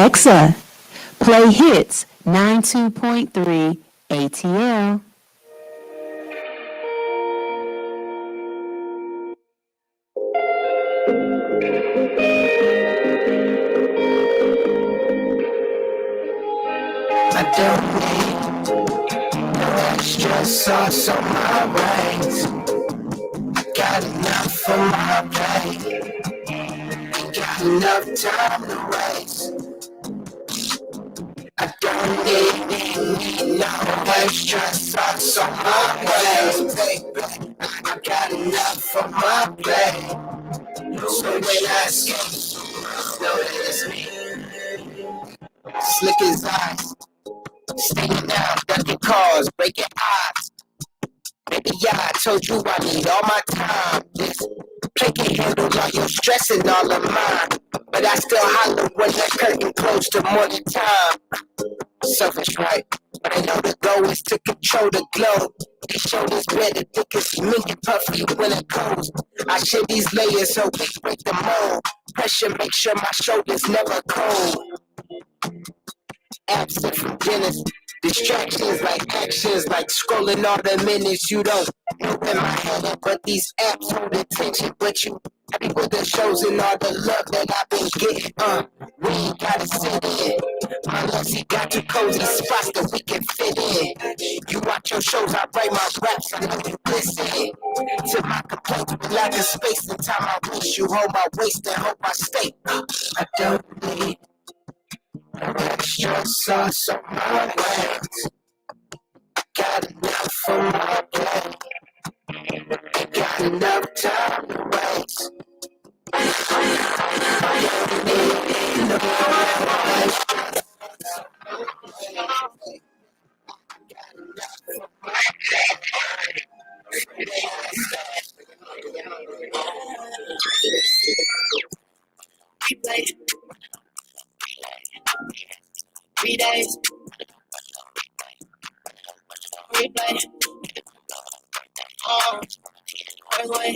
Alexa, play Hits 92.3 ATL. I don't need no extra sauce on my brains. Got enough for my plate. Ain't got enough time to waste. I don't need no extra sauce on my brains. I got enough for my plate. So when I skate, know that it's me. Slick as ice. Staying down, ducking cars, breaking odds. Maybe I told you I need all my time. This play can handle all your stress and all of mine. But I still holler when that curtain closed to more than time. Selfish, right? But I know the goal is to control the globe. These shoulders better thick as mink and puffy when it goes. I shed these layers so we break the mold. Pressure make sure my shoulders never cold. Absent from dinners. Distractions like actions, like scrolling all the minutes. You don't know where my head at, but these apps hold attention. But you happy with the shows and all the love that I've been getting. We ain't gotta sit in. Unless he got two cozy spots that we can fit in. You watch your shows, I write my raps, I know you listen. To my complaints with lack of space and time, I wish you hold my waist and hope I stay. I don't need extra sauce on my wings. Got enough for my plate. Ain't got enough time to waste. Replay, 3 days. Replay, way,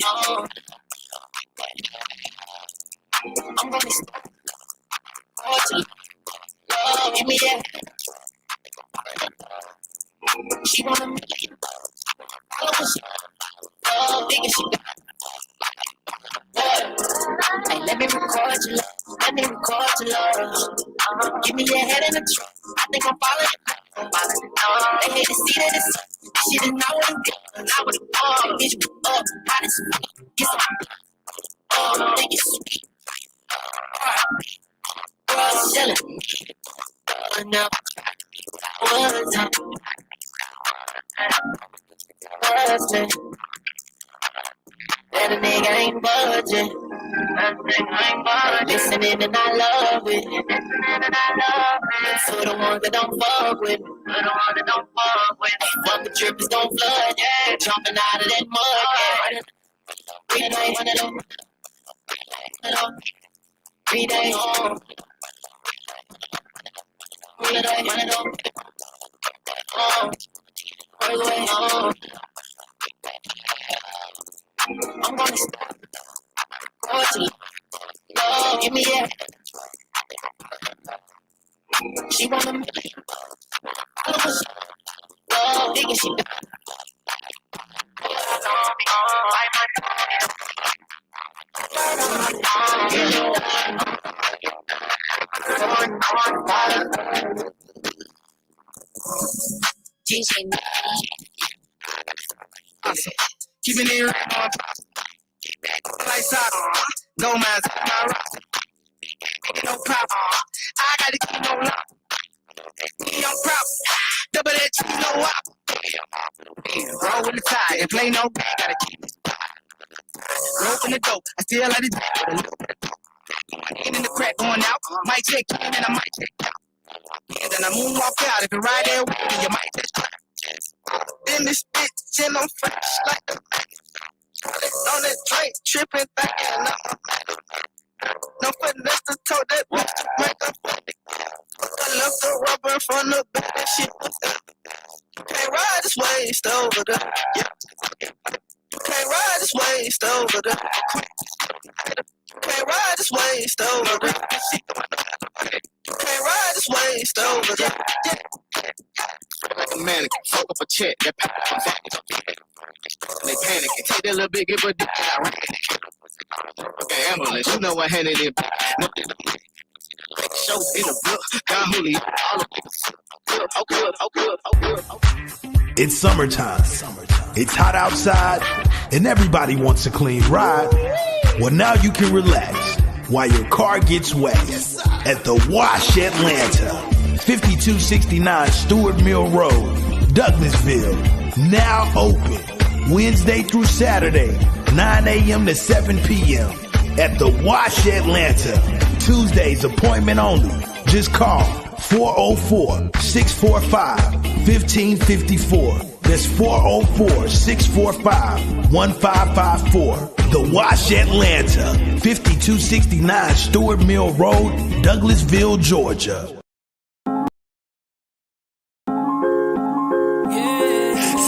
I'm gonna start to love. Give me that. She wanna make it. I love she love. Thinking she got love. Hey, let me record your love. Let me record your love. Give me your head in the truck. I think I'm falling. They hate to see that it's shit is not what it is. Not what it is. Bitch, up. Hot as fuck. Get some. Think it's sweet. Girl, chillin'. Now, one time. Budging. That a nigga ain't budging. Listening and I love it. For the ones that don't fuck with me. Fuck the drippers don't flood. Yeah. Jumping out of that mud. Yeah. 3 days, one of them. 3 days. One of them. I'm gonna stop. Go to love. Give me that. She wanna make it. I love she love. Thinking she got DJ keeping it right on lights out. Go man's my rock. No problem. I gotta keep no lock. Me on prop. Double that cheese, no wop. Roll with the tie and play no game. Gotta keep it. Open the dope. I still like it. In the crack going out. Might check in and I might check out. And then I moonwalk out. If you ride there with me, you might just try. Then this bitch and I'm fresh like a on that drink, tripping, thinking no finesse to tote that bitch to break up. I left the rubber from the back, that shit was up. You can't ride this waist over there. Yeah. You can't ride this waist over there. You can't ride this waist over there. You can't ride Just waste over there. Like a mannequin, fuck up a check, that pack. They panicking, take that little bit, give a dick, I ran it. Okay, ambulance, you know I handed it back. No, show in the book, got Julio, all the good. It's summertime. It's hot outside, and everybody wants a clean ride. Well, now you can relax while your car gets wet at the Wash Atlanta, 5269 Stewart Mill Road, Douglasville. Now open Wednesday through Saturday, 9 a.m. to 7 p.m. at the Wash Atlanta. Tuesdays appointment only. Just call 404-645-1554. That's 404-645-1554. The Wash Atlanta, 5269 Stewart Mill Road, Douglasville, Georgia.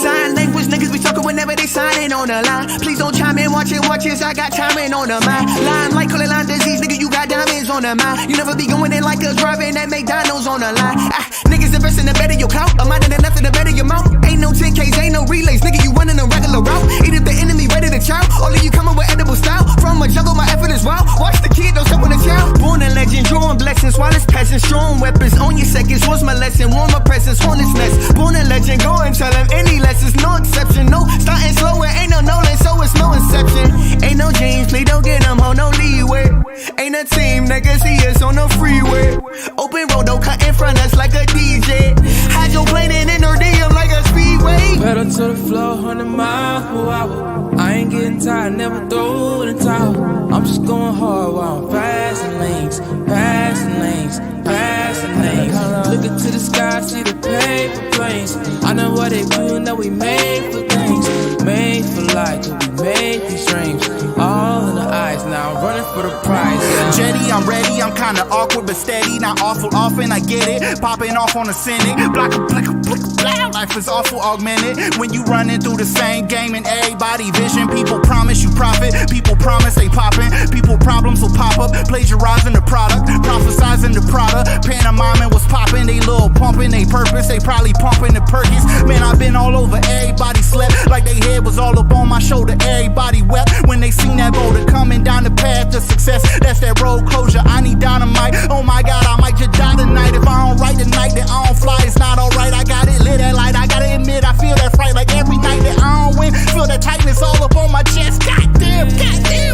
Sign language niggas be talking whenever they signing on the line. Please don't chime in, watch it, I got timing on the mind. Line like call it line disease, nigga, you got diamonds on the mind. You never be going in like a driving that McDonald's on the line. Niggas invest in the better your clout, a mind and nothing the better your mouth. Ain't no 10Ks, ain't no relays, nigga, you running a regular route. Either the enemy ready to chow, all of you coming with edible style. From a jungle, my effort is wild. Watch the kid, don't step on the child. Born a legend, drawing blessings while it's passing. Strong weapons on your seconds, what's my lesson? Warm my presence, hornet's nest. Born a legend, go and tell him any lessons, no exception. No starting slow, and ain't no Nolan, so it's no inception. Ain't no James, please don't get them, hold no leeway. Ain't a team, niggas see us on the freeway. Open road, don't cut in front us like a DJ. Hydroplaning in Nordium like a speedway. Pedal to the floor, 100 miles per hour. I ain't getting tired, never throw in the towel. I'm just going hard while I'm passing lanes, passing lanes, passing lanes. Looking to the sky, see the paper planes. I know what they do, know we made for things. Made for life, we made these dreams. All in the eyes, now I'm running for the prize. Yeah. Jetty, I'm ready, I'm kinda awkward but steady. Not awful often, I get it. Popping off on the Senate. Block a blick, blah. Life is awful augmented. When you running through the same game and everybody vision. People promise you profit. People promise they poppin'. People problems will pop up. Plagiarizing the product. Prophesizing the product. Pantomiming was poppin'. They little pumping, they purpose. They probably pumping the Perkins. Man, I've been all over. Everybody slept like they head was all up on my shoulder. Everybody wept when they seen that boulder coming down the path to success. That's that road closure. I need dynamite. Oh my God, I might just die tonight. If I don't write tonight, then I don't fly. It's not alright. I got it lit that light. I gotta admit, I feel that fright like every night that I don't win. Feel that tightness all up on my chest. Goddamn,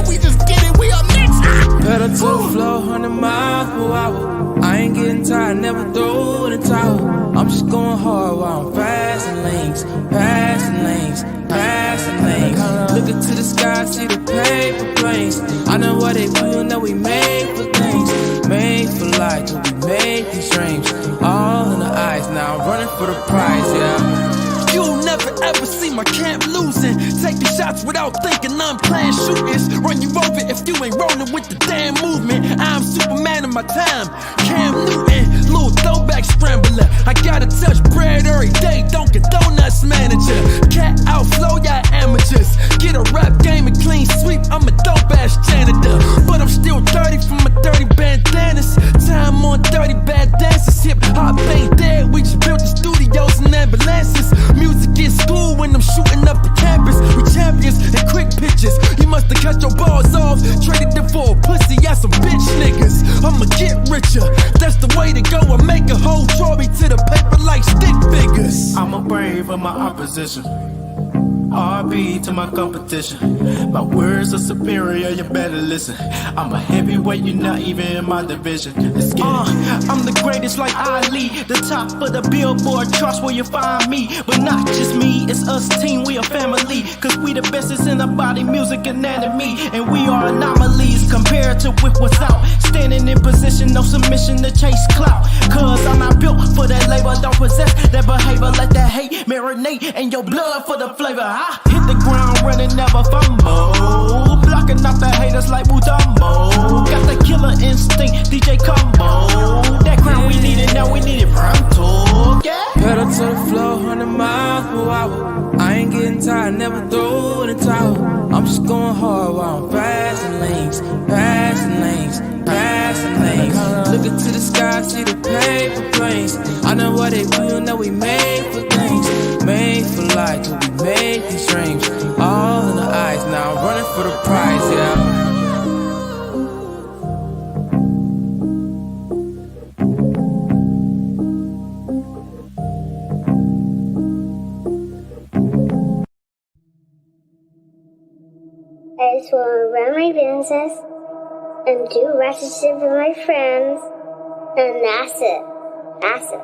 we just get it. We up next. Pedal to the floor, 100 miles per hour. I ain't getting tired, never throw in the towel. I'm just going hard while I'm passing lanes, passing lanes, passing lanes. Looking to the sky, see the paper planes. I know what they do, know we made for things. Made for life, we made these dreams. All in the eyes, now I'm running for the prize, yeah. You'll never ever see my camp losing. Taking shots without thinking, I'm playing shooters. Run you over if you ain't rolling with the damn movement. I'm Superman of my time, Cam Newton, little throwback scrambler. I gotta touch bread every day, Dunkin' Donuts manager. Cat outflow, y'all amateurs. Get a rap game and clean sweep, I'm a dope ass janitor. But I'm still dirty from my dirty bandanas. Time on dirty bad dances. Hip hop ain't dead, we just built the studios and ambulances. Music in school when I'm shooting up the campus. We champions and quick pitches. You must have cut your balls off, traded them for a pussy, y'all some bitch niggas. I'ma get richer, that's the way to go. I make a whole trophy to the paper like stick figures. I'm a brave of my opposition. RB to my competition. My words are superior, you better listen. I'm a heavyweight, you're not even in my division. Let's get it. I'm the greatest like Ali, the top of the Billboard charts where you find me. But not just me, it's us team, we a family. Cause we the bestest in the body, music, anatomy. And we are anomalies compared to with what's out. Standing in position, no submission to chase clout. Cause I'm not built for that labor, don't possess that behavior. Let that hate marinate in your blood for the flavor. I hit the ground running, never fumble. Blocking out the haters like Mutombo. Got the killer instinct, DJ Combo. That crown we needed, now we need it pronto. Yeah. Pedal to the floor, 100 miles per hour. I ain't getting tired, never throw in the towel. I'm just going hard while I'm passing lanes, passing lanes, passing lanes. Looking to the sky, see the paper boy, they feel that we made for things, made for life, till we made these dreams. All in the eyes, now I'm running for the prize, yeah. I just want to run my business and do ratchet shit with my friends, and that's it. That's it.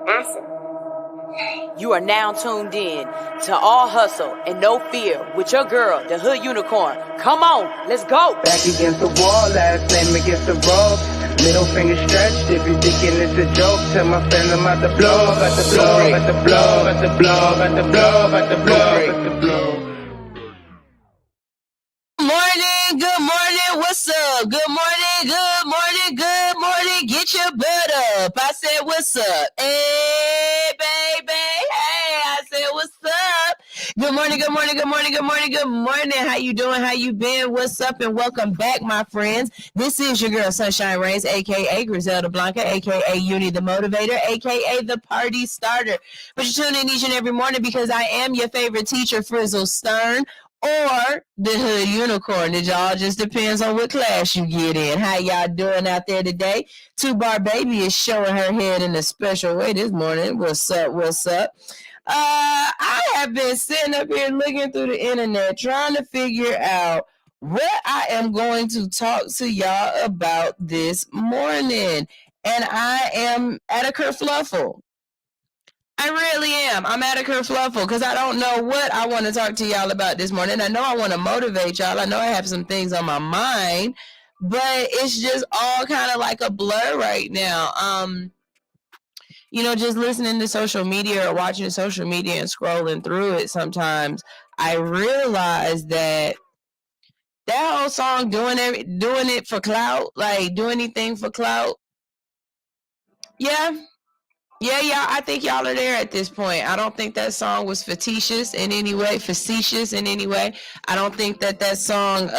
That's it. You are now tuned in to All Hustle and No Fear with your girl, the Hood Unicorn. Come on, let's go. Back against the wall, last name against the rope. Middle finger stretched, if you're thinking it's a joke, tell my friend I'm about to blow, about to blow, about to blow, about to blow, about to blow, about to blow, about to blow. Good morning, what's up? Good morning, good morning, good morning. Get your butt up. I said, what's up? Hey, baby. Hey, I said, what's up? Good morning, good morning, good morning, good morning, good morning. How you doing? How you been? What's up? And welcome back, my friends. This is your girl, Sunshine Reigns, a.k.a. Griselda Blanca, a.k.a. Uni the Motivator, a.k.a. the Party Starter. But you tune in each and every morning because I am your favorite teacher, Frizzle Stern, or the Hood Unicorn. It all just depends on what class you get in. How y'all doing out there today? 2-Bar Baby is showing her head in a special way this morning. What's up? What's up? I have been sitting up here looking through the internet trying to figure out what I am going to talk to y'all about this morning. And I am at a kerfluffle. I really am. I'm at a kerfluffle because I don't know what I want to talk to y'all about this morning. I know I want to motivate y'all. I know I have some things on my mind, but it's just all kind of like a blur right now. Just listening to social media or watching social media and scrolling through it, sometimes I realize that whole song doing it for clout, like do anything for clout. Yeah, I think y'all are there at this point. I don't think that song was facetious in any way. I don't think that song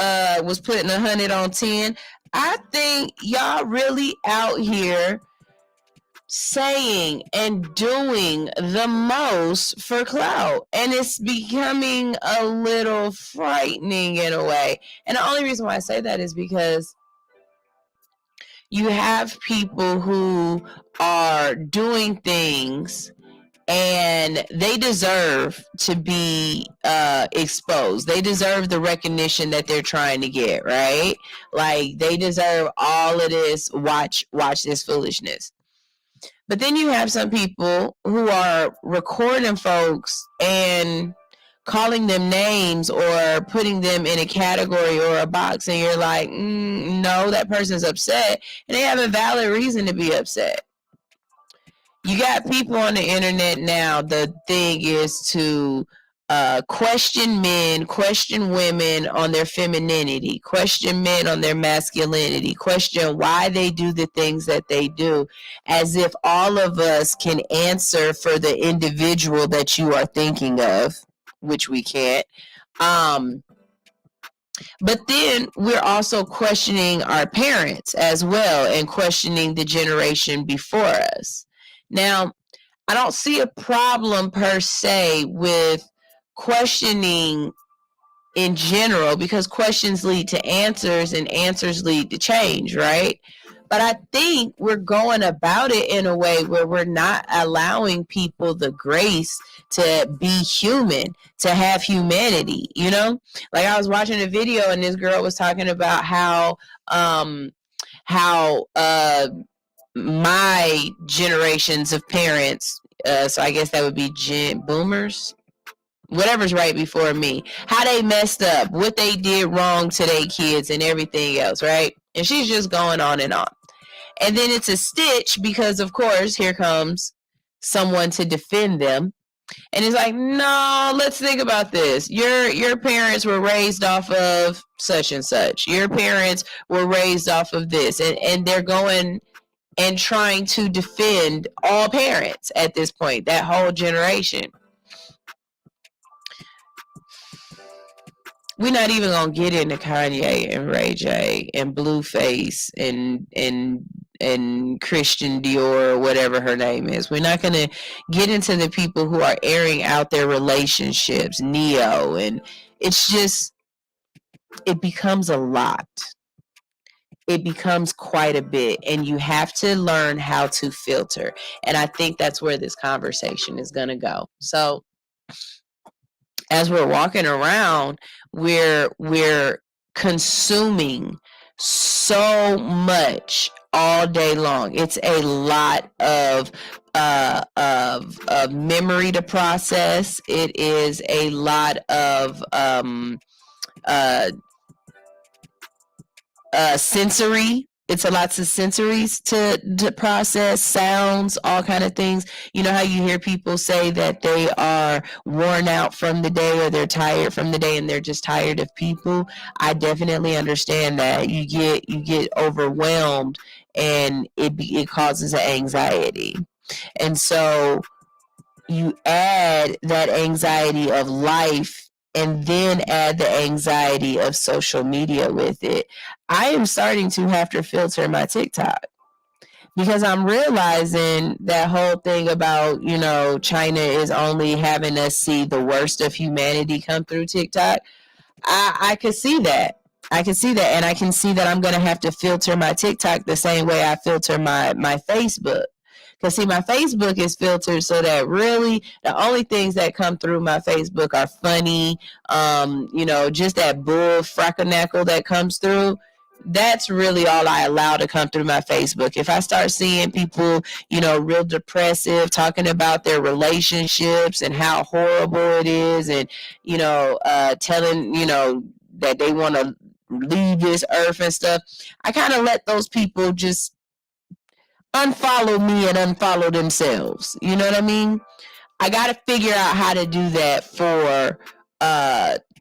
was putting 100 on 10. I think y'all really out here saying and doing the most for clout, and it's becoming a little frightening in a way. And the only reason why I say that is because you have people who are doing things and they deserve to be exposed. They deserve the recognition that they're trying to get, right? Like they deserve all of this. Watch this foolishness. But then you have some people who are recording folks and calling them names or putting them in a category or a box, and you're like, no, that person's upset, and they have a valid reason to be upset. You got people on the internet now, the thing is to question men, question women on their femininity, question men on their masculinity, question why they do the things that they do, as if all of us can answer for the individual that you are thinking of, which we can't. But then we're also questioning our parents as well and questioning the generation before us. Now, I don't see a problem per se with questioning in general, because questions lead to answers and answers lead to change, right? But I think we're going about it in a way where we're not allowing people the grace to be human, to have humanity, Like I was watching a video and this girl was talking about how my generations of parents, so I guess that would be boomers, whatever's right before me, how they messed up, what they did wrong to their kids and everything else, right? And she's just going on and on. And then it's a stitch because, of course, here comes someone to defend them. And it's like, no, let's think about this. Your parents were raised off of such and such. Your parents were raised off of this. And they're going and trying to defend all parents at this point, that whole generation. We're not even gonna get into Kanye and Ray J and Blueface and and Christian Dior or whatever her name is. We're not going to get into the people who are airing out their relationships, Neo, and it's just, it becomes a lot. It becomes quite a bit, and you have to learn how to filter. And I think that's where this conversation is going to go. So as we're walking around, we're consuming so much all day long. It's a lot of memory to process. It is a lot of sensory. It's a lots of sensories to process, sounds, all kind of things. You know how you hear people say that they are worn out from the day, or they're tired from the day, and they're just tired of people. I definitely understand that. You get overwhelmed, and it causes anxiety. And so you add that anxiety of life, and then add the anxiety of social media with it. I am starting to have to filter my TikTok, because I'm realizing that whole thing about, you know, China is only having us see the worst of humanity come through TikTok. I can see that. I can see that. And I can see that I'm going to have to filter my TikTok the same way I filter my Facebook. Because, see, my Facebook is filtered so that really the only things that come through my Facebook are funny, you know, just that bull frackernackle that comes through. That's really all I allow to come through my Facebook. If I start seeing people, you know, real depressive, talking about their relationships and how horrible it is, and, you know, telling, you know, that they want to leave this earth and stuff, I kind of let those people just unfollow me and unfollow themselves. You know what I mean? I got to figure out how to do that for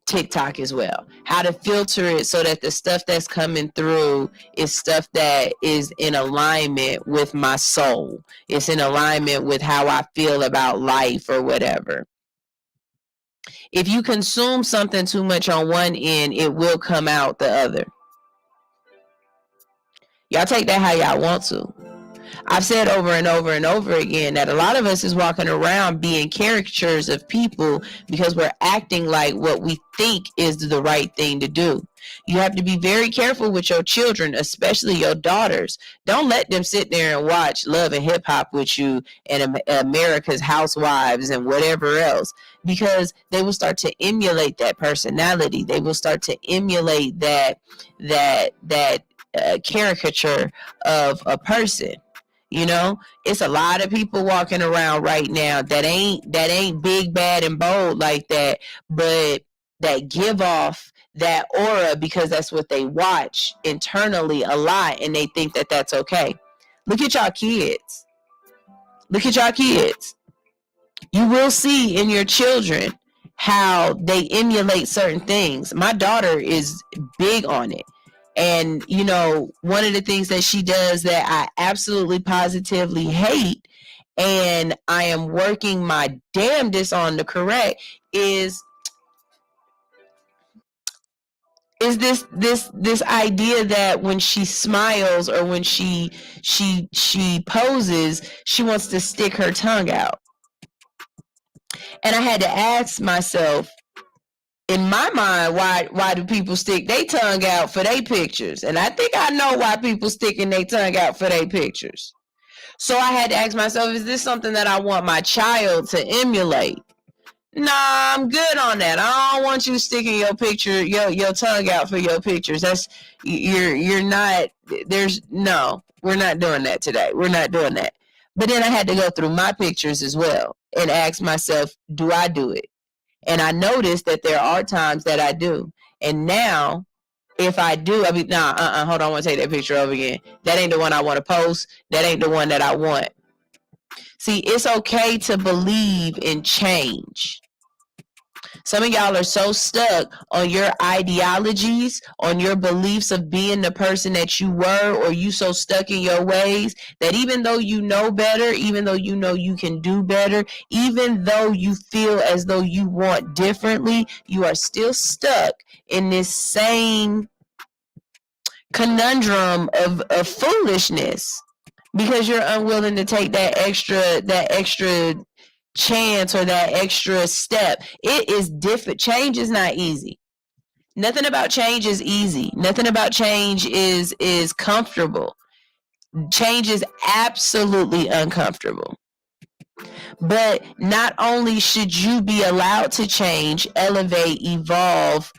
TikTok as well. How to filter it so that the stuff that's coming through is stuff that is in alignment with my soul. It's in alignment with how I feel about life or whatever. If you consume something too much on one end, it will come out the other. Y'all take that how y'all want to. I've said over and over and over again that a lot of us is walking around being caricatures of people because we're acting like what we think is the right thing to do. You have to be very careful with your children, especially your daughters. Don't let them sit there and watch Love and Hip Hop with you and America's Housewives and whatever else, because they will start to emulate that personality. They will start to emulate that caricature of a person. You know, it's a lot of people walking around right now that ain't big, bad, and bold like that, but that give off that aura because that's what they watch internally a lot, and they think that that's okay. Look at y'all kids. Look at y'all kids. You will see in your children how they emulate certain things. My daughter is big on it. And, you know, one of the things that she does that I absolutely positively hate, and I am working my damnedest on to correct, is this idea that when she smiles or when she poses, she wants to stick her tongue out. And I had to ask myself, in my mind, why do people stick their tongue out for their pictures? And I think I know why people sticking their tongue out for their pictures. So I had to ask myself, is this something that I want my child to emulate? Nah, I'm good on that. I don't want you sticking your picture, your tongue out for your pictures. That's you're not. We're not doing that today. We're not doing that. But then I had to go through my pictures as well and ask myself, do I do it? And I noticed that there are times that I do. And now, if I do, I mean, hold on, I want to take that picture over again. That ain't the one I want to post. That ain't the one that I want. See, it's okay to believe in change. Some of y'all are so stuck on your ideologies, on your beliefs of being the person that you were, or you so stuck in your ways that even though you know better, even though you know you can do better, even though you feel as though you want differently, you are still stuck in this same conundrum of foolishness. because you're unwilling to take that extra chance or that extra step. It is different. Change is not easy. Nothing about change is easy. Nothing about change is comfortable. Change is absolutely uncomfortable. But not only should you be allowed to change, elevate, evolve,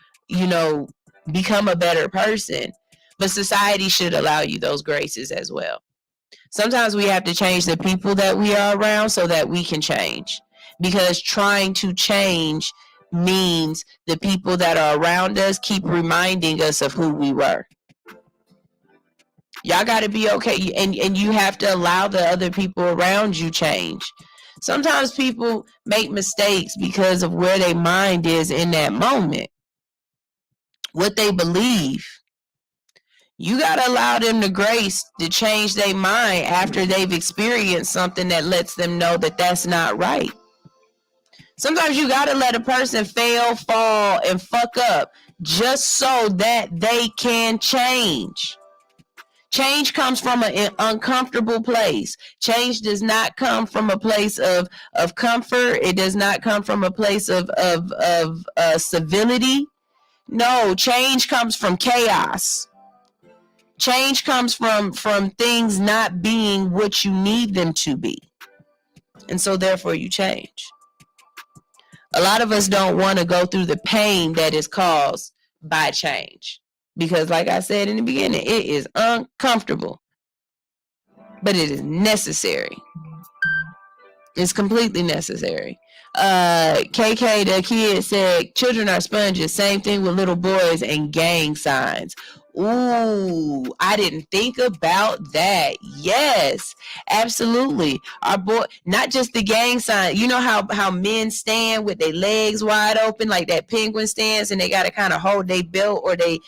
become a better person, but society should allow you those graces as well. Sometimes we have to change the people that we are around so that we can change, because trying to change means the people that are around us keep reminding us of who we were. Y'all got to be okay, and you have to allow the other people around you change. Sometimes people make mistakes because of where their mind is in that moment, what they believe. You got to allow them the grace to change their mind after they've experienced something that lets them know that that's not right. Sometimes you got to let a person fail, fall, and fuck up just so that they can change. Change comes from an uncomfortable place. Change does not come from a place of comfort. It does not come from a place of civility. No, change comes from chaos. Change comes from things not being what you need them to be. And so therefore you change. A lot of us don't want to go through the pain that is caused by change. Because like I said in the beginning, it is uncomfortable. But it is necessary. It's completely necessary. KK, the kid, said, children are sponges. Same thing with little boys and gang signs. Ooh, I didn't think about that. Yes, absolutely. Our boy, not just the gang sign. You know how men stand with their legs wide open, like that penguin stance, and they got to kind of hold their belt or they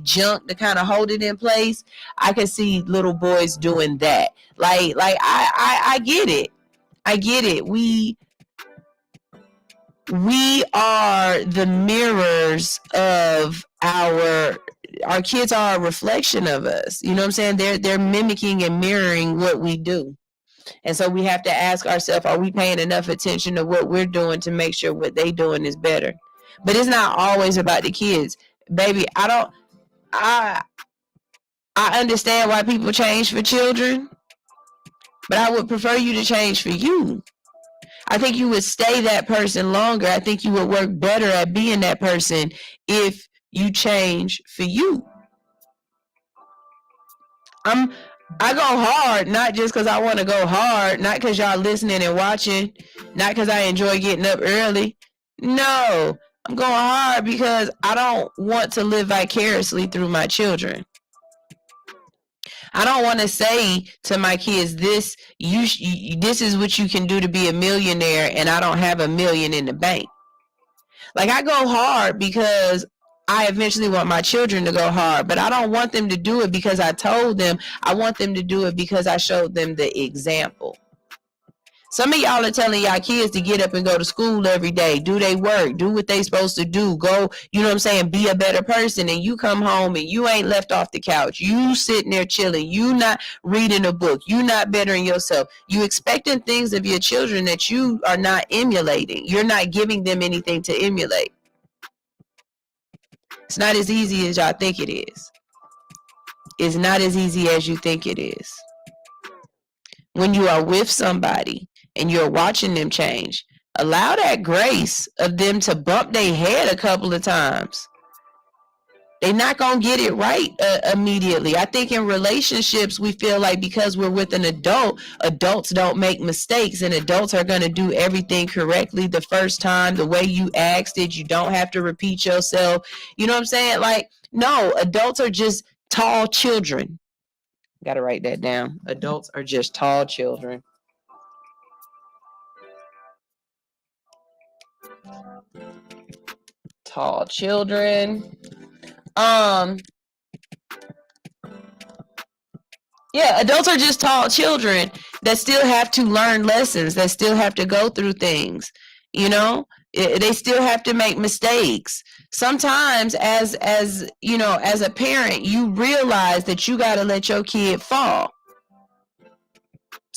junk to kind of hold it in place. I can see little boys doing that. Like I get it. I get it. We are the mirrors of our kids are a reflection of us. You know what I'm saying? They're mimicking and mirroring what we do. And so we have to ask ourselves, are we paying enough attention to what we're doing to make sure what they're doing is better? But it's not always about the kids. Baby, I understand why people change for children, but I would prefer you to change for you. I think you would stay that person longer. I think you would work better at being that person if you change for you. I go hard, not just because I want to go hard, not because y'all listening and watching, not because I enjoy getting up early. No, I'm going hard because I don't want to live vicariously through my children. I don't want to say to my kids, this is what you can do to be a millionaire, and I don't have $1 million in the bank. Like, I go hard because I eventually want my children to go hard, but I don't want them to do it because I told them. I want them to do it because I showed them the example. Some of y'all are telling y'all kids to get up and go to school every day, do their work, do what they supposed to do, go, you know what I'm saying, be a better person, and you come home and you ain't left off the couch. You sitting there chilling. You not reading a book. You not bettering yourself. You expecting things of your children that you are not emulating. You're not giving them anything to emulate. It's not as easy as y'all think it is. It's not as easy as you think it is. When you are with somebody and you're watching them change, allow that grace of them to bump their head a couple of times. They're not going to get it right immediately. I think in relationships, we feel like because we're with an adult, adults don't make mistakes, and adults are going to do everything correctly the first time, the way you asked it. You don't have to repeat yourself. You know what I'm saying? Like, no, adults are just tall children. Got to write that down. Adults are just tall children. Tall children. Yeah, adults are just tall children that still have to learn lessons, that still have to go through things. You know, they still have to make mistakes. Sometimes as you know, as a parent, you realize that you got to let your kid fall.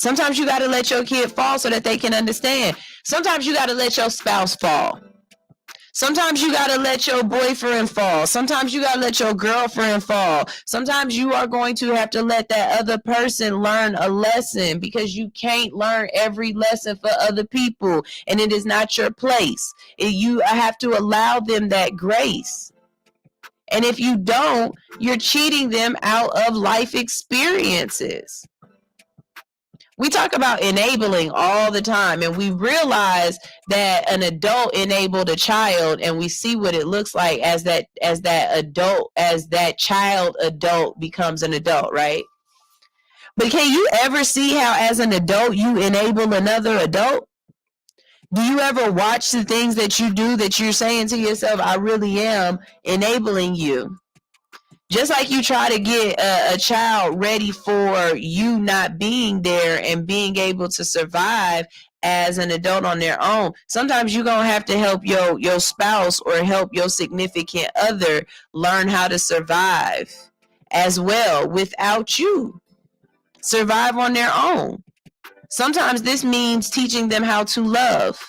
Sometimes you got to let your kid fall so that they can understand. Sometimes you got to let your spouse fall. Sometimes you got to let your boyfriend fall. Sometimes you got to let your girlfriend fall. Sometimes you are going to have to let that other person learn a lesson, because you can't learn every lesson for other people, and it is not your place. You have to allow them that grace. And if you don't, you're cheating them out of life experiences. We talk about enabling all the time, and we realize that an adult enabled a child, and we see what it looks like as that child adult becomes an adult, right? But can you ever see how as an adult you enable another adult? Do you ever watch the things that you do that you're saying to yourself, I really am enabling you? Just like you try to get a child ready for you not being there and being able to survive as an adult on their own, sometimes you're going to have to help your spouse or help your significant other learn how to survive as well without you. Survive on their own. Sometimes this means teaching them how to love,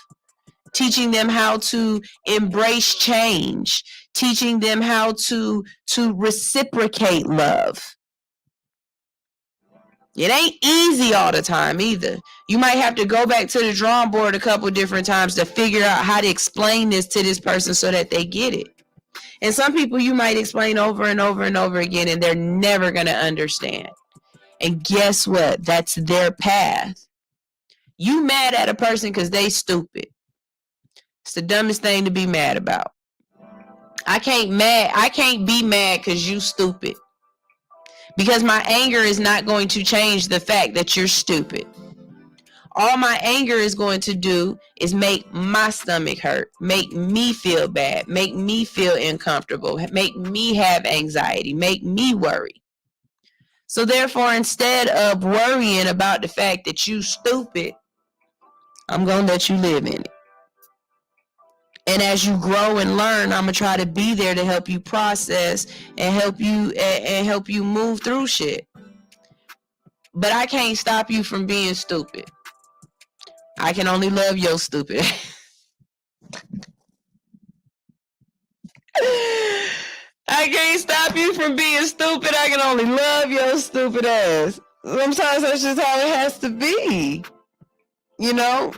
teaching them how to embrace change, teaching them how to reciprocate love. It ain't easy all the time either. You might have to go back to the drawing board a couple different times to figure out how to explain this to this person so that they get it. And some people you might explain over and over and over again, and they're never going to understand. And guess what? That's their path. You mad at a person because they stupid. It's the dumbest thing to be mad about. I can't be mad because you stupid. Because my anger is not going to change the fact that you're stupid. All my anger is going to do is make my stomach hurt, make me feel bad, make me feel uncomfortable, make me have anxiety, make me worry. So therefore, instead of worrying about the fact that you stupid, I'm going to let you live in it. And as you grow and learn, I'm going to try to be there to help you process and help you move through shit. But I can't stop you from being stupid. I can only love your stupid. I can't stop you from being stupid. I can only love your stupid ass. Sometimes that's just how it has to be. You know?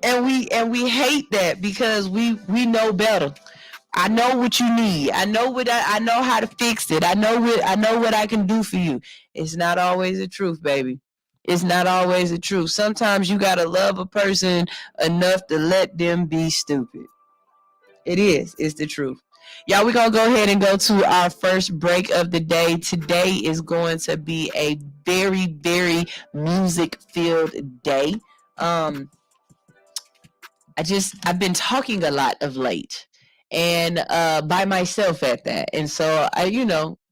And we hate that because we know better. I know what you need. I know how to fix it. I know what I can do for you. It's not always the truth, baby. It's not always the truth. Sometimes you gotta love a person enough to let them be stupid. It's the truth. Y'all, we're gonna go ahead and go to our first break of the day. Today is going to be a very, very music-filled day. I've been talking a lot of late, and by myself at that. And so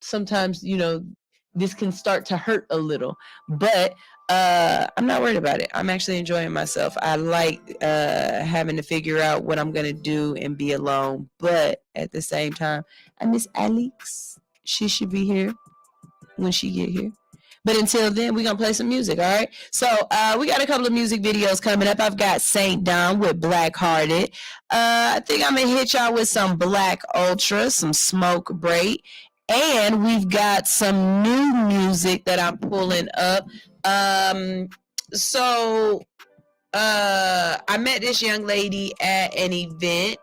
sometimes, this can start to hurt a little, but I'm not worried about it. I'm actually enjoying myself. I like having to figure out what I'm going to do and be alone. But at the same time, I miss Alex. She should be here when she get here. But until then, we're going to play some music, all right? So we got a couple of music videos coming up. I've got St. Don with Black Hearted. I think I'm going to hit y'all with some Black Ultra, some Smoke Break. And we've got some new music that I'm pulling up. So I met this young lady at an event,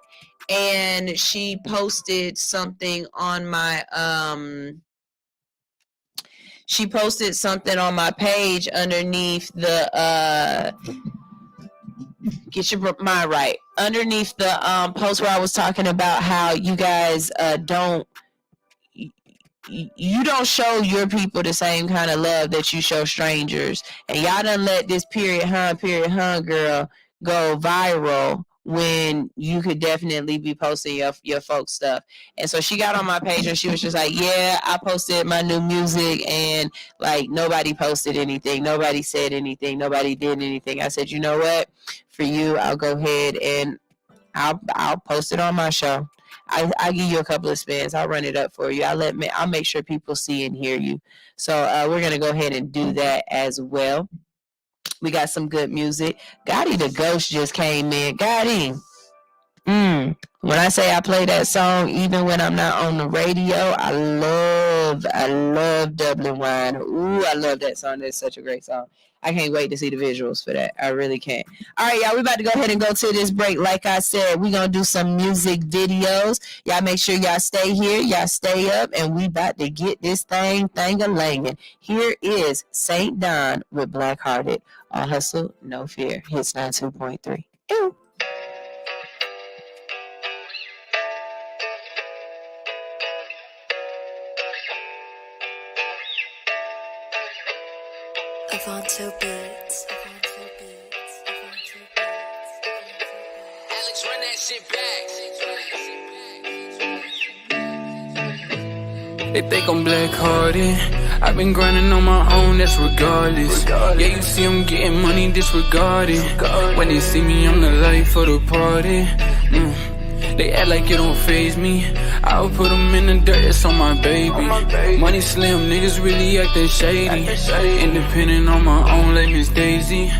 and she posted something on my page underneath the get your mind right, underneath the post where I was talking about how you guys don't show your people the same kind of love that you show strangers, and y'all done let this period hun girl go viral when you could definitely be posting your folks stuff. And so she got on my page and she was just like, yeah, I posted my new music, and like nobody posted anything, nobody said anything, nobody did anything. I said, you know what, for you, I'll go ahead and I'll post it on my show. I'll give you a couple of spins. I'll run it up for you. I'll make sure people see and hear you. So we're going to go ahead and do that as well. We got some good music. Gotti the Ghost just came in. Gotti. When I say I play that song, even when I'm not on the radio, I love Dublin Wine. Ooh, I love that song. That's such a great song. I can't wait to see the visuals for that. I really can't. All right, y'all, we about to go ahead and go to this break. Like I said, we're going to do some music videos. Y'all make sure y'all stay here. Y'all stay up, and we about to get this thing-a-langin'. Here is St. Don with Black Hearted. All hustle, no fear. Hits 92.3. Ew. Avanto Beats. Alex, run that shit back. They think I'm black-hearted. I've been grinding on my own, that's regardless. Yeah, you see I'm getting money, disregarded. When they see me, I'm the life of the party. They act like it don't faze me. I'll put them in the dirt, it's on my baby. Money slim, niggas really acting shady. Independent on my own, like Miss Daisy.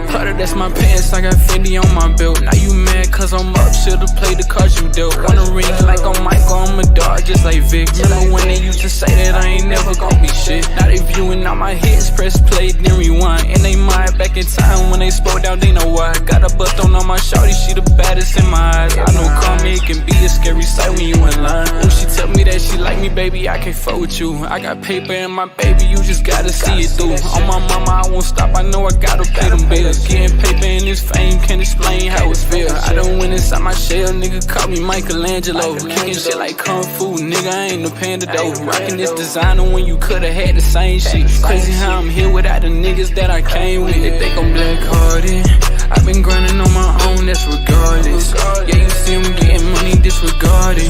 Prada, that's my pants, I got Fendi on my belt. Now you mad cause I'm up, should've played the cards you dealt. Wanna ring like I'm Michael, I'm a dog just like Vic. Remember when they used to say that I ain't never gon' be shit. Now they viewing all my hits, press play, then rewind. And they mind back in time when they spoke down, they know why. Got a bust on my shorty, she the baddest in my eyes. I know karma, it can be a scary sight when you in line. Oh, she tell me that she like me, baby, I can't fuck with you. I got paper in my baby, you just gotta see it through. On my mama, I won't stop, I know I gotta pay them bills. Getting paper in this fame, can't explain how it feels. I done went inside my shell, nigga, call me Michelangelo. Kicking shit like Kung Fu, nigga, I ain't no panda though. Rocking this designer when you could've had the same shit. Crazy how I'm here without the niggas that I came with. They think I'm black-hearted. I've been grinding on my own, that's regardless. Yeah, you see I'm getting money, disregarded.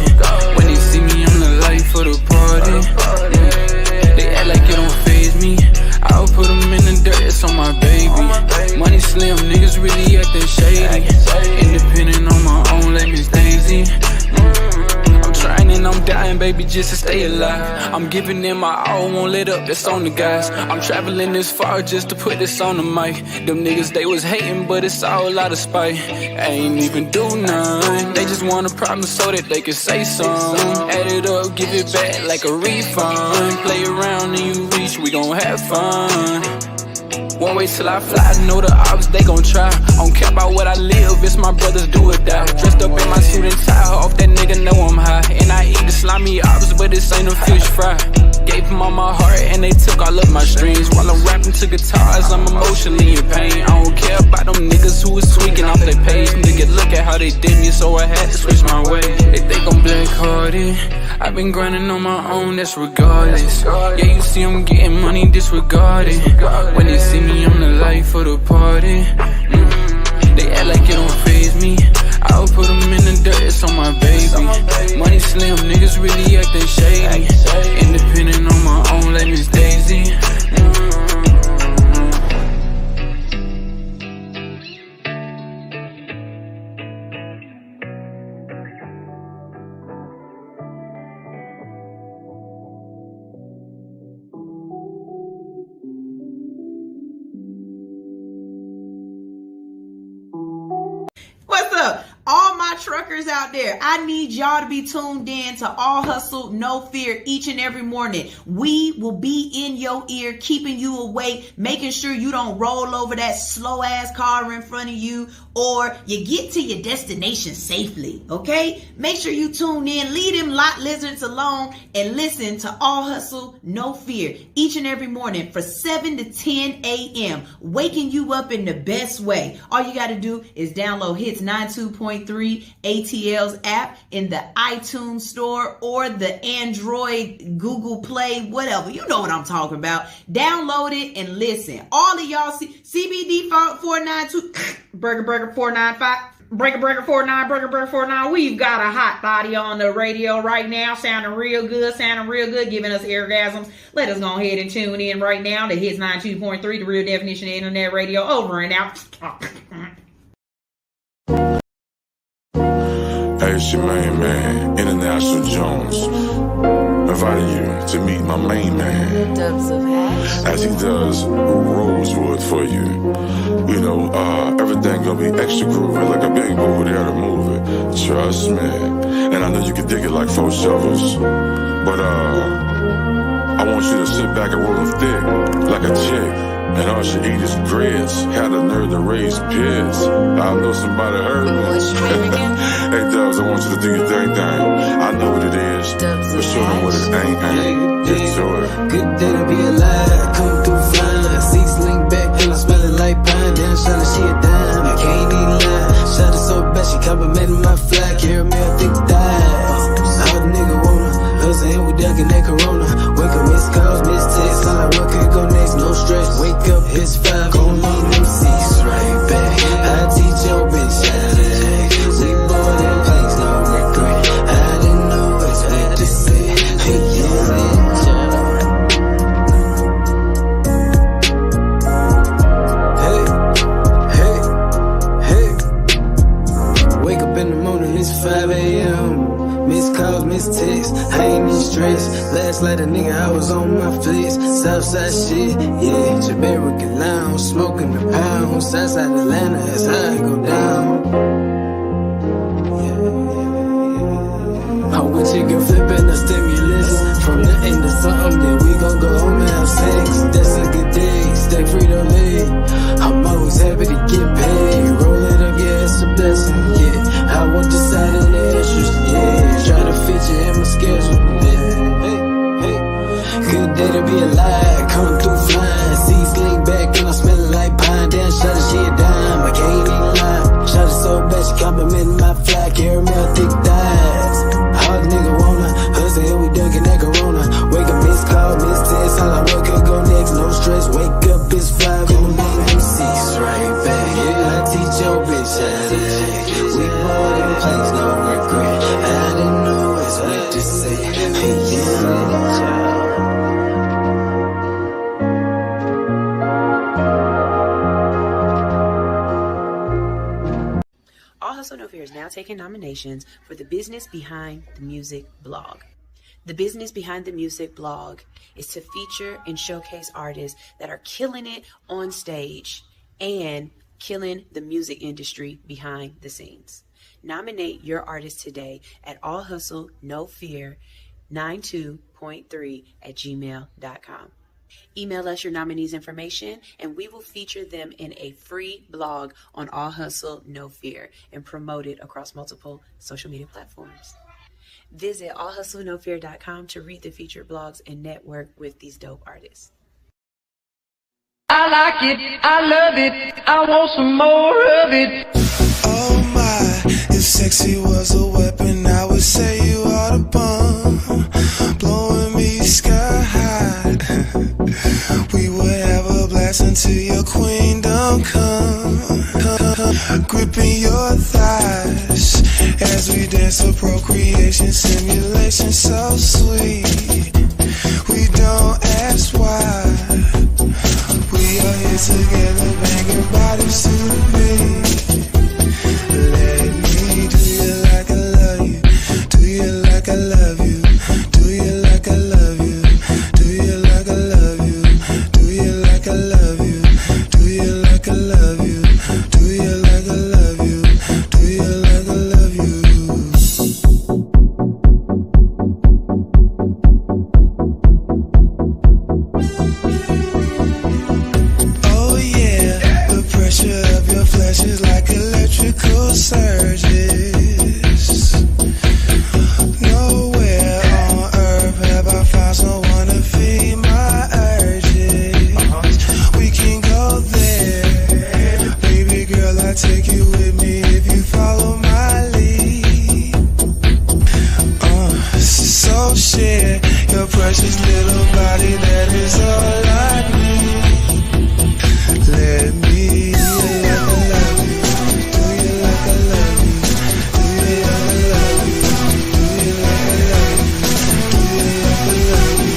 When they see me, I'm the life of the party. They act like it don't faze me. I'll put them in the dirt, it's on my baby. Money slim, niggas really acting shady. Independent on my own, like Miss Daisy. I'm trying and I'm dying, baby, just to stay alive. I'm giving them my all, won't let up, that's on the guys. I'm traveling this far just to put this on the mic. Them niggas, they was hating, but it's all out of spite. I ain't even do none. They just want a problem so that they can say something. Add it up, give it back like a refund. Play around and you reach, we gon' have fun. Won't wait till I fly, know the odds, they gon' try. I don't care about what I live, it's my brothers do or die. Dressed up in my suit and tie, off that nigga know I'm high. And I eat the slimy ops, but this ain't a fish fry. Gave them all my heart and they took all of my strings. While I'm rapping to guitars, I'm emotionally in pain. I don't care about them niggas who was tweaking off their page. Nigga, look at how they did me, so I had to switch my way. They think I'm black-hearted. I've been grinding on my own, that's regardless. Yeah, you see I'm getting money, disregarded. When they see me, I'm the life of the party. They act like it don't faze me. I'll put them in the dirt, it's on my baby. Money slim, niggas really acting shady. Independent on my own, like Miss Daisy. What's up? All my truckers out there, I need y'all to be tuned in to All Hustle, No Fear each and every morning. We will be in your ear, keeping you awake, making sure you don't roll over that slow ass car in front of you, or you get to your destination safely, okay? Make sure you tune in, leave them lot lizards alone, and listen to All Hustle, No Fear each and every morning for 7 to 10 a.m., waking you up in the best way. All you got to do is download Hits 92.3 ATL's app in the iTunes store or the Android, Google Play, whatever. You know what I'm talking about. Download it and listen. All of y'all CBD 492 Burger 495 Breaker 49 Burger 49. We've got a hot body on the radio right now, sounding real good, giving us orgasms. Let us go ahead and tune in right now to Hits 92.3, the real definition of internet radio. Over and out. Hey, it's your main man, International Jones. inviting you to meet my main man. Dubs of hash. As he does Rosewood for you. You know, everything gonna be extra groovy, like a big movie there to move it. Trust me. And I know you can dig it like 4 shovels. But I want you to sit back and roll them thick, like a chick. And all she eat is grits. Had the nerve to raise kids. I know somebody heard me. Hey Dubs, I want you to do your thing. I know what it is, but show them what it ain't. Get to it. Good day to be alive. Come through flying. Seats lean back and I'm smelling like pine. Damn, shawty, she a dime. I can't even lie. Shawty so bad, she complimenting my fly. Caramel thick thighs. All the nigga wanna hustle and we ducking that Corona. Wake up, miss calls, miss texts. All I want could go next, no stress. Wake up, it's 5. Gon' lean them seats right back. I teach your bitch how to act. We bored and place, no regret. I didn't know it's what to say. Hey, yeah, wake up in the morning, it's 5 a.m. Miss calls, miss texts, I ain't even stressed. Last night a nigga, I was on my flicks. Southside shit, yeah, Jamaica lounge, smoking the pound. Southside Atlanta, that's how it go down. I want chicken flipping the stimulus. From nothing to something, then we gon' go home and have sex. That's a good day, stay free to live. I'm always happy to get paid. Roll it up, yeah, it's a blessing, yeah. I want the side and the extras, yeah. Try to fit you in my schedule, yeah. Hey, good day to be alive. Come through flying, seats lean back and I'm smelling like pine. Damn, shawty, she a dime, I can't even lie. Shawty so bad, she complimenting my fly. Caramel thick thighs. All the nigga wanna hustle and we ducking that Corona. Wake up, miss call, miss text. All I want could go next, no stress. Wake up, it's 5. Gonna leave them seats right back. Yeah, I teach your bitch how to act. We bored in place, no regret. I didn't know it's what to say. Hey, yeah. All Hustle No Fear is now taking nominations for the Business Behind the Music blog. The Business Behind the Music blog is to feature and showcase artists that are killing it on stage and killing the music industry behind the scenes. Nominate your artist today at allhustle92.3@gmail.com. Email us your nominees' information and we will feature them in a free blog on All Hustle No Fear and promote it across multiple social media platforms. Visit allhustlenofear.com to read the featured blogs and network with these dope artists. I like it, I love it, I want some more of it. Oh my, if sexy was a weapon, I would say you are the bomb, blowing me sky high. We would have a blast until your queendom come, gripping your thighs as we dance for procreation, simulation so sweet. We don't ask why. We are here together, banging bodies to the beat. Let me do you like I love you. Do you like I love you. Do you like I love you. Do you like I love you. Do you like I love you. Do you like I love you. Do you like I love you. Do you like I love you. Oh yeah, the pressure of your flesh is like electrical surges. Nowhere on earth have I found someone to feed my urges. We can go there, baby girl, I'll take you with me if you follow my lead. So share your precious little body, that is all I need. Let me do you like I love you. Do you like I love you. Do you like I love you. Do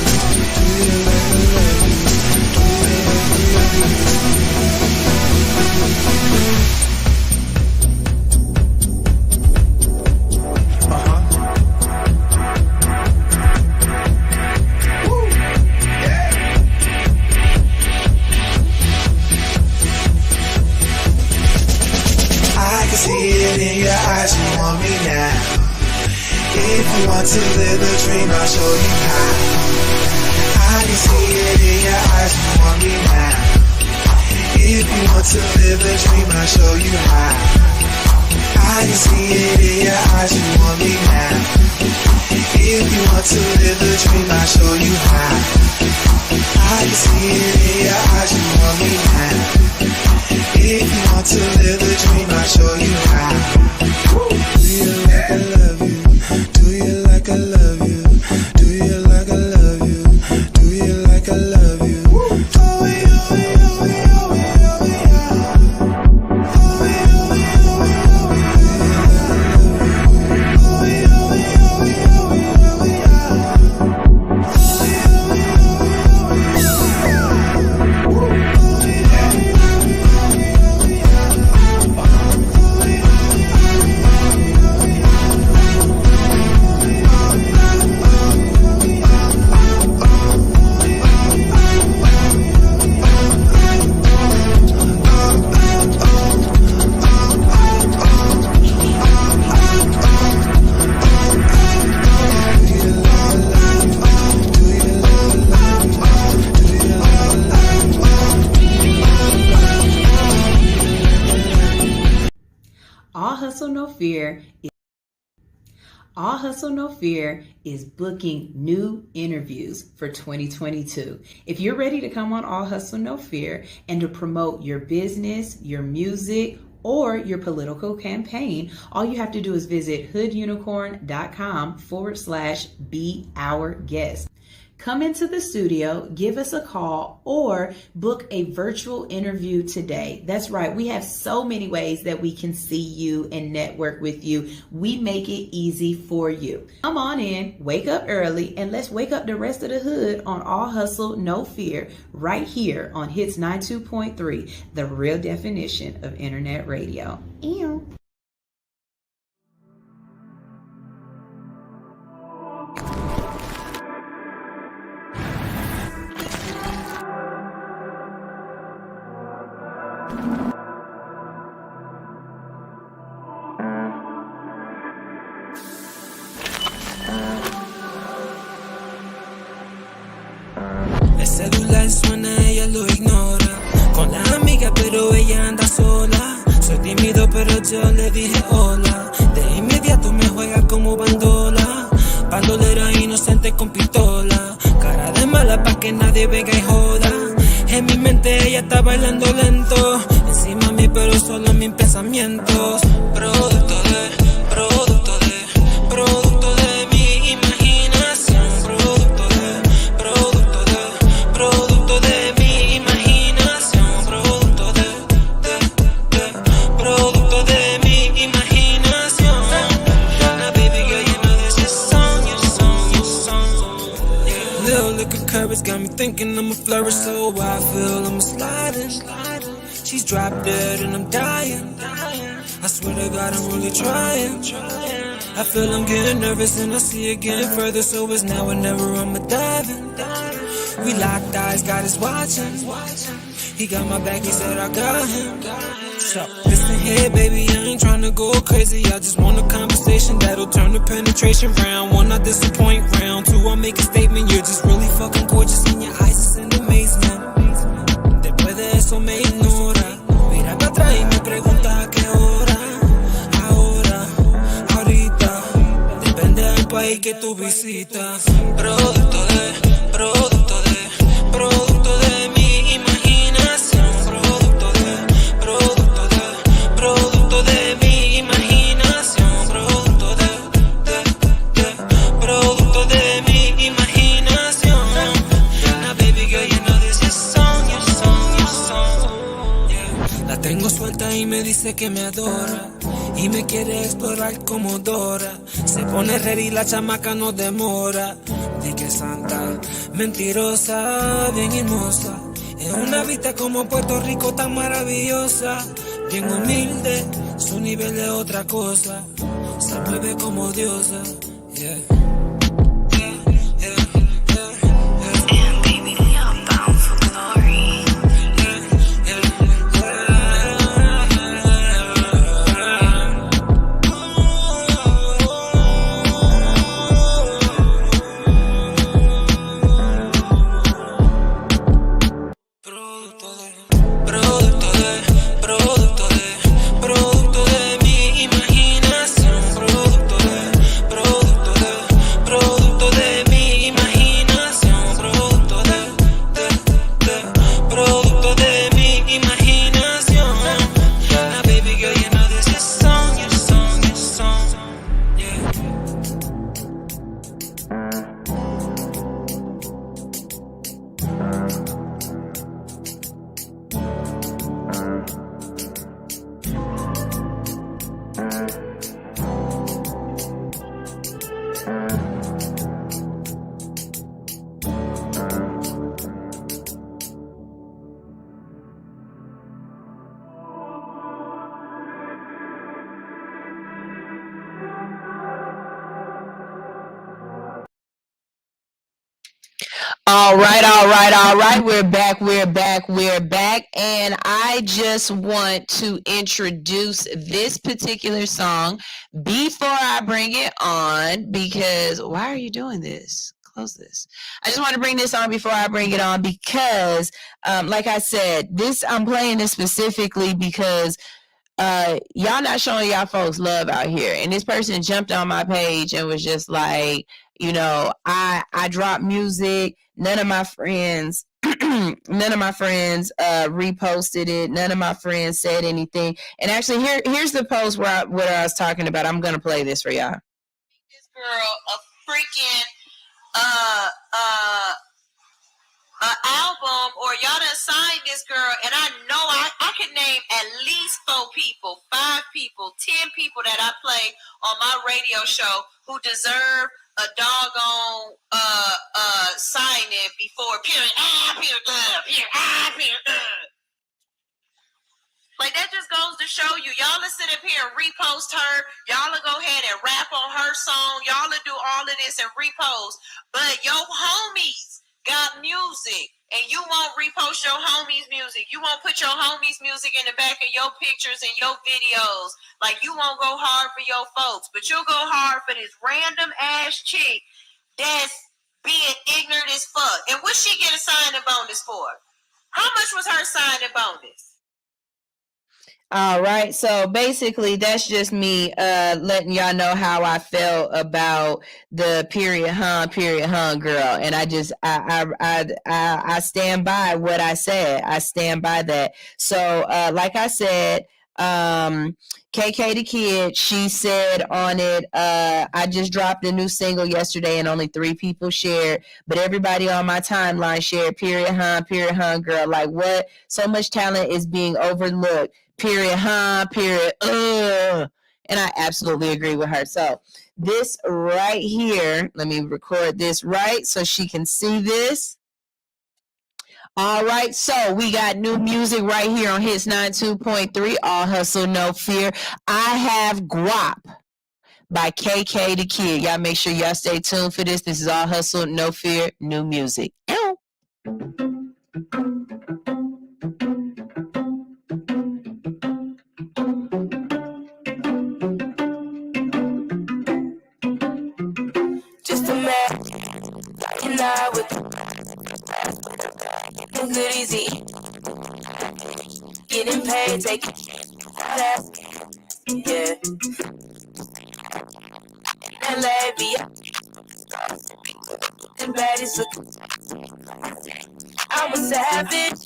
you like I love you. Do you like I love you. Do you like I love you. Do you like I love you. I can see it in your eyes, you want me now. If you want to live a dream, I'll show you how. I can see it in your eyes, you want me now. If you want to live a dream, I'll show you how. I can see it in your eyes, you want me now. If you want to live a dream, I'll show you how. Do you like I love you? Do you like I love you? Do you like I love you? Do you like I love you? All Hustle No Fear is booking new interviews for 2022. If you're ready to come on All Hustle No Fear and to promote your business, your music, or your political campaign, all you have to do is visit hoodunicorn.com/be our guest. Come into the studio, give us a call, or book a virtual interview today. That's right. We have so many ways that we can see you and network with you. We make it easy for you. Come on in, wake up early, and let's wake up the rest of the hood on All Hustle No Fear right here on Hits 92.3, the real definition of internet radio. Ew. El celular suena, ella lo ignora. Con la amiga, pero ella anda sola. Soy tímido, pero yo le dije hola. De inmediato me juega como bandola. Bandolera inocente con pistola. Cara de mala pa' que nadie venga y joda. En mi mente ella está bailando lento. Encima mí, pero solo en mis pensamientos. Producto de mi imaginación. Producto de mi imaginación. Producto de mi imaginación. Now baby girl, you know this is song, your song. Yeah. Little liquor courage got me thinking I'ma flourish, so I feel I'm sliding. She's drop dead and I'm dying. I swear to God I'm really trying. I feel I'm getting nervous and I see it getting further, so it's now or never, I'ma dive in. We locked eyes, God is watching. He got my back, he said I got him. So listen here, baby, I ain't tryna go crazy. I just want a conversation that'll turn the penetration round. One, not disappoint, round two, I'll make a statement. You're just really fucking gorgeous and your eyes is in amazement. Después de eso me ignora. Mira para atrás y me pregunta a qué hora. Ahora, ahorita, depende del país que tú visitas. Producto de mi imaginación. Producto de mi imaginación. Producto de mi imaginación. Now baby girl, you know this is song, your song. Yeah. La tengo suelta y me dice que me adora y me quiere explorar como Dora. Se pone ready, la chamaca no demora. Di que santa, mentirosa, bien hermosa. En una vista como Puerto Rico tan maravillosa. Bien humilde, su nivel es otra cosa. Se mueve como diosa, yeah. All right. We're back. And I just want to introduce this particular song before I bring it on, because why are you doing this? Close this. I just want to bring this on before I bring it on because, like I said, I'm playing this specifically because y'all not showing y'all folks love out here. And this person jumped on my page and was just like, I drop music. None of my friends reposted it. None of my friends said anything. And actually, here's the post what I was talking about. I'm gonna play this for y'all. This girl a freaking album, or y'all done signed this girl, and I know I could name at least 4 people, 5 people, 10 people that I play on my radio show who deserve a doggone signing before period. Like, that just goes to show you, y'all will sit up here and repost her. Y'all will go ahead and rap on her song. Y'all will do all of this and repost. But your homies got music, and you won't repost your homies' music. You won't put your homies' music in the back of your pictures and your videos. Like, you won't go hard for your folks, but you'll go hard for this random ass chick that's being ignorant as fuck. And what she get a signing bonus for? How much was her signing bonus? All right, so basically that's just me letting y'all know how I felt about the period hun girl, and I stand by what I said. I stand by that. So like I said, KK the Kid, she said on it, I just dropped a new single yesterday and only 3 people shared, but everybody on my timeline shared period hun girl. Like, what? So much talent is being overlooked. Period, period, and I absolutely agree with her. So this right here, let me record this right so she can see this. All right, so we got new music right here on Hits 92.3, All Hustle, No Fear. I Have Guap by KK the Kid. Y'all make sure y'all stay tuned for this. This is All Hustle, No Fear, new music. Ow. Just imagine and I with the good easy, getting paid, taking that, yeah. And lady, the baddest look. I'm a savage,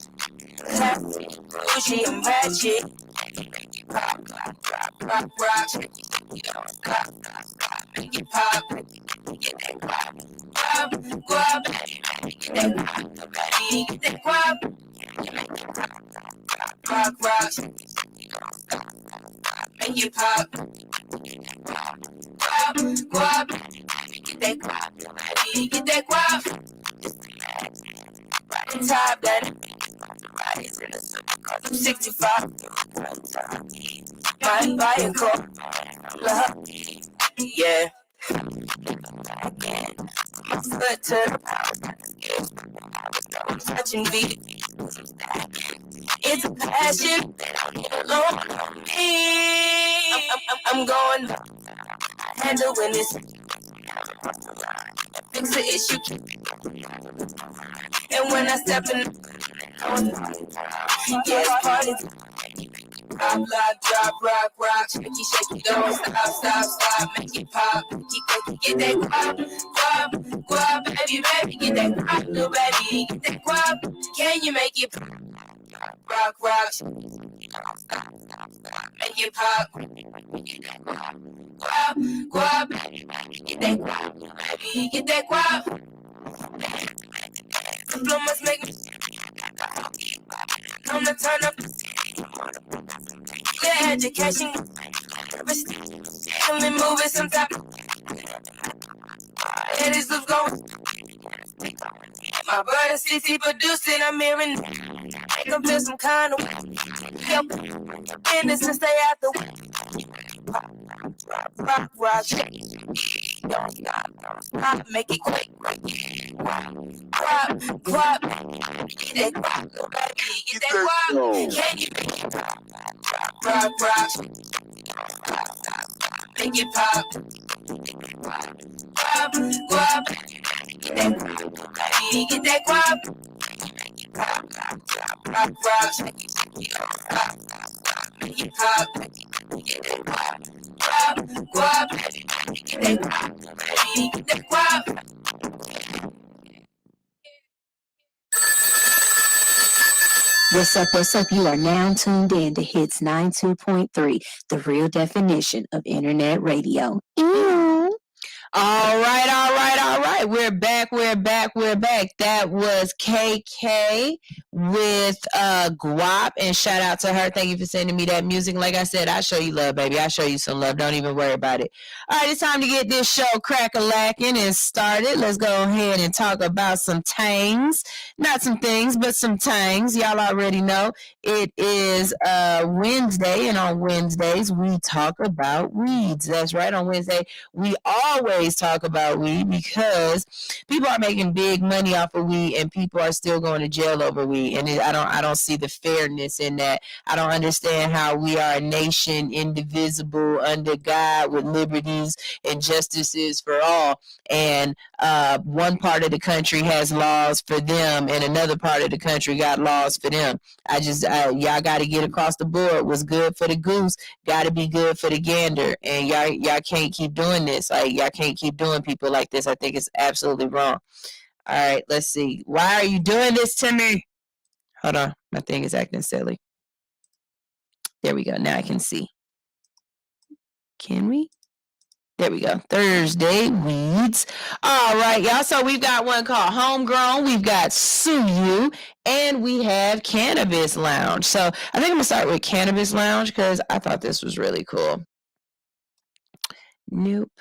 Gucci and ratchet. Rock, make it pop. Get that guap, guap, get that guap, rock, make it pop, guap, get that guap, top that, I'm 65, might buy a car, yeah. My foot to I'm touching beat. It's a passion. I'm going handling this. Fix the issue. And when I step in, yeah, it's party. Rock, drop, rock, shaky, don't stop, make it pop, get that guap, baby, get that guap, little baby, get that guap, can you make it pop? Rock, make it pop, guap, get that guap, baby, get that guap, the flow must make me, I'm gonna turn up. Good education, let me move it sometimes. Yeah, this looks going. My brother CC produced it, I'm hearing. Make them feel some kind of way. Help innocent stay out the way. Rock, don't stop. Make it quick. Guap, guap. Get that guap, little baby. Get that guap. Can you make it pop? Guap, guap. Make it pop. Guap, guap. Get that guap, baby. Get that guap. Guap, guap, guap. Make it pop. Make it pop. Get that guap. Guap, guap. Get that guap, baby. Get that guap. What's up? You are now tuned in to Hits 92.3, the real definition of internet radio. All right. We're back. That was KK with Guap, and shout out to her. Thank you for sending me that music. Like I said, I show you love, baby. I show you some love. Don't even worry about it. All right, it's time to get this show crack-a-lacking and started. Let's go ahead and talk about some tangs. Not some things, but some tangs. Y'all already know it is Wednesday, and on Wednesdays we talk about weeds. That's right. On Wednesday we always talk about weed because people are making big money off of weed, and people are still going to jail over weed. And I don't see the fairness in that. I don't understand how we are a nation indivisible under God with liberties and justices for all, and one part of the country has laws for them and another part of the country got laws for them. Y'all got to get across the board. What's good for the goose got to be good for the gander, and y'all can't keep doing this. Like, y'all can't keep doing people like this. I think it's absolutely wrong. All right, let's see. Why are you doing this to me? Hold on. My thing is acting silly. There we go. Now I can see. Can we? There we go. Thursday weeds. All right, y'all. So we've got one called Homegrown. We've got Sue You, and we have Cannabis Lounge. So I think I'm going to start with Cannabis Lounge because I thought this was really cool. Nope.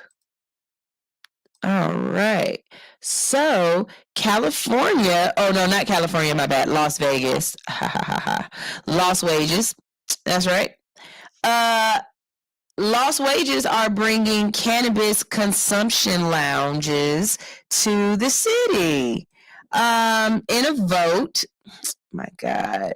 All right. So California. Oh, no, not California. My bad. Las Vegas. Lost wages. That's right. Lost wages are bringing cannabis consumption lounges to the city. In a vote. My God.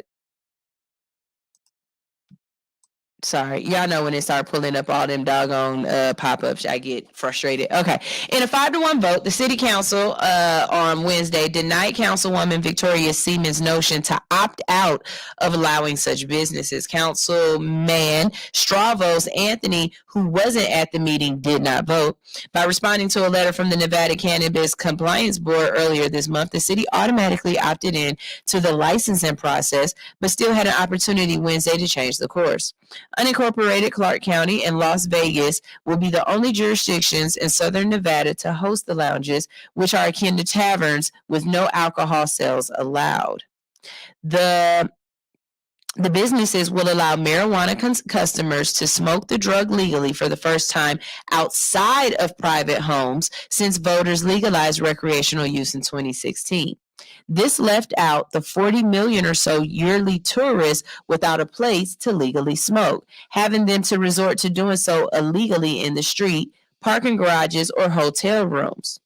Sorry, y'all know when they start pulling up all them doggone pop-ups, I get frustrated. Okay, in a 5-1 vote, the city council on Wednesday denied Councilwoman Victoria Seaman's notion to opt out of allowing such businesses. Councilman Stravos Anthony, who wasn't at the meeting, did not vote. By responding to a letter from the Nevada Cannabis Compliance Board earlier this month, the city automatically opted in to the licensing process, but still had an opportunity Wednesday to change the course. Unincorporated Clark County and Las Vegas will be the only jurisdictions in southern Nevada to host the lounges, which are akin to taverns with no alcohol sales allowed. The businesses will allow marijuana customers to smoke the drug legally for the first time outside of private homes since voters legalized recreational use in 2016. This left out the 40 million or so yearly tourists without a place to legally smoke, having them to resort to doing so illegally in the street, parking garages, or hotel rooms.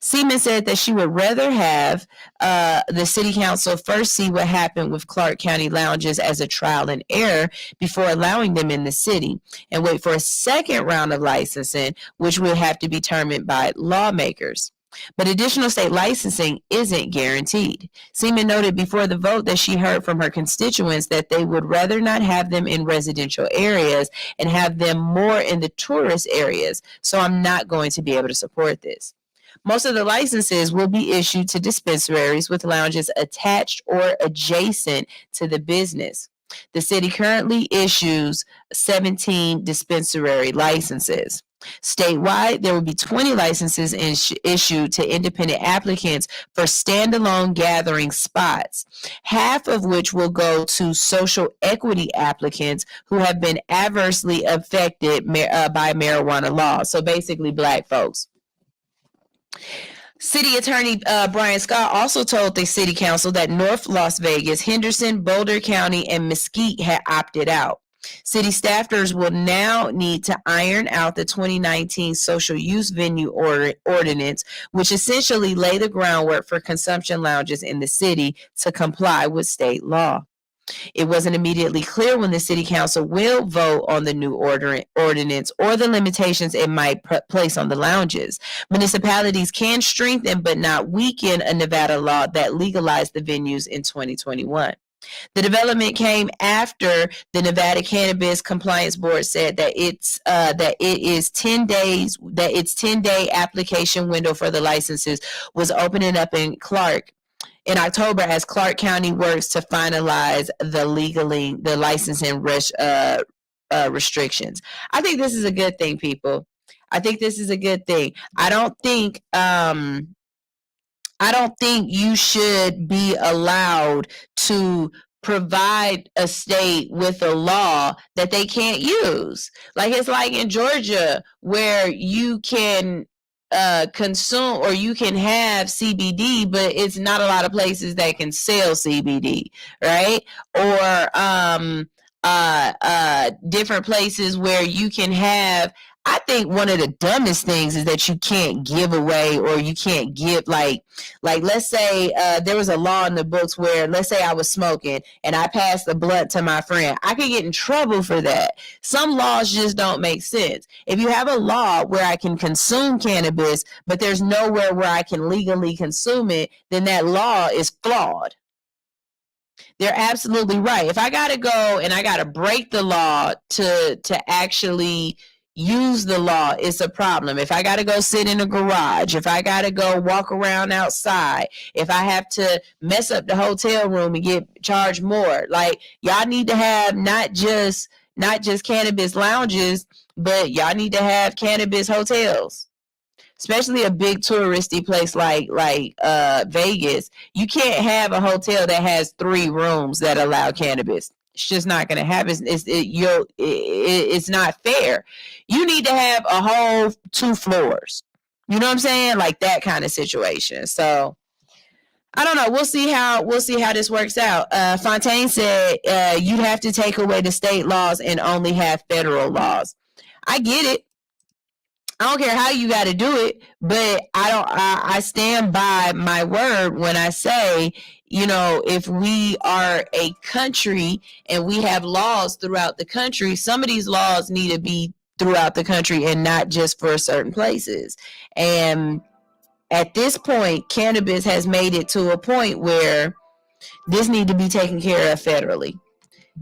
Seaman said that she would rather have the city council first see what happened with Clark County lounges as a trial and error before allowing them in the city, and wait for a second round of licensing, which will have to be determined by lawmakers. But additional state licensing isn't guaranteed. Seaman noted before the vote that she heard from her constituents that they would rather not have them in residential areas and have them more in the tourist areas, so I'm not going to be able to support this. Most of the licenses will be issued to dispensaries with lounges attached or adjacent to the business. The city currently issues 17 dispensary licenses. Statewide, there will be 20 licenses issued to independent applicants for standalone gathering spots, half of which will go to social equity applicants who have been adversely affected by marijuana laws. So basically, Black folks. City Attorney Brian Scott also told the City Council that North Las Vegas, Henderson, Boulder County, and Mesquite had opted out. City staffers will now need to iron out the 2019 social use venue ordinance, which essentially lay the groundwork for consumption lounges in the city to comply with state law. It wasn't immediately clear when the city council will vote on the new ordinance or the limitations it might place on the lounges. Municipalities can strengthen but not weaken a Nevada law that legalized the venues in 2021. The development came after the Nevada Cannabis Compliance Board said that its 10-day application window for the licenses was opening up in October as Clark County works to finalize the licensing restrictions. I think this is a good thing, people. I think this is a good thing. I don't think you should be allowed to provide a state with a law that they can't use. Like it's like in Georgia where you can consume or you can have CBD, but it's not a lot of places that can sell CBD, right? Or different places where you can have. I think one of the dumbest things is that you can't give away or you can't give like let's say there was a law in the books where let's say I was smoking and I passed the blunt to my friend. I could get in trouble for that. Some laws just don't make sense. If you have a law where I can consume cannabis, but there's nowhere where I can legally consume it, then that law is flawed. They're absolutely right. If I got to go and I got to break the law to actually use the law, it's a problem. If I got to go sit in a garage, if I got to go walk around outside, if I have to mess up the hotel room and get charged more, like y'all need to have not just cannabis lounges, but y'all need to have cannabis hotels. Especially a big touristy place like Vegas. You can't have a hotel that has 3 rooms that allow cannabis. It's just not going to happen. It's not fair. You need to have a whole 2 floors. You know what I'm saying? Like that kind of situation. So I don't know. We'll see how this works out. Fontaine said you'd have to take away the state laws and only have federal laws. I get it. I don't care how you got to do it, but I stand by my word when I say, you know, if we are a country and we have laws throughout the country, some of these laws need to be throughout the country and not just for certain places. And at this point, cannabis has made it to a point where this needs to be taken care of federally.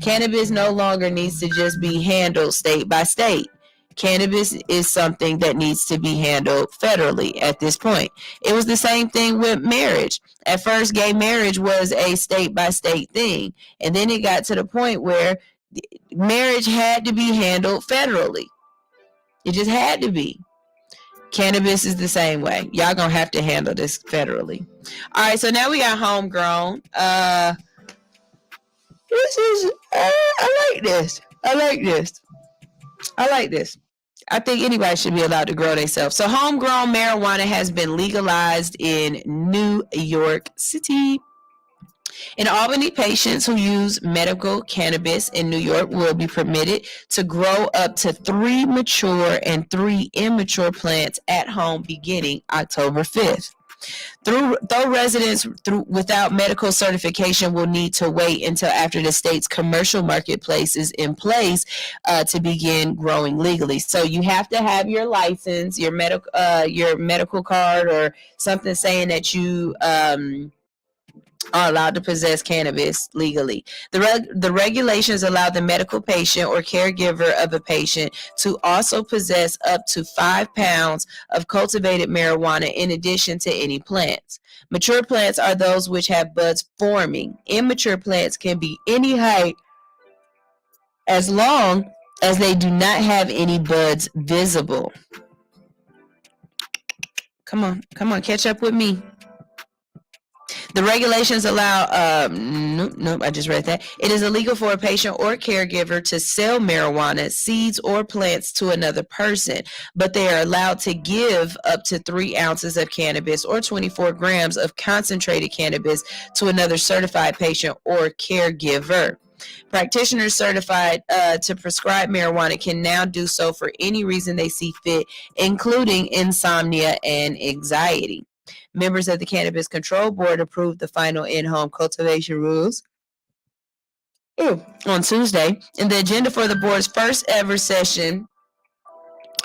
Cannabis no longer needs to just be handled state by state. Cannabis is something that needs to be handled federally at this point. It was the same thing with marriage. At first, gay marriage was a state-by-state thing. And then it got to the point where marriage had to be handled federally. It just had to be. Cannabis is the same way. Y'all gonna have to handle this federally. All right, so now we got homegrown. I like this. I like this. I think anybody should be allowed to grow themselves. So homegrown marijuana has been legalized in New York City. In Albany, patients who use medical cannabis in New York will be permitted to grow up to 3 mature and 3 immature plants at home beginning October 5th. Though residents without medical certification will need to wait until after the state's commercial marketplace is in place to begin growing legally. So you have to have your license, your medical card, or something saying that you are allowed to possess cannabis legally. The regulations allow the medical patient or caregiver of a patient to also possess up to 5 pounds of cultivated marijuana in addition to any plants. Mature plants are those which have buds forming. Immature plants can be any height as long as they do not have any buds visible. Come on, catch up with me. The regulations allow, I just read that. It is illegal for a patient or caregiver to sell marijuana, seeds, or plants to another person, but they are allowed to give up to 3 ounces of cannabis or 24 grams of concentrated cannabis to another certified patient or caregiver. Practitioners certified to prescribe marijuana can now do so for any reason they see fit, including insomnia and anxiety. Members of the Cannabis Control Board approved the final in-home cultivation rules on Tuesday, and the agenda for the board's first ever session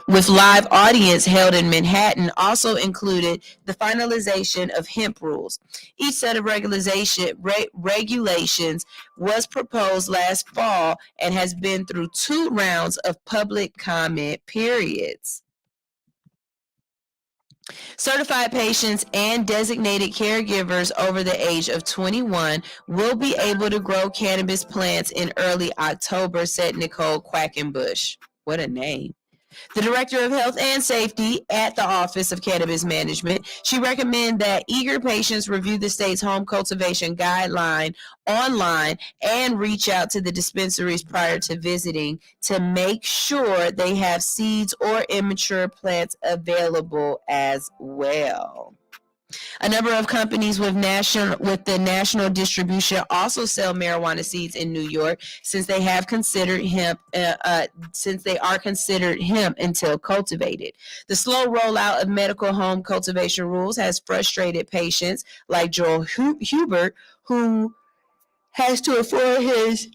with live audience held in Manhattan also included the finalization of hemp rules. Each set of regulations was proposed last fall and has been through 2 rounds of public comment periods. Certified patients and designated caregivers over the age of 21 will be able to grow cannabis plants in early October, said Nicole Quackenbush. What a name. The Director of Health and Safety at the Office of Cannabis Management, she recommended that eager patients review the state's home cultivation guideline online and reach out to the dispensaries prior to visiting to make sure they have seeds or immature plants available as well. A number of companies with the national distribution also sell marijuana seeds in New York, since they are considered hemp until cultivated. The slow rollout of medical home cultivation rules has frustrated patients like Joel Hubert, who has to afford his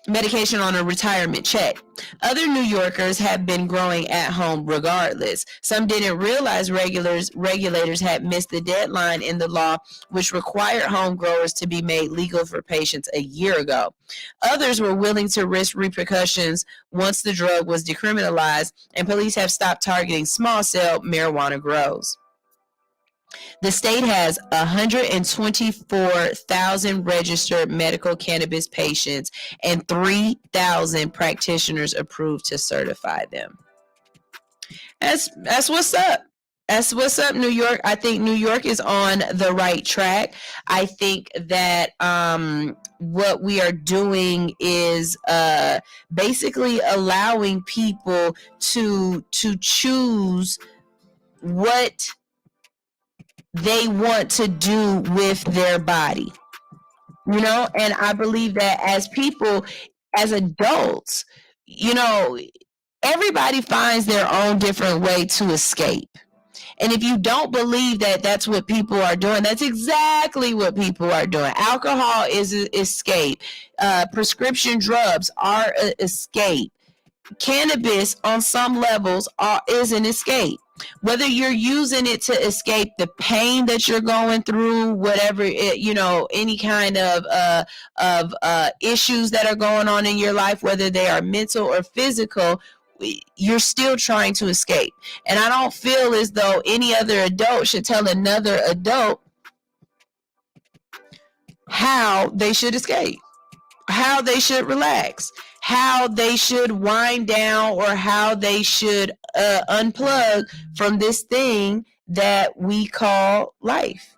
medication on a retirement check. Other New Yorkers have been growing at home regardless. Some didn't realize regulators had missed the deadline in the law, which required home growers to be made legal for patients a year ago. Others were willing to risk repercussions once the drug was decriminalized, and police have stopped targeting small-cell marijuana grows. The state has 124,000 registered medical cannabis patients and 3,000 practitioners approved to certify them. That's what's up. That's what's up, New York. I think New York is on the right track. I think that what we are doing is basically allowing people to choose what they want to do with their body, and I believe that as people, as adults, everybody finds their own different way to escape. And if you don't believe that that's what people are doing, that's exactly what people are doing. Alcohol is an escape. Prescription drugs are an escape. Cannabis on some levels is an escape. Whether you're using it to escape the pain that you're going through, whatever any kind of issues that are going on in your life, whether they are mental or physical, you're still trying to escape. And I don't feel as though any other adult should tell another adult how they should escape, how they should relax, how they should wind down, or how they should unplug from this thing that we call life.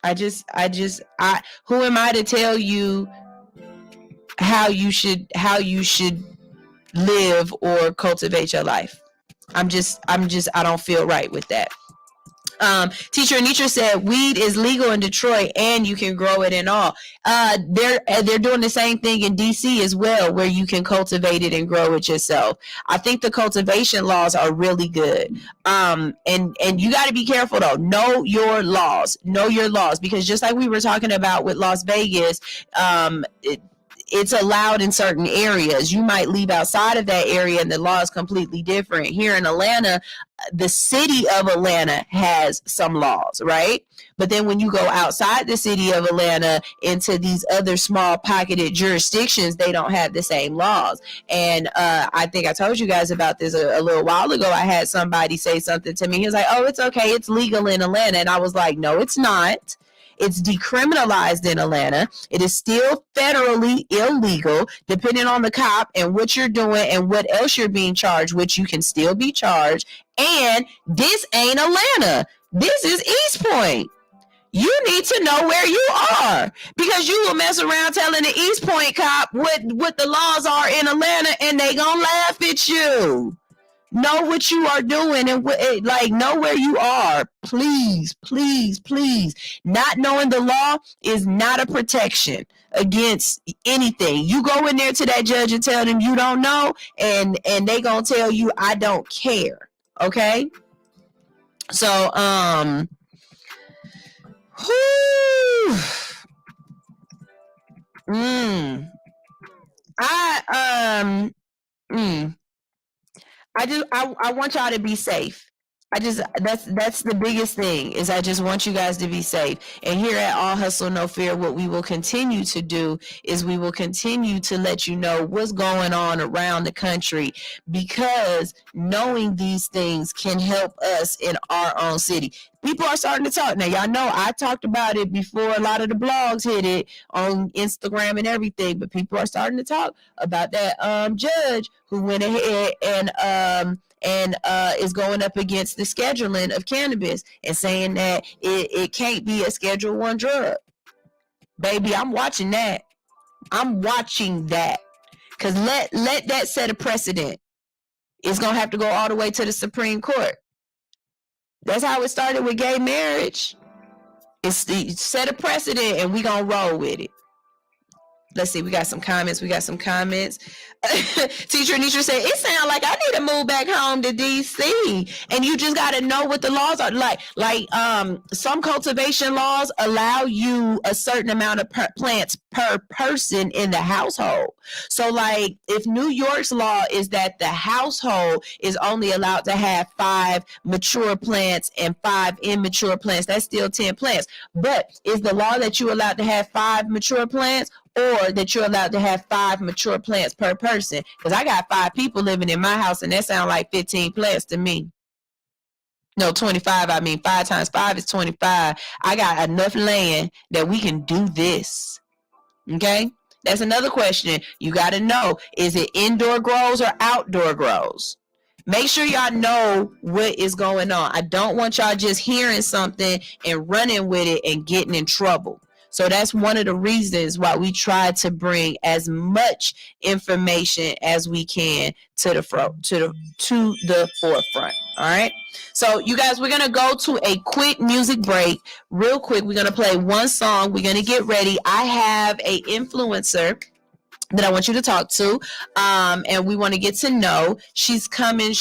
Who am I to tell you how you should live or cultivate your life? I don't feel right with that. Teacher Anitra said weed is legal in Detroit and you can grow it and all. They're doing the same thing in DC as well, where you can cultivate it and grow it yourself. I think the cultivation laws are really good. And you got to be careful though. Know your laws, because just like we were talking about with Las Vegas, it's allowed in certain areas. You might leave outside of that area and the law is completely different. Here in Atlanta, the city of Atlanta has some laws, right? But then when you go outside the city of Atlanta into these other small pocketed jurisdictions, they don't have the same laws. And I think I told you guys about this a little while ago. I had somebody say something to me. He was like, oh, it's okay, it's legal in Atlanta. And I was like, no, it's not. It's decriminalized in Atlanta. It is still federally illegal, depending on the cop and what you're doing and what else you're being charged with. You can still be charged. And this ain't Atlanta. This is East Point. You need to know where you are, because you will mess around telling the East Point cop what the laws are in Atlanta, and they gonna laugh at you. Know what you are doing and like know where you are. Please, please, please. Not knowing the law is not a protection against anything. You go in there to that judge and tell them you don't know, and they gonna tell you I don't care. Okay? So I want y'all to be safe. That's the biggest thing is I just want you guys to be safe. And here at All Hustle No Fear, what we will continue to do is we will continue to let you know what's going on around the country, because knowing these things can help us in our own city. People are starting to talk. Now, y'all know I talked about it before a lot of the blogs hit it on Instagram and everything, but people are starting to talk about that judge who went ahead and is going up against the scheduling of cannabis and saying that it can't be a Schedule I drug. Baby, I'm watching that. I'm watching that. Because let that set a precedent. It's going to have to go all the way to the Supreme Court. That's how it started with gay marriage. It's set a precedent and we going to roll with it. Let's see, we got some comments. Teacher Anisha said, it sounds like I need to move back home to DC. And you just got to know what the laws are. Like some cultivation laws allow you a certain amount of plants per person in the household. So like if New York's law is that the household is only allowed to have 5 mature plants and 5 immature plants, that's still 10 plants. But is the law that you're allowed to have 5 mature plants, or that you're allowed to have 5 mature plants per person? Because I got 5 people living in my house, and that sounds like 15 plants to me. No, 25. I mean, 5 times 5 is 25. I got enough land that we can do this. Okay? That's another question. You got to know, is it indoor grows or outdoor grows? Make sure y'all know what is going on. I don't want y'all just hearing something and running with it and getting in trouble. So that's one of the reasons why we try to bring as much information as we can to the forefront. All right. So you guys, we're gonna go to a quick music break. Real quick, we're gonna play one song. We're gonna get ready. I have a influencer that I want you to talk to, and we want to get to know. She's coming,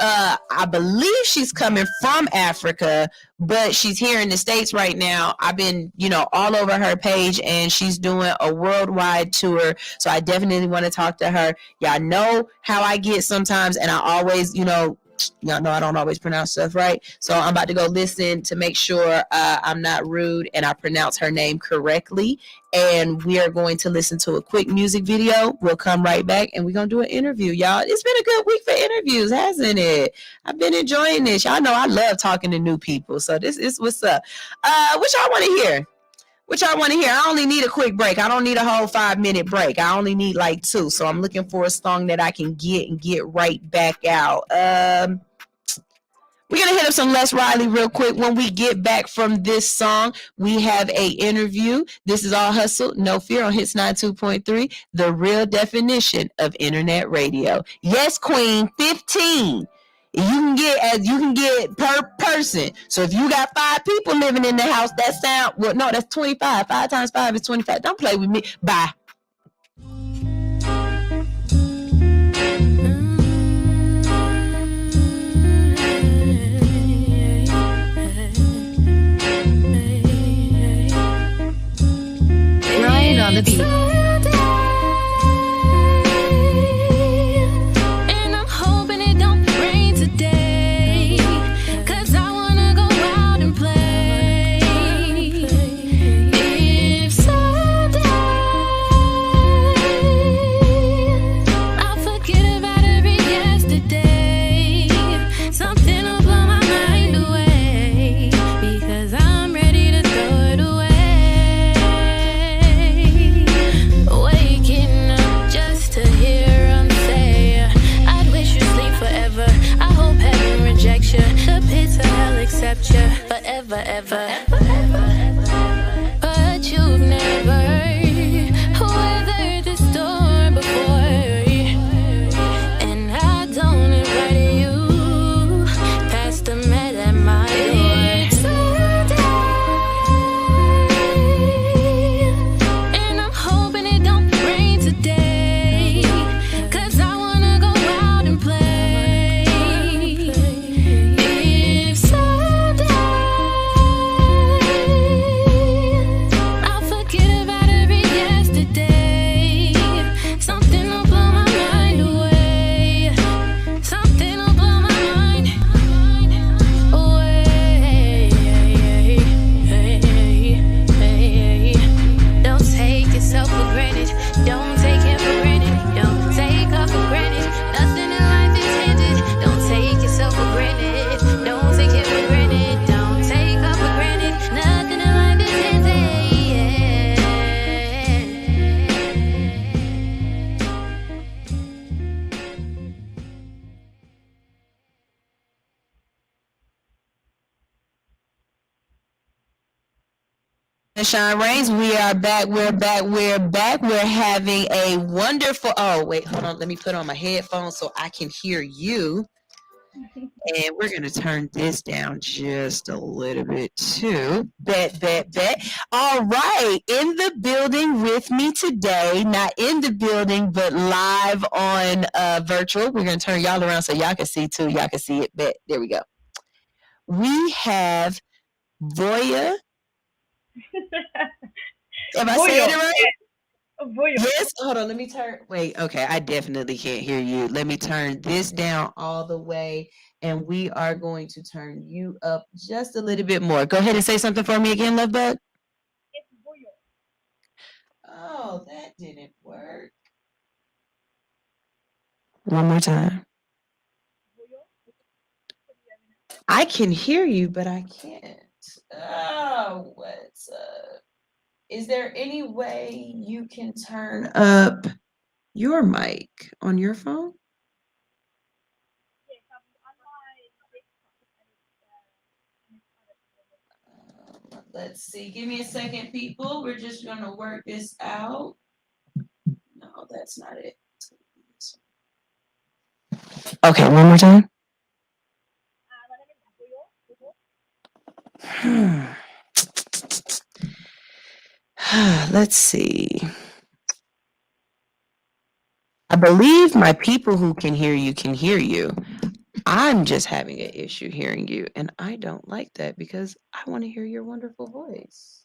I believe she's coming from Africa, but she's here in the States right now. I've been, all over her page, and she's doing a worldwide tour. So I definitely want to talk to her. Y'all know how I get sometimes, and I always, y'all know I don't always pronounce stuff right. So I'm about to go listen to make sure I'm not rude and I pronounce her name correctly. And we are going to listen to a quick music video. We'll come right back and we're going to do an interview, y'all. It's been a good week for interviews, hasn't it? I've been enjoying this. Y'all know I love talking to new people. So this is what's up. What y'all want to hear? I only need a quick break. I don't need a whole 5-minute break. I only need like 2. So I'm looking for a song that I can get right back out. We're going to hit up some Les Riley real quick. When we get back from this song, we have a interview. This is All Hustle, No Fear on Hits 92.3, the real definition of internet radio. Yes, Queen, 15. You can get per person. So if you got 5 people living in the house, that's 25. 5 times 5 is 25. Don't play with me. Bye. Ryan on the beat. Sunshine Reigns, we are back. We're back. We're back. We're having a wonderful. Oh, wait, hold on. Let me put on my headphones so I can hear you. And we're going to turn this down just a little bit too. Bet. All right. In the building with me today, not in the building, but live on virtual. We're going to turn y'all around so y'all can see too. Y'all can see it. Bet. There we go. We have Voya. Am I saying it right? Yes. Hold on. Let me turn. Wait. Okay. I definitely can't hear you. Let me turn this down all the way, and we are going to turn you up just a little bit more. Go ahead and say something for me again, Lovebug. Oh, that didn't work. One more time. I can hear you, but I can't. Oh, what's up? Is there any way you can turn up your mic on your phone? Let's see. Give me a second, people. We're just going to work this out. No, that's not it. Okay, one more time. Let's see. I believe my people who can hear you can hear you. I'm just having an issue hearing you, and I don't like that because I want to hear your wonderful voice.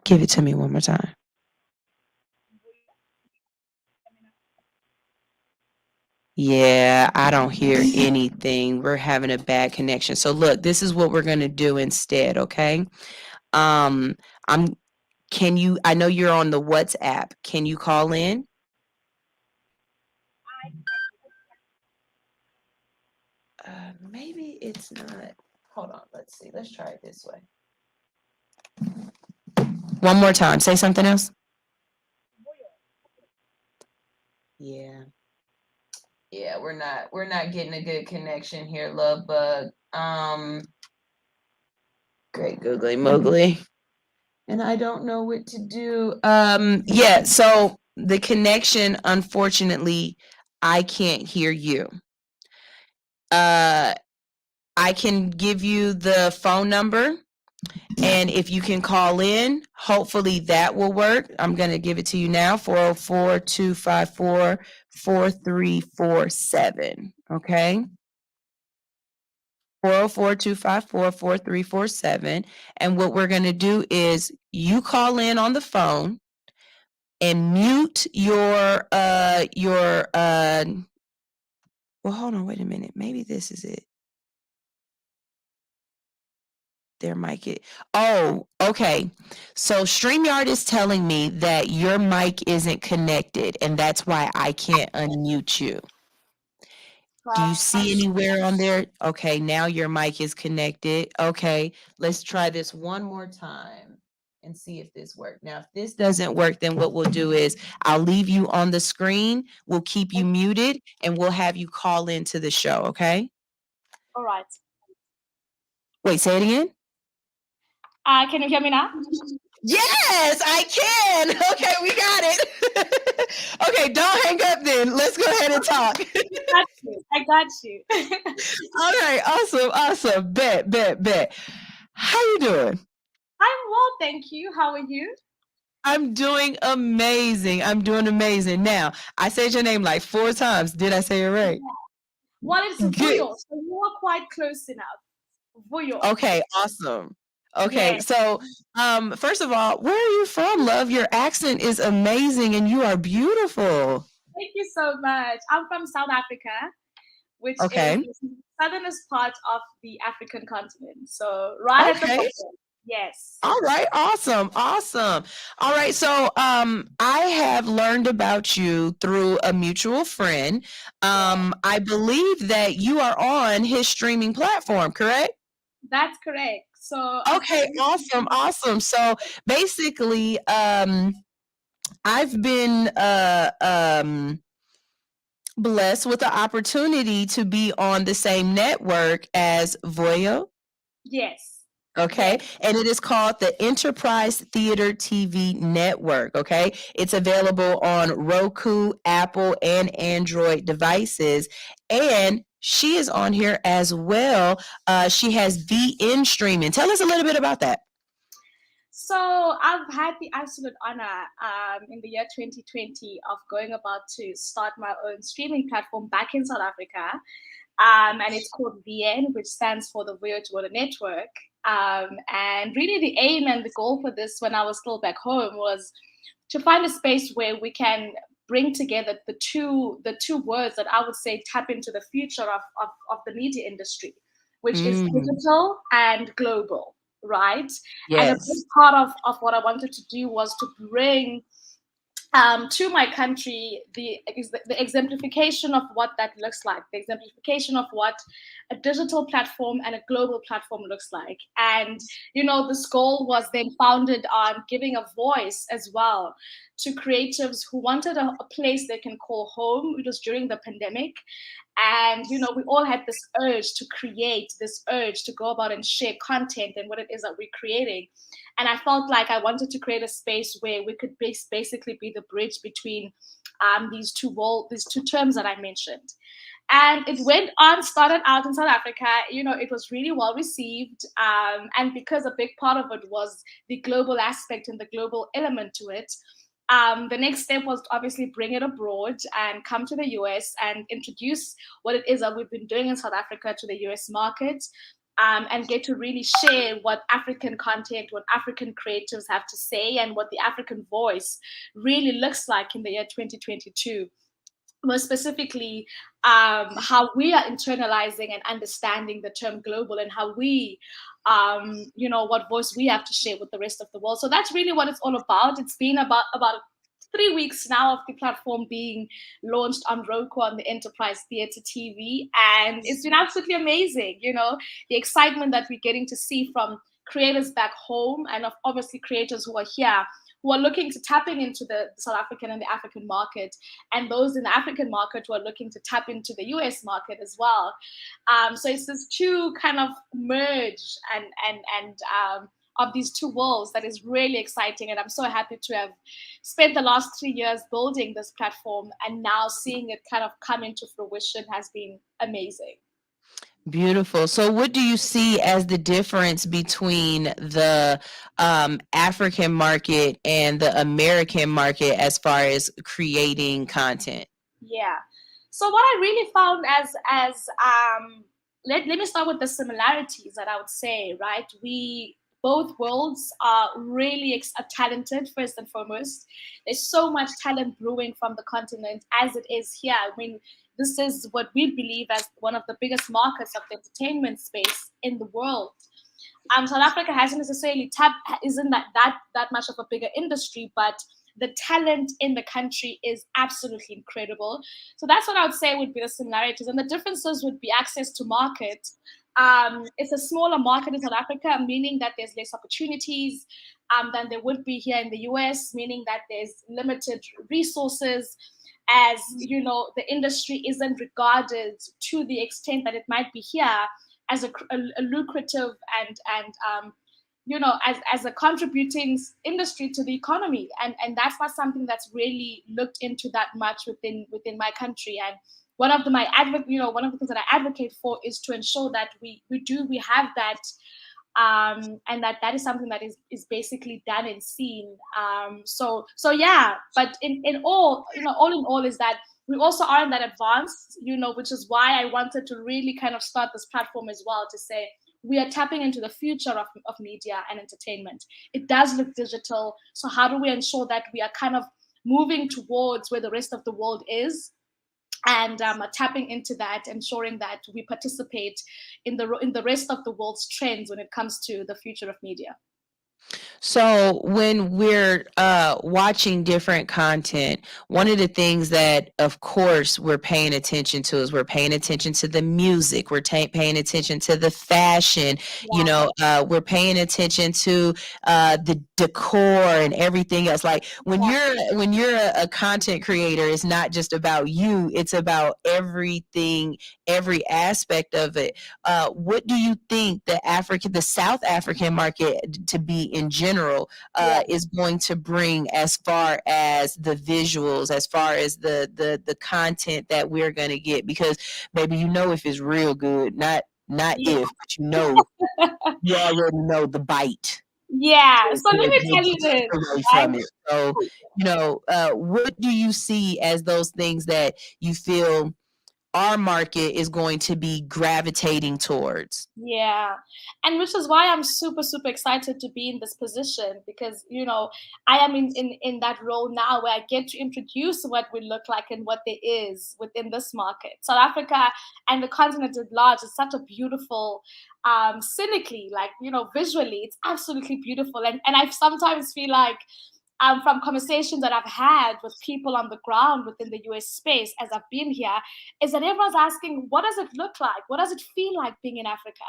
Give it to me one more time. Yeah, I don't hear anything. We're having a bad connection. So look, this is what we're going to do instead, okay? I know you're on the WhatsApp. Can you call in? Maybe it's not. Hold on, let's see. Let's try it this way. One more time. Say something else. Yeah. Yeah, we're not getting a good connection here, love bug. Great googly moogly. And I don't know what to do. Yeah, so the connection, unfortunately, I can't hear you. I can give you the phone number, and if you can call in, hopefully that will work. I'm going to give it to you now, 404-254-4347, okay? 404-254-4347. And what we're going to do is you call in on the phone and mute your well, hold on, wait a minute. Maybe this is it. Their mic. Oh, okay. So StreamYard is telling me that your mic isn't connected, and that's why I can't unmute you. Do you see anywhere on there? Okay, now your mic is connected. Okay, let's try this one more time and see if this works. Now, if this doesn't work, then what we'll do is I'll leave you on the screen. We'll keep you muted, and we'll have you call into the show, okay? All right. Wait, say it again. Can you hear me now? Yes, I can. Okay, we got it. Okay, don't hang up then. Let's go ahead and talk. I got you. All right, awesome. Bet. How you doing? I'm well, thank you. How are you? I'm doing amazing. Now, I said your name like 4 times. Did I say it right? Yeah. Well, it's Voyo, so you are quite close enough. Voyo. Okay, awesome. Okay, Yes. so first of all, where are you from, love? Your accent is amazing and you are beautiful. Thank you so much. I'm from South Africa, which is the southernest part of the African continent. So right at the bottom. Yes. All right, awesome. All right, so I have learned about you through a mutual friend. I believe that you are on his streaming platform, correct? That's correct. So okay, awesome. So basically, I've been blessed with the opportunity to be on the same network as Voyo. Yes. Okay. And it is called the Enterprise Theater TV Network. Okay. It's available on Roku, Apple, and Android devices. And she is on here as well. She has VN streaming. Tell us a little bit about that. So I've had the absolute honor in the year 2020 of going about to start my own streaming platform back in South Africa. And it's called VN, which stands for the Voyo Water Network. And really the aim and the goal for this when I was still back home was to find a space where we can bring together the two words that I would say tap into the future of the media industry, which is digital and global, right? Yes. And a big part of what I wanted to do was to bring to my country the exemplification of what that looks like, the exemplification of what a digital platform and a global platform looks like. And, this goal was then founded on giving a voice as well to creatives who wanted a place they can call home. It was during the pandemic. And, we all had this urge to create, this urge to go about and share content and what it is that we're creating. And I felt like I wanted to create a space where we could basically be the bridge between these two terms that I mentioned. And it started out in South Africa. It was really well received. And because a big part of it was the global aspect and the global element to it, the next step was to obviously bring it abroad and come to the US and introduce what it is that we've been doing in South Africa to the US market. And get to really share what African content, what African creatives have to say, and what the African voice really looks like in the year 2022. More specifically, how we are internalizing and understanding the term global, and how we, what voice we have to share with the rest of the world. So that's really what it's all about. It's been about 3 weeks now of the platform being launched on Roku on the Enterprise Theater TV. And it's been absolutely amazing, the excitement that we're getting to see from creators back home, and obviously creators who are here, who are looking to tapping into the South African and the African market, and those in the African market who are looking to tap into the US market as well. So it's this two kind of merge and of these two worlds that is really exciting. And I'm so happy to have spent the last 3 years building this platform, and now seeing it kind of come into fruition has been amazing. Beautiful. So what do you see as the difference between the African market and the American market as far as creating content? Yeah. So what I really found as let me start with the similarities that I would say, right? Both worlds are really talented, first and foremost. There's so much talent brewing from the continent as it is here. I mean, this is what we believe as one of the biggest markets of the entertainment space in the world. South Africa hasn't necessarily isn't that much of a bigger industry, but the talent in the country is absolutely incredible. So that's what I would say would be the similarities. And the differences would be access to market. It's a smaller market in South Africa, meaning that there's less opportunities than there would be here in the US, meaning that there's limited resources. As the industry isn't regarded to the extent that it might be here as a lucrative and as a contributing industry to the economy, and that's not something that's really looked into that much within my country. And one of the things that I advocate for is to ensure that we have that. And that is something that is basically done and seen. So yeah, but in all in all is that we also aren't that advanced, which is why I wanted to really kind of start this platform as well, to say we are tapping into the future of media and entertainment. It does look digital. So how do we ensure that we are kind of moving towards where the rest of the world is? And tapping into that, ensuring that we participate in the rest of the world's trends when it comes to the future of media. So when we're watching different content, one of the things that, of course, we're paying attention to is we're paying attention to the music. We're paying attention to the fashion. You know, we're paying attention to the decor and everything else. Like when you're a content creator, it's not just about you. It's about everything, every aspect of it. What do you think the South African market to be in general is going to bring as far as the visuals, as far as the content that we're going to get? Because maybe if it's real good, not if, but you already know the bite. Yeah, so let me tell you this. From it. So, what do you see as those things that you feel our market is going to be gravitating towards? Yeah, and which is why I'm super, super excited to be in this position, because I am in that role now where I get to introduce what we look like and what there is within this market. South Africa and the continent at large is such a beautiful, cynically, visually, it's absolutely beautiful, and I sometimes feel like, from conversations that I've had with people on the ground within the US space as I've been here, is that everyone's asking, what does it look like? What does it feel like being in Africa?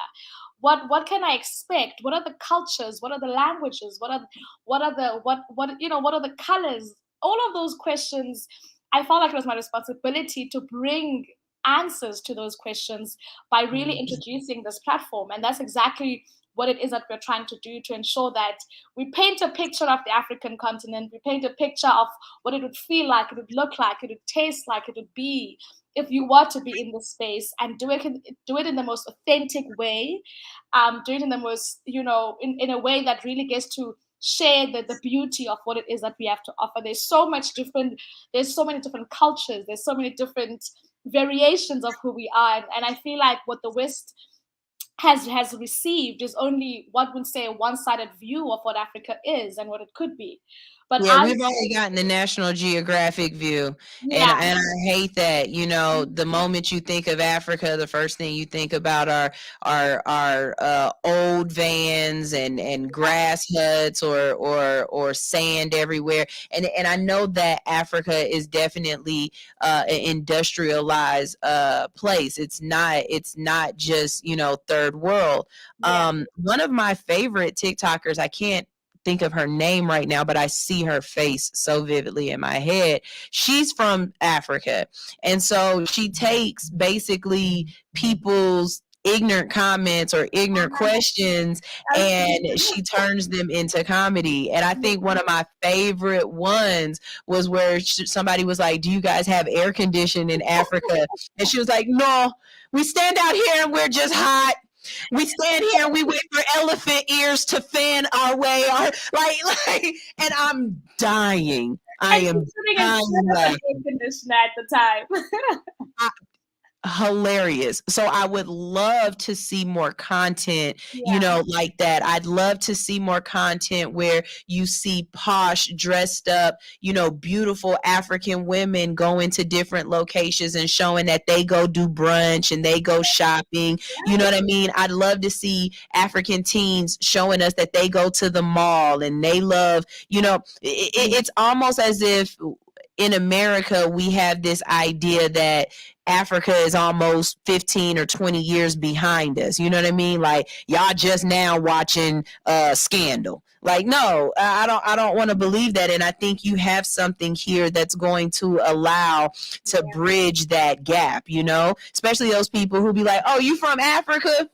What can I expect? What are the cultures? What are the languages? What are the colors? All of those questions, I felt like it was my responsibility to bring answers to those questions by really introducing this platform. And that's exactly what it is that we're trying to do, to ensure that we paint a picture of the African continent. We paint a picture of what it would feel like, it would look like, it would taste like, it would be if you were to be in this space, and do it in the most authentic way, do it in the most, in a way that really gets to share the beauty of what it is that we have to offer. There's so many different cultures, there's so many different variations of who we are, and I feel like what the West has received is only what would say a one-sided view of what Africa is and what it could be. But we've only gotten the National Geographic view, and I hate that. The moment you think of Africa, the first thing you think about are old vans and grass huts or sand everywhere. And I know that Africa is definitely an industrialized place. It's not just third world. One of my favorite TikTokers, I can't think of her name right now, but I see her face so vividly in my head. She's from Africa, and so she takes basically people's ignorant comments or ignorant questions, and she turns them into comedy. And I think one of my favorite ones was where somebody was like, do you guys have air conditioning in Africa? And she was like, no, we stand out here and we're just hot. We stand here and we wait for elephant ears to fan our way. And I'm dying. I am dying. Air conditioner at the time. Hilarious. So I would love to see more content, like that. I'd love to see more content where you see posh, dressed up, beautiful African women going to different locations and showing that they go do brunch and they go shopping. You know what I mean? I'd love to see African teens showing us that they go to the mall and they love, it's almost as if in America, we have this idea that Africa is almost 15 or 20 years behind us. You know what I mean? Like, y'all just now watching Scandal. Like, no, I don't want to believe that. And I think you have something here that's going to allow to bridge that gap, especially those people who be like, oh, you from Africa?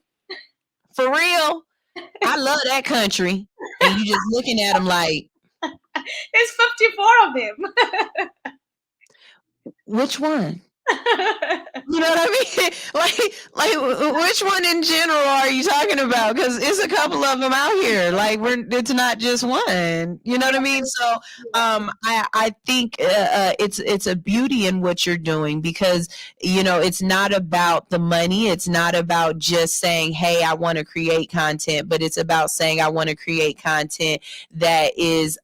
For real? I love that country. And you just looking at them like, there's 54 of them. Which one? You know what I mean? Like which one in general are you talking about? Because it's a couple of them out here. Like it's not just one. You know what I mean? So I think it's a beauty in what you're doing, because it's not about the money. It's not about just saying, hey, I want to create content, but it's about saying I want to create content that is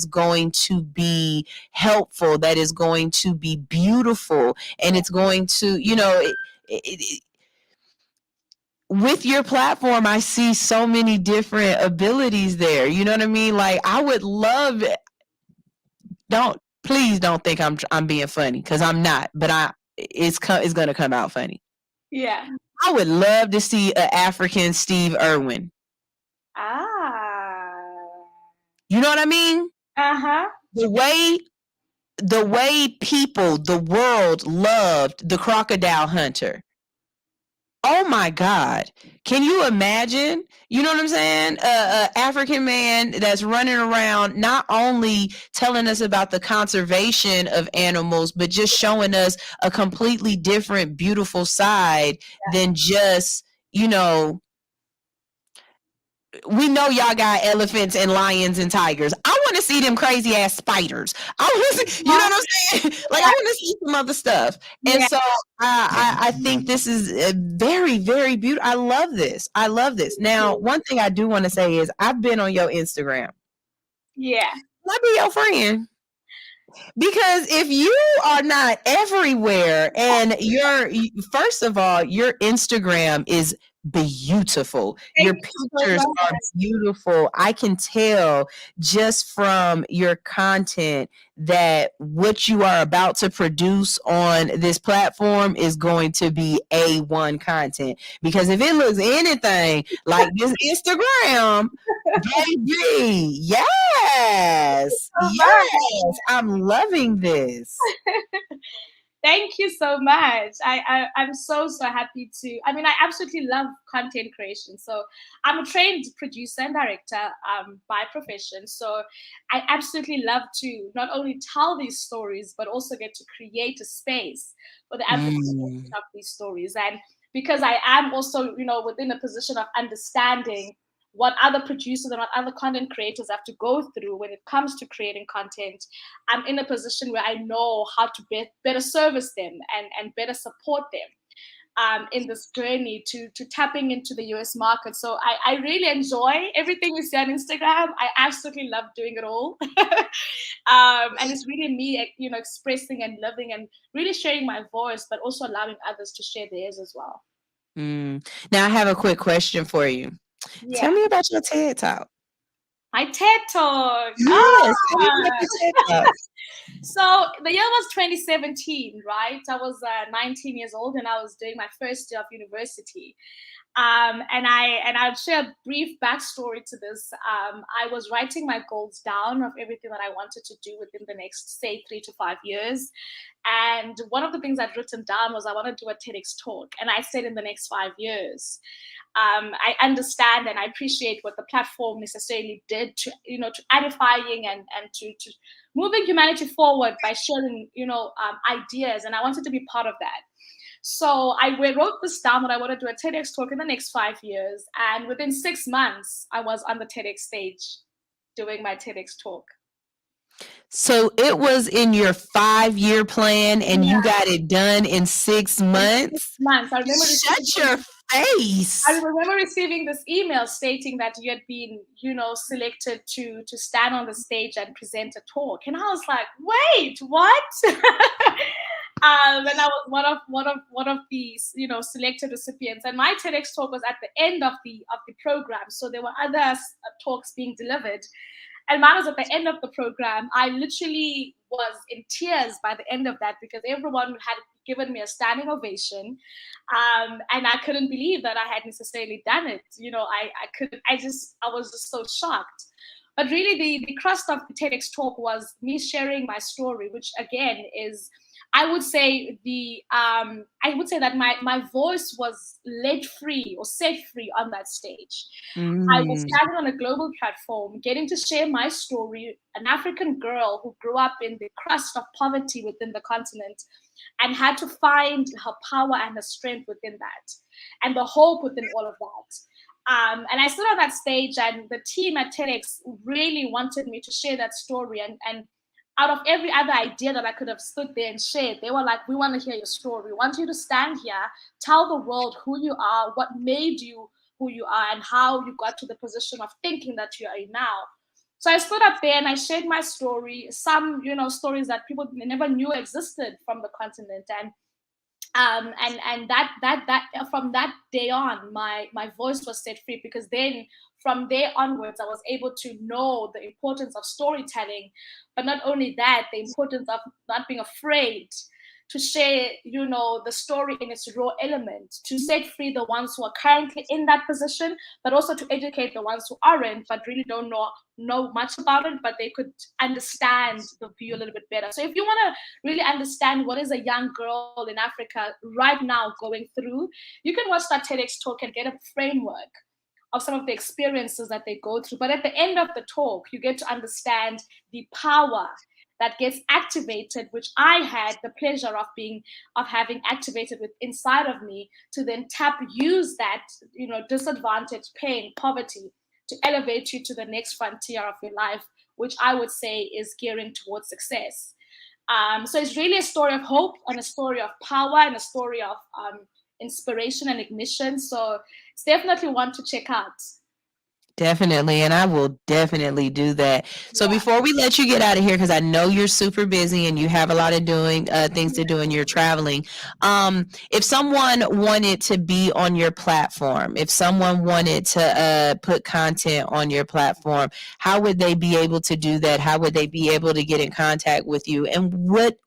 going to be helpful, that is going to be beautiful. And it's going to, with your platform, I see so many different abilities there. You know what I mean? Like, I would love it. Please don't think I'm being funny, because I'm not. But it's gonna come out funny. Yeah. I would love to see an African Steve Irwin. Ah. You know what I mean? Uh-huh. The way people, the world loved the Crocodile Hunter. Oh my God. Can you imagine? You know what I'm saying? A African man that's running around not only telling us about the conservation of animals, but just showing us a completely different, beautiful side than just, you know, we know y'all got elephants and lions and tigers. I want to see them crazy ass spiders. I want to see, you know what I'm saying? Like, I want to see some other stuff. And so I think this is very, very beautiful. I love this. I love this. Now, one thing I do want to say is I've been on your Instagram. Yeah. Let me be your friend. Because if you are not everywhere, and first of all, your Instagram is beautiful. Your pictures are beautiful. I can tell just from your content that what you are about to produce on this platform is going to be A1 content. Because if it looks anything like this Instagram, baby, yes, I'm loving this. Thank you so much. I'm so happy to. I mean, I absolutely love content creation. So I'm a trained producer and director by profession. So I absolutely love to not only tell these stories, but also get to create a space for the amplification of these stories. And because I am also, you know, within a position of understanding what other producers and what other content creators have to go through when it comes to creating content, I'm in a position where I know how to better service them and better support them in this journey to tapping into the US market. So I really enjoy everything you see on Instagram. I absolutely love doing it all. And it's really me, you know, expressing and living and really sharing my voice, but also allowing others to share theirs as well. Now, I have a quick question for you. Yeah. Tell me about your TED Talk. My TED Talk. Yes. Tell me about your TED Talk. So the year was 2017, right? I was 19 years old and I was doing my first year of university. And I'll share a brief backstory to this. I was writing my goals down of everything that I wanted to do within the next, say, 3 to 5 years. And one of the things I'd written down was I want to do a TEDx talk. And I said in the next 5 years. I understand and I appreciate what the platform necessarily did to, you know, to edifying and to moving humanity forward by sharing, you know, ideas. And I wanted to be part of that. So I wrote this down that I want to do a TEDx talk in the next 5 years. And within 6 months, I was on the TEDx stage doing my TEDx talk. So it was in your 5-year plan and you got it done in 6 months? 6 months. I remember Shut your face. I remember receiving this email stating that you had been, you know, selected to stand on the stage and present a talk. And I was like, wait, what? And I was one of these, you know, selected recipients. And my TEDx talk was at the end of the program. So there were other talks being delivered. And mine was at the end of the program. I literally was in tears by the end of that because everyone had given me a standing ovation. And I couldn't believe that I had necessarily done it. You know, I was just so shocked. But really the crust of the TEDx talk was me sharing my story, which again is, I would say that my voice was let free or set free on that stage. I was standing on a global platform, getting to share my story, an African girl who grew up in the crust of poverty within the continent and had to find her power and her strength within that and the hope within all of that. And I stood on that stage and the team at TEDx really wanted me to share that story and out of every other idea that I could have stood there and shared, they were like, we want to hear your story. We want you to stand here, tell the world who you are, what made you who you are, and how you got to the position of thinking that you are in now. So I stood up there and I shared my story, some, you know, stories that people never knew existed from the continent. And And that from that day on, my voice was set free, because then from there onwards I was able to know the importance of storytelling, but not only that, the importance of not being afraid to share, the story in its raw element, to set free the ones who are currently in that position, but also to educate the ones who aren't, but really don't know much about it, but they could understand the view a little bit better. So if you want to really understand what is a young girl in Africa right now going through, you can watch that TEDx talk and get a framework of some of the experiences that they go through. But at the end of the talk, you get to understand the power that gets activated, which I had the pleasure of having activated with inside of me, to then use that, disadvantage, pain, poverty, to elevate you to the next frontier of your life, which I would say is gearing towards success. So it's really a story of hope, and a story of power, and a story of inspiration and ignition. So it's definitely one to check out. Definitely. And I will definitely do that. So before we let you get out of here, because I know you're super busy and you have a lot of things to do and you're traveling. If someone wanted to be on your platform, if someone wanted to put content on your platform, how would they be able to do that? How would they be able to get in contact with you? And what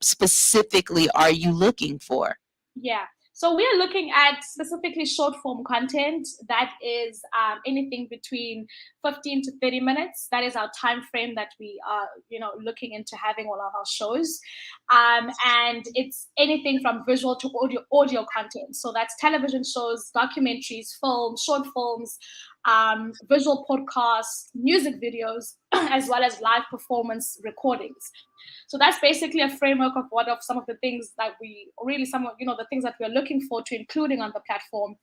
specifically are you looking for? Yeah. So we are looking at specifically short form content that is anything between 15 to 30 minutes. That is our time frame that we are, looking into having all of our shows. And it's anything from visual to audio content. So that's television shows, documentaries, films, short films, visual podcasts, music videos, as well as live performance recordings. So that's basically a framework of some of the things that we really, the things that we're looking forward to including on the platform.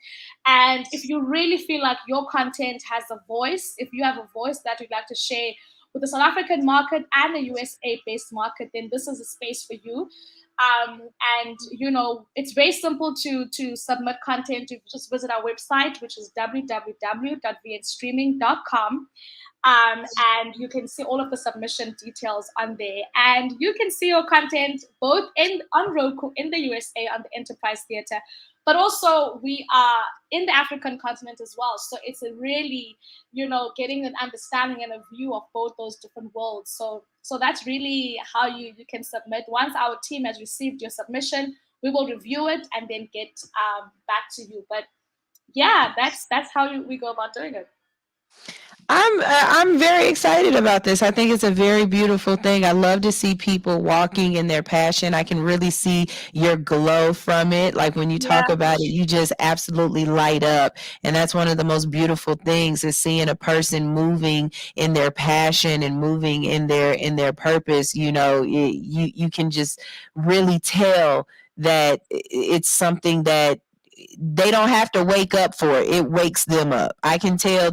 And if you really feel like your content has a voice, if you have a voice that you'd like to share with the South African market and the USA-based market, then this is a space for you. And it's very simple to submit content. You just visit our website, which is www.vnstreaming.com. And you can see all of the submission details on there, and you can see your content both on Roku in the USA on the Enterprise Theatre, but also we are in the African continent as well. So it's a really, getting an understanding and a view of both those different worlds. So that's really how you can submit. Once our team has received your submission, we will review it and then get back to you. But yeah, that's how we go about doing it. I'm very excited about this. I think it's a very beautiful thing. I love to see people walking in their passion. I can really see your glow from it. Like when you talk about it, you just absolutely light up. And that's one of the most beautiful things, is seeing a person moving in their passion and moving in their purpose. You can just really tell that it's something that they don't have to wake up for. It wakes them up. I can tell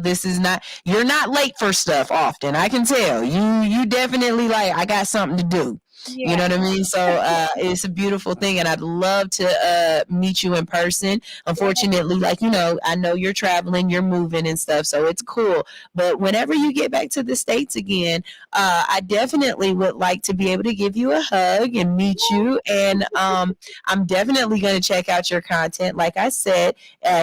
you're not late for stuff often. I can tell you definitely I got something to do. Yeah. You know what I mean? So it's a beautiful thing, and I'd love to meet you in person. Unfortunately, I know you're traveling, you're moving and stuff, so it's cool. But whenever you get back to the States again, I definitely would like to be able to give you a hug and meet you. And I'm definitely going to check out your content. Like I said,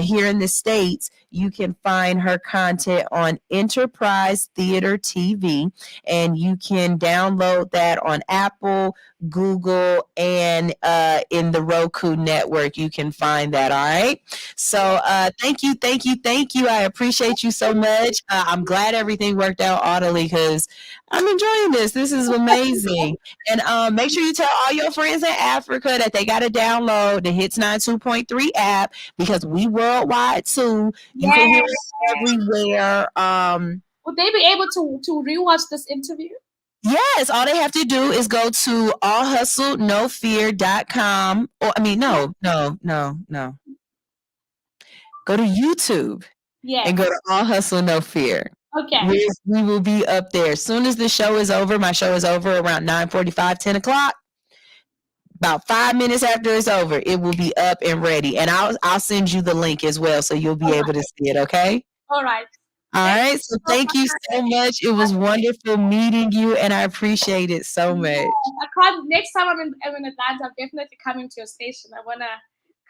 here in the States, you can find her content on Enterprise Theater TV, and you can download that on Apple, Google, and in the Roku network. You can find that. All right. So thank you. I appreciate you so much. I'm glad everything worked out audibly, because I'm enjoying this. This is amazing. And make sure you tell all your friends in Africa that they got to download the Hits 92.3 app, because we worldwide too. You can hear it everywhere. Would they be able to rewatch this interview? Yes, all they have to do is go to allhustlenofear.com. Or no. Go to YouTube. Yes. And go to All Hustle No Fear. Okay. We will be up there. As soon as the show is over, my show is over around 9:45, 10 o'clock. About 5 minutes after it's over, it will be up and ready. And I'll send you the link as well, so you'll be able to see it, okay? All right. All right. So thank you so much. It was wonderful meeting you, and I appreciate it so much. I can't. Next time I'm in Atlanta, I'm definitely coming to your station. I wanna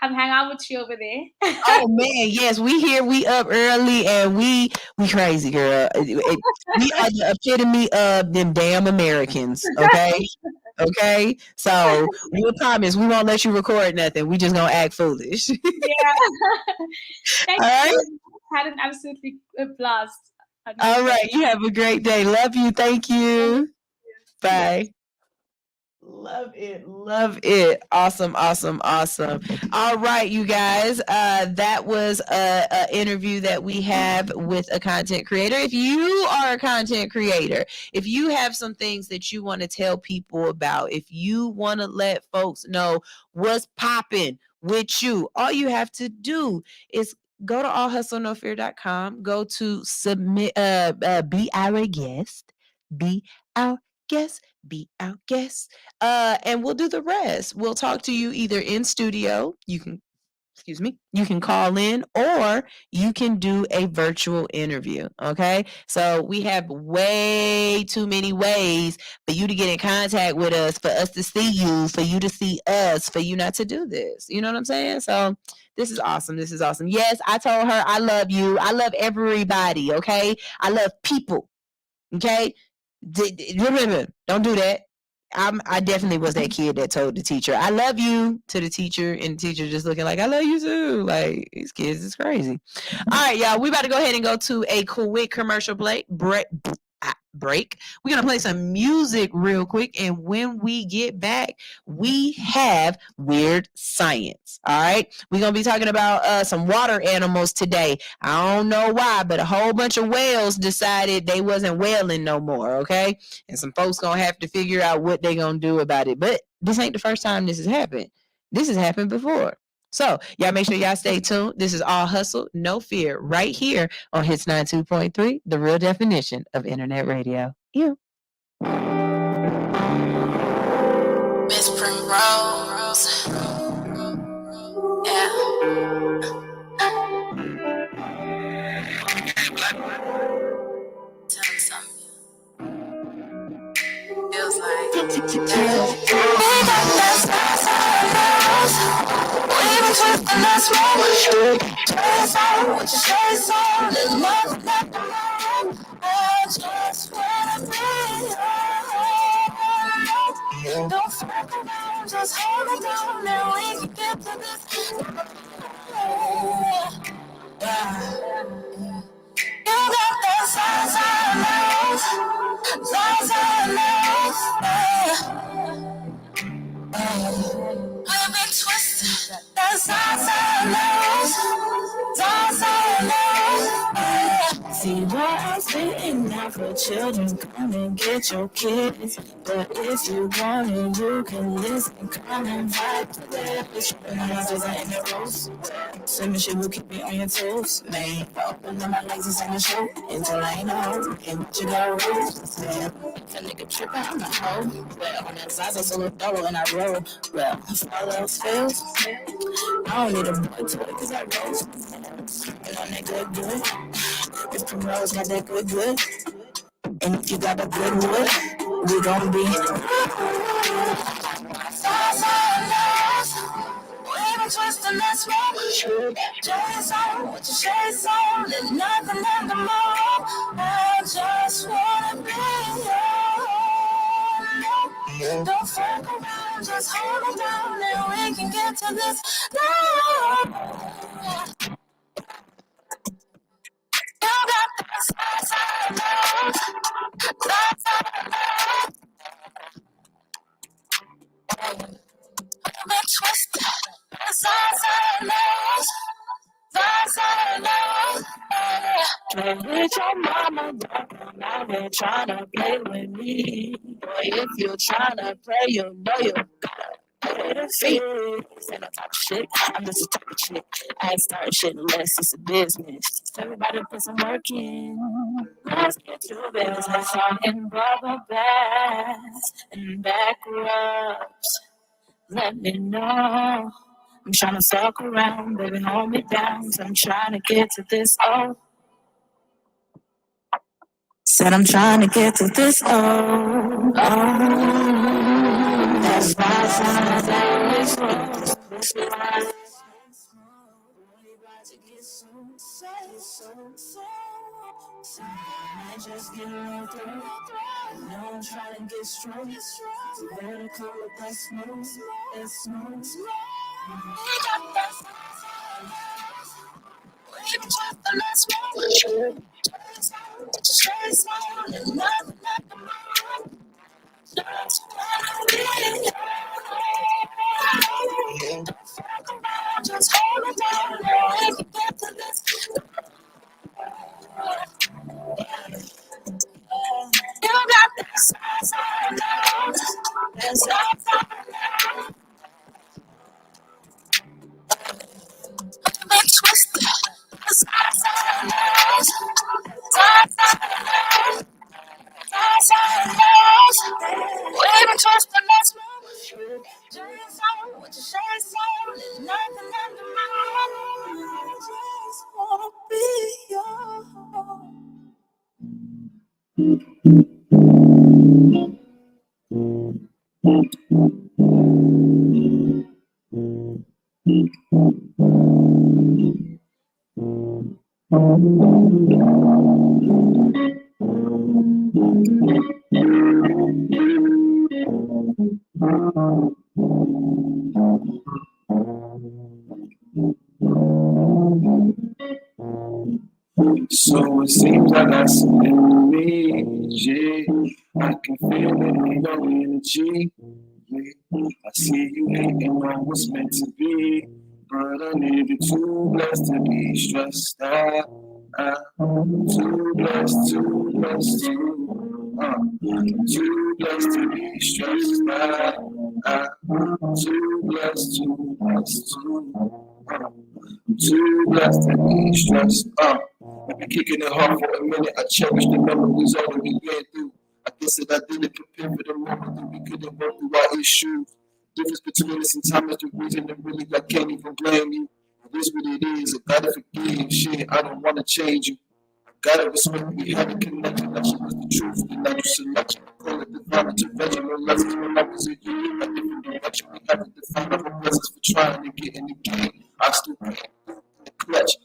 come hang out with you over there. Oh man, yes, we up early and we crazy, girl. We are the epitome of them damn Americans. Okay. Okay, so we promise we won't let you record nothing. We just gonna act foolish. Yeah. Thank All right. you. Had an absolutely blast. All right, you have a great day. Love you. Thank you. Bye. Love it. Love it. Awesome. Awesome. Awesome. All right, you guys. That was a interview that we have with a content creator. If you are a content creator, if you have some things that you want to tell people about, if you want to let folks know what's popping with you, all you have to do is go to allhustlenofear.com, go to submit, be our guest, be our guest, be our guest, and we'll do the rest. We'll talk to you either in studio. You can call in, or you can do a virtual interview. Okay. So we have way too many ways for you to get in contact with us, for us to see you, for you to see us, for you not to do this. You know what I'm saying? So this is awesome. This is awesome. Yes, I told her I love you. I love everybody. Okay. I love people. Okay. Don't do that. I definitely was that kid that told the teacher, I love you, to the teacher, and the teacher just looking like, I love you too. Like, these kids is crazy. All right, y'all, we about to go ahead and go to a quick commercial break. We're going to play some music real quick, and when we get back, we have Weird Science. All right, we're going to be talking about some water animals today. I don't know why, but a whole bunch of whales decided they wasn't whaling no more. Okay, and some folks going to have to figure out what they going to do about it. But this ain't the first time this has happened. This has happened before. So y'all make sure y'all stay tuned. This is All Hustle, No Fear, right here on Hits 92.3, the real definition of internet radio. You. Miss Primrose. Yeah. Tell me something. Feels like even twisting that small dress on with your shades on. There's nothing that the wrong. I just wanna be home. Don't fuck around, just hold it down. Now we can get to this. You got that we've been twisted. That's see where I'm sitting now for children. Come and get your kids. But if you want it, you can listen. Come and vibe to this. This ain't the rules. Swimming shit will keep me on your toes. Man, open up my legs and sing a show until I ain't a hoe. And what you got rules? Man, if a nigga tripping, I'm a hoe. Well, on that Zaza solo thorough and I roll. Well, if all else fails, I don't need a boy toy cause I roll. And on that good. If Primrose got that good. And if you got a good wood, we gon' be. Twisting that smoke, J's on with your shades on. There's nothing in the mall. I just wanna be yours. Don't fuck around, just hold it down, and we can get to this. You got that I've been twisted. With your mama, I've been trying to play with me. Boy, if you're trying to play, you know you gotta pay the fee. Ain't no talk shit, I'm just a type of chick. I ain't starting shit unless it's a business. Everybody put some work in. Let's get to business. I'm in rubber bands and back rubs. Let me know. I'm trying to fuck around, baby, hold me down. I'm trying to get to this. Oh, Said I'm trying to get through this. That's why I sound just get along through. No, I'm trying to get strong. Better call it that smooth. That smooth. Just hold it down. You got this. So it seems like I some energy. I can feel it in your energy. I see you hating on what's meant to be, but I need you too blessed to be stressed out. Too blessed, too blessed, too blessed to be stressed out. Too blessed, too blessed, too blessed to be stressed out. I've been kicking it hard for a minute. I cherish the memories all that we went through. I guess that I didn't prepare for the moment that we couldn't work through our issues. Difference between us and time is the reason that really I can't even blame you. It is what it is. I gotta forgive. Shit, I don't wanna change you. I gotta respect we had a connection. That shit was the truth. The natural selection. I call it divine intervention. No lessons when I was a youth. I different direction. We have to define our presence for trying to get in the game. I still can't. Clutch,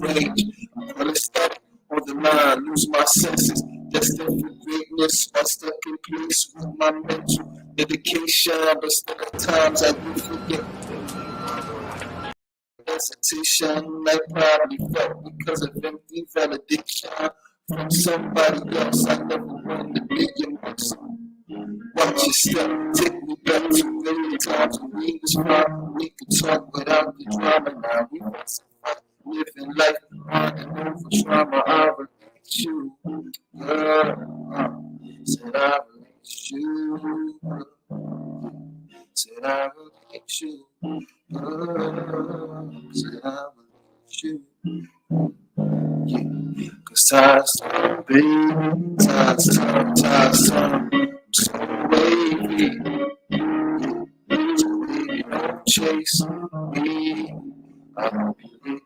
rage, I'm gonna stop on the line, lose my senses, destined for greatness, I'm stuck in place with my mental dedication, but still at times I do forget. Hesitation, I probably felt because of empty validation from somebody else. I never wanted to be your person. Watch your step, take me back to early times when we was fine. We could talk without the drama. Now we must living life on and over trauma. I relate you, girl. Said I relate you. Said I relate you, girl. Said I relate you. Yeah, 'cause time's time, baby. Time's time. So wavy, so baby, don't chase me. I hope you get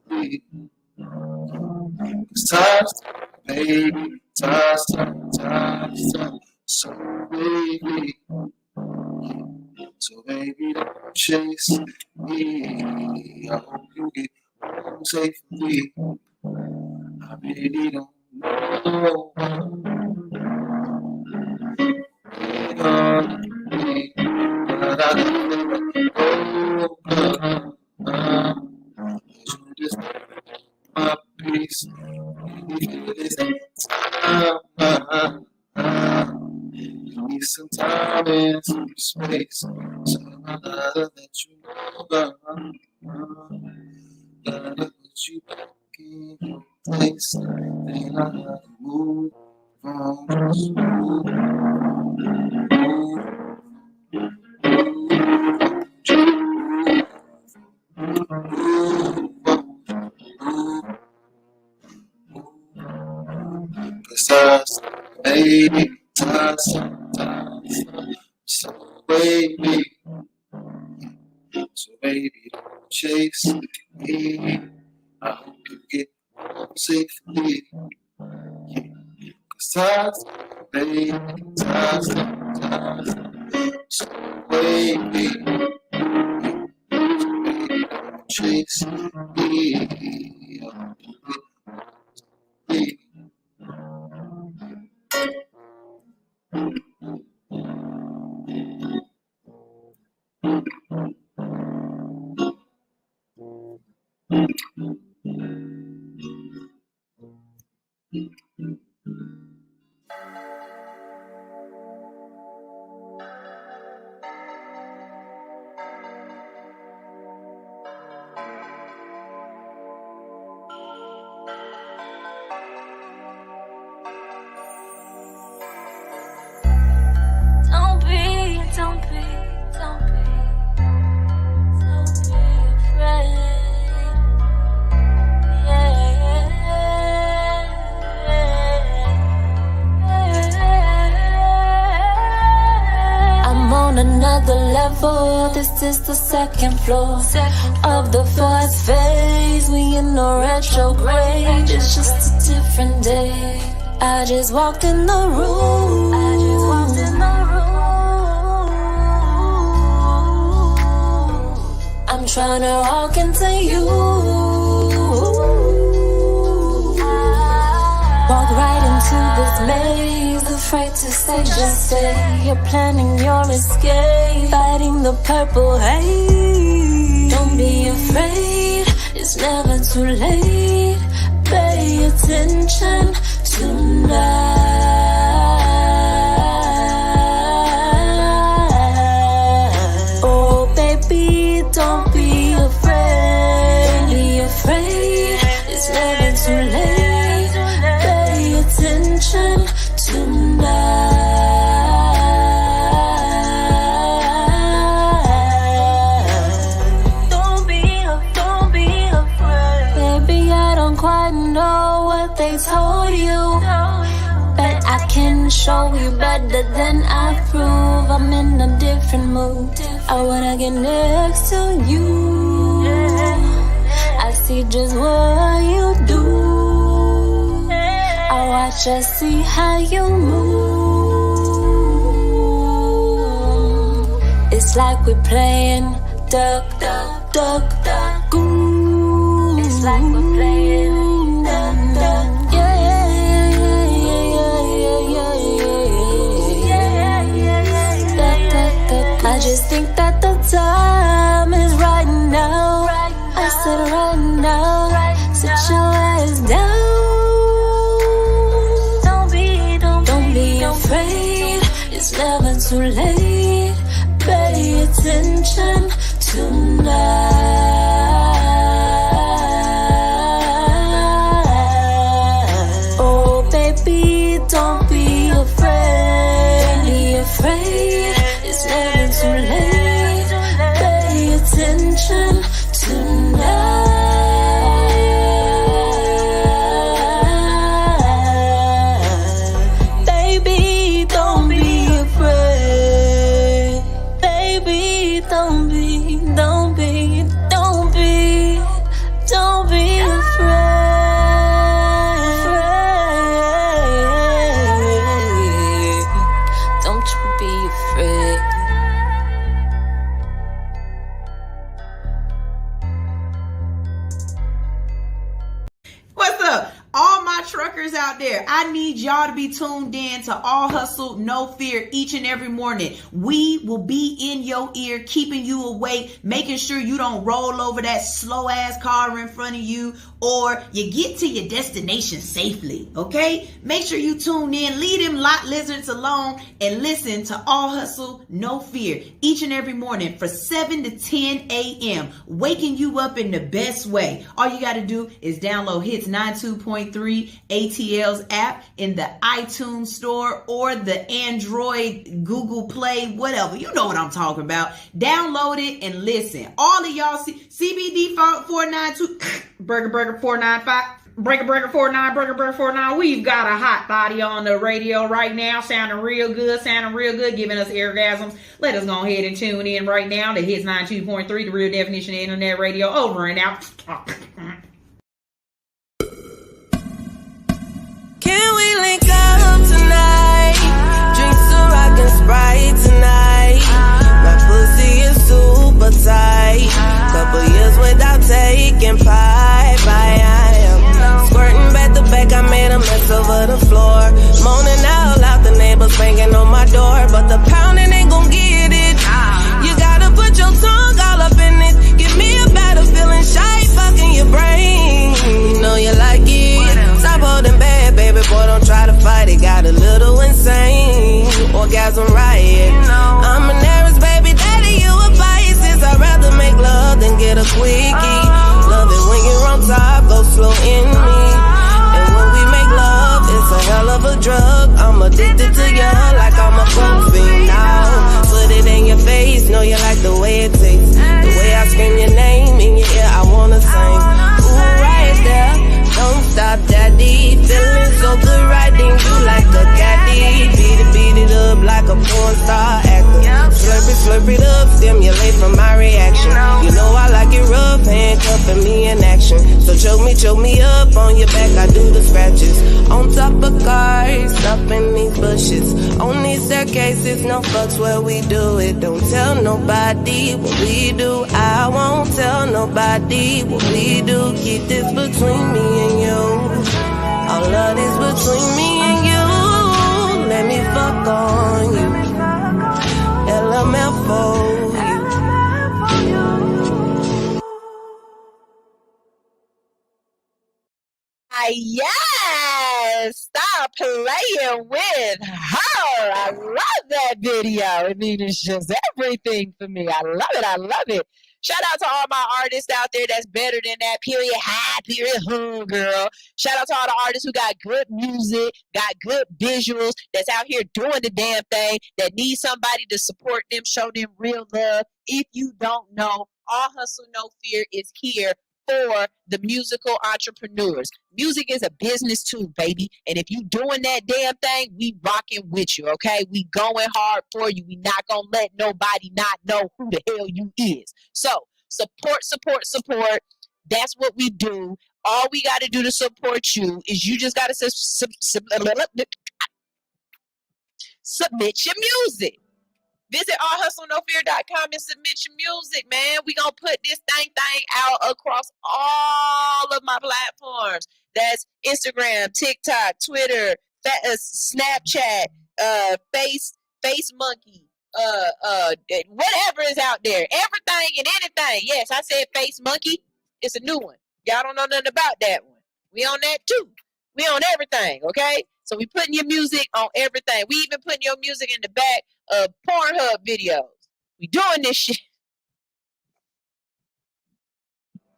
me. 'Cause time's time, baby, time's time. So wavy, so baby, don't chase me. I hope you get home safely. I really don't know. But I never you just my peace. It isn't time. You need some time and some space. So I gotta let you know, gotta put you back in your place. Then I gotta move on. Just move. Cause baby, sometimes, so baby, don't chase me. I hope you get home safely. Size, baby, size, so wavy. Chase me. Another level, this is the second floor of the fourth phase. We in the retrograde, it's just a different day. I just walked in the room. I'm trying to walk into you. Walk right into this maze, afraid to say just say you're planning your escape, fighting the purple haze. Don't be afraid, it's never too late. Pay attention tonight. Oh baby, don't be afraid. Don't be afraid, it's never too late. Attention tonight. Don't be afraid. Baby, I don't quite know what they told you, but I can show you better than I prove. I'm in a different mood. I wanna get next to you. I see just what you do. I watch us see how you move. It's like we're playing duck, duck, duck, duck, goose. It's like we're playing duck, duck. I just think that the time is right now. I said right now. Sit your ass down. It's never too late. Pay attention tonight. Oh baby, don't be afraid. Don't be afraid. It's never too late. Pay attention tonight. Out there, I need y'all to be tuned in to All Hustle, No Fear each and every morning. We will be in your ear, keeping you awake, making sure you don't roll over that slow ass car in front of you, or you get to your destination safely. Okay, make sure you tune in, leave them lot lizards alone, and listen to All Hustle, No Fear each and every morning for 7 to 10 a.m. waking you up in the best way. All you got to do is download Hits 92.3 ATL's app in the iTunes store or the Android, Google Play, whatever. You know what I'm talking about. Download it and listen. All of y'all CBD 492 Burger 495. Breaker 49, Breaker 49. We've got a hot body on the radio right now, sounding real good, giving us orgasms. Let us go ahead and tune in right now to Hits 92.3, the real definition of internet radio. Over and out. Can we link up? pumpkin pie. I am squirting back to back. I made a mess over the floor. Moaning out loud, the neighbors banging on my door. But the pounding ain't gon' get it. You gotta put your tongue all up in it. Give me a better feeling, shy fucking your brain. You know you like it. Stop holding back, baby boy, don't try to fight it. Got a little insane. Orgasm riot. I'm an Aries, baby daddy, you a Pisces. I'd rather make love than get a quickie. Love it when you're on top, go slow in me. And when we make love, it's a hell of a drug. I'm addicted to you like I'm a coke fiend now. Put it in your face, know you like the way it tastes. The way I scream your name in your ear, I wanna sing. Ooh, right there, don't stop, daddy. Feeling so good, riding you like a caddy. Beat it up like a porn star actor. Slurp it up, stimulate from my reaction. You know I like it rough, handcuffing me in action. So choke me up on your back, I do the scratches. On top of cars, up in these bushes. On these staircases, no fucks where we do it. Don't tell nobody what we do. I won't tell nobody what we do. Keep this between me and you. All of this between me and you. Let me fuck on you. LMFO. Yes, stop playing with her. I love that video. I mean, it's just everything for me. I love it. I love it. Shout out to all my artists out there that's better than that. Period. High, period. Girl. Shout out to all the artists who got good music, got good visuals, that's out here doing the damn thing, that need somebody to support them, show them real love. If you don't know, All Hustle, No Fear is here for the musical entrepreneurs. Music is a business too, baby. And if you doing that damn thing, we rocking with you, okay? We going hard for you. We not gonna let nobody not know who the hell you is. So support. That's what we do. All we got to do to support you is you just got to submit your music. Visit allhustlenofear.com and submit your music, man. We gonna put this thing out across all of my platforms. That's Instagram, TikTok, Twitter, Snapchat, Face Monkey, whatever is out there. Everything and anything. Yes, I said Face Monkey. It's a new one. Y'all don't know nothing about that one. We on that too. We on everything, okay? So we putting your music on everything. We even putting your music in the back of Pornhub videos. We doing this shit.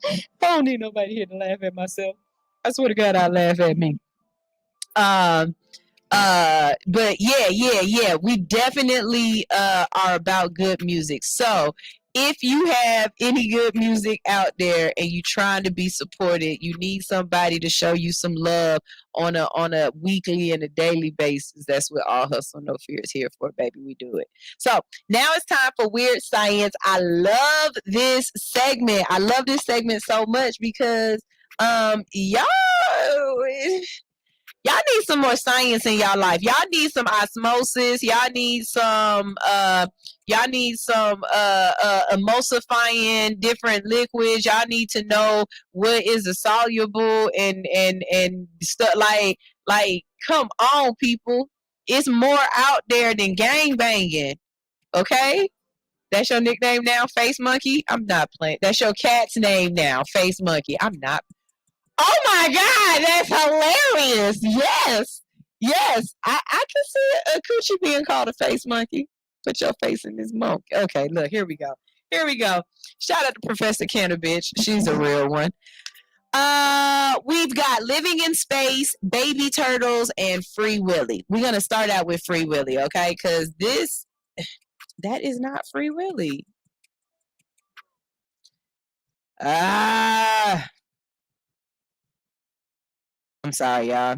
I don't need nobody here to laugh at myself. I swear to God, I'll laugh at me. But yeah. We definitely are about good music. So if you have any good music out there and you trying to be supported, you need somebody to show you some love on a weekly and a daily basis. That's what All Hustle No Fear is here for, baby. We do it. So now it's time for Weird Science. I love this segment. I love this segment so much because y'all need some more science in y'all life. Y'all need some osmosis. Y'all need some emulsifying different liquids. Y'all need to know what is a soluble and stuff like come on, people. It's more out there than gang banging. Okay? That's your nickname now, Face Monkey? I'm not playing. That's your cat's name now, Face Monkey. I'm not. Oh my God, that's hilarious. Yes. I can see a coochie being called a face monkey. Put your face in this monk. Okay, look, here we go. Shout out to Professor Cannabis. She's a real one. We've got Living in Space, Baby Turtles, and Free Willy. We're going to start out with Free Willy, okay? Because that is not Free Willy. I'm sorry, y'all.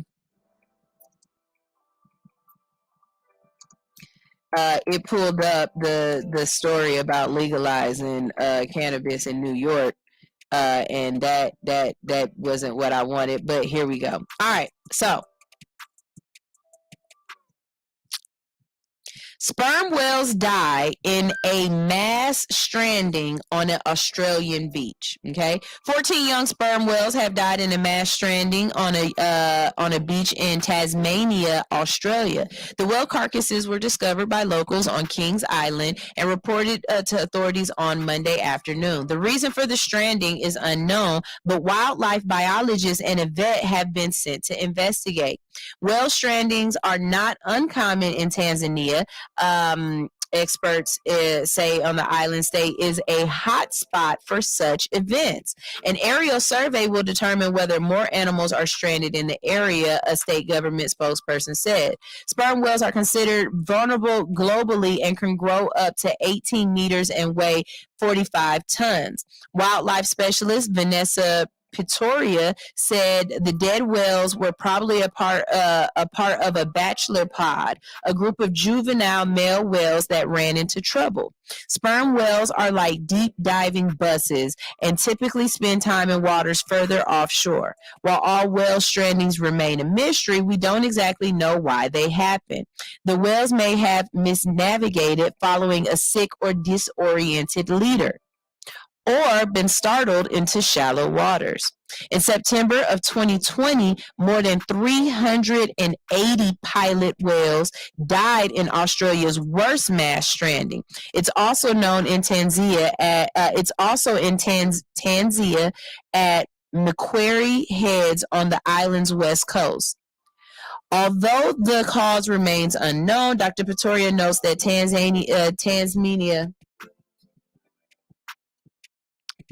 It pulled up the story about legalizing cannabis in New York, and that wasn't what I wanted. But here we go. All right, so Sperm whales die in a mass stranding on an Australian beach. Okay, 14 young sperm whales have died in a mass stranding on a beach in Tasmania, Australia. The whale carcasses were discovered by locals on Kings Island and reported to authorities on Monday afternoon. The reason for the stranding is unknown, but wildlife biologists and a vet have been sent to investigate. Whale strandings are not uncommon in Tanzania. Experts say on the island state is a hot spot for such events. An aerial survey will determine whether more animals are stranded in the area, a state government spokesperson said. Sperm whales are considered vulnerable globally and can grow up to 18 meters and weigh 45 tons. Wildlife specialist Vanessa Pretoria said the dead whales were probably a part of a bachelor pod, a group of juvenile male whales that ran into trouble. Sperm whales are like deep diving buses and typically spend time in waters further offshore. While all whale strandings remain a mystery, we don't exactly know why they happen. The whales may have misnavigated following a sick or disoriented leader, or been startled into shallow waters. In September of 2020, more than 380 pilot whales died in Australia's worst mass stranding. It's also known in Tanzania at Macquarie Heads on the island's west coast. Although the cause remains unknown, Dr. Pretoria notes that Tasmania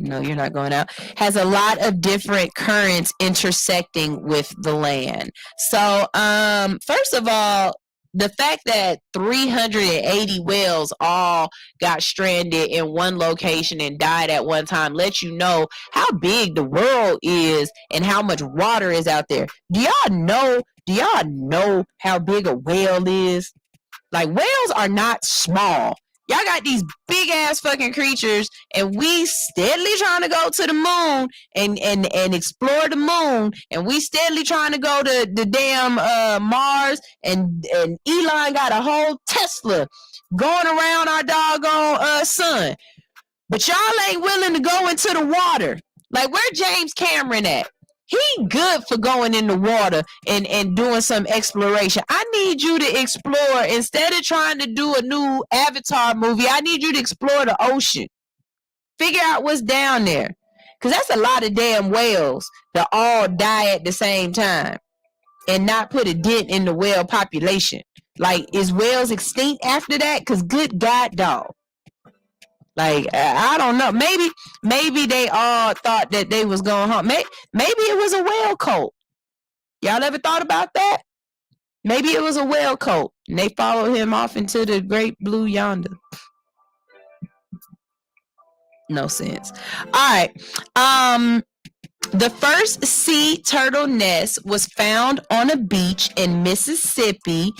no, you're not going out, has a lot of different currents intersecting with the land. So, first of all, the fact that 380 whales all got stranded in one location and died at one time lets you know how big the world is and how much water is out there. Do y'all know how big a whale is? Like, whales are not small. Y'all got these big ass fucking creatures, and we steadily trying to go to the moon and explore the moon, and we steadily trying to go to the damn Mars, and Elon got a whole Tesla going around our doggone sun. But y'all ain't willing to go into the water. Like, where James Cameron at? He good for going in the water and doing some exploration. I need you to explore. Instead of trying to do a new Avatar movie, I need you to explore the ocean. Figure out what's down there. Because that's a lot of damn whales that all die at the same time and not put a dent in the whale population. Like, is whales extinct after that? Because good God, dog. Like, I don't know. Maybe they all thought that they was going home. Maybe it was a whale cult. Y'all ever thought about that? Maybe it was a whale cult, and they followed him off into the great blue yonder. No sense. All right. The first sea turtle nest was found on a beach in Mississippi.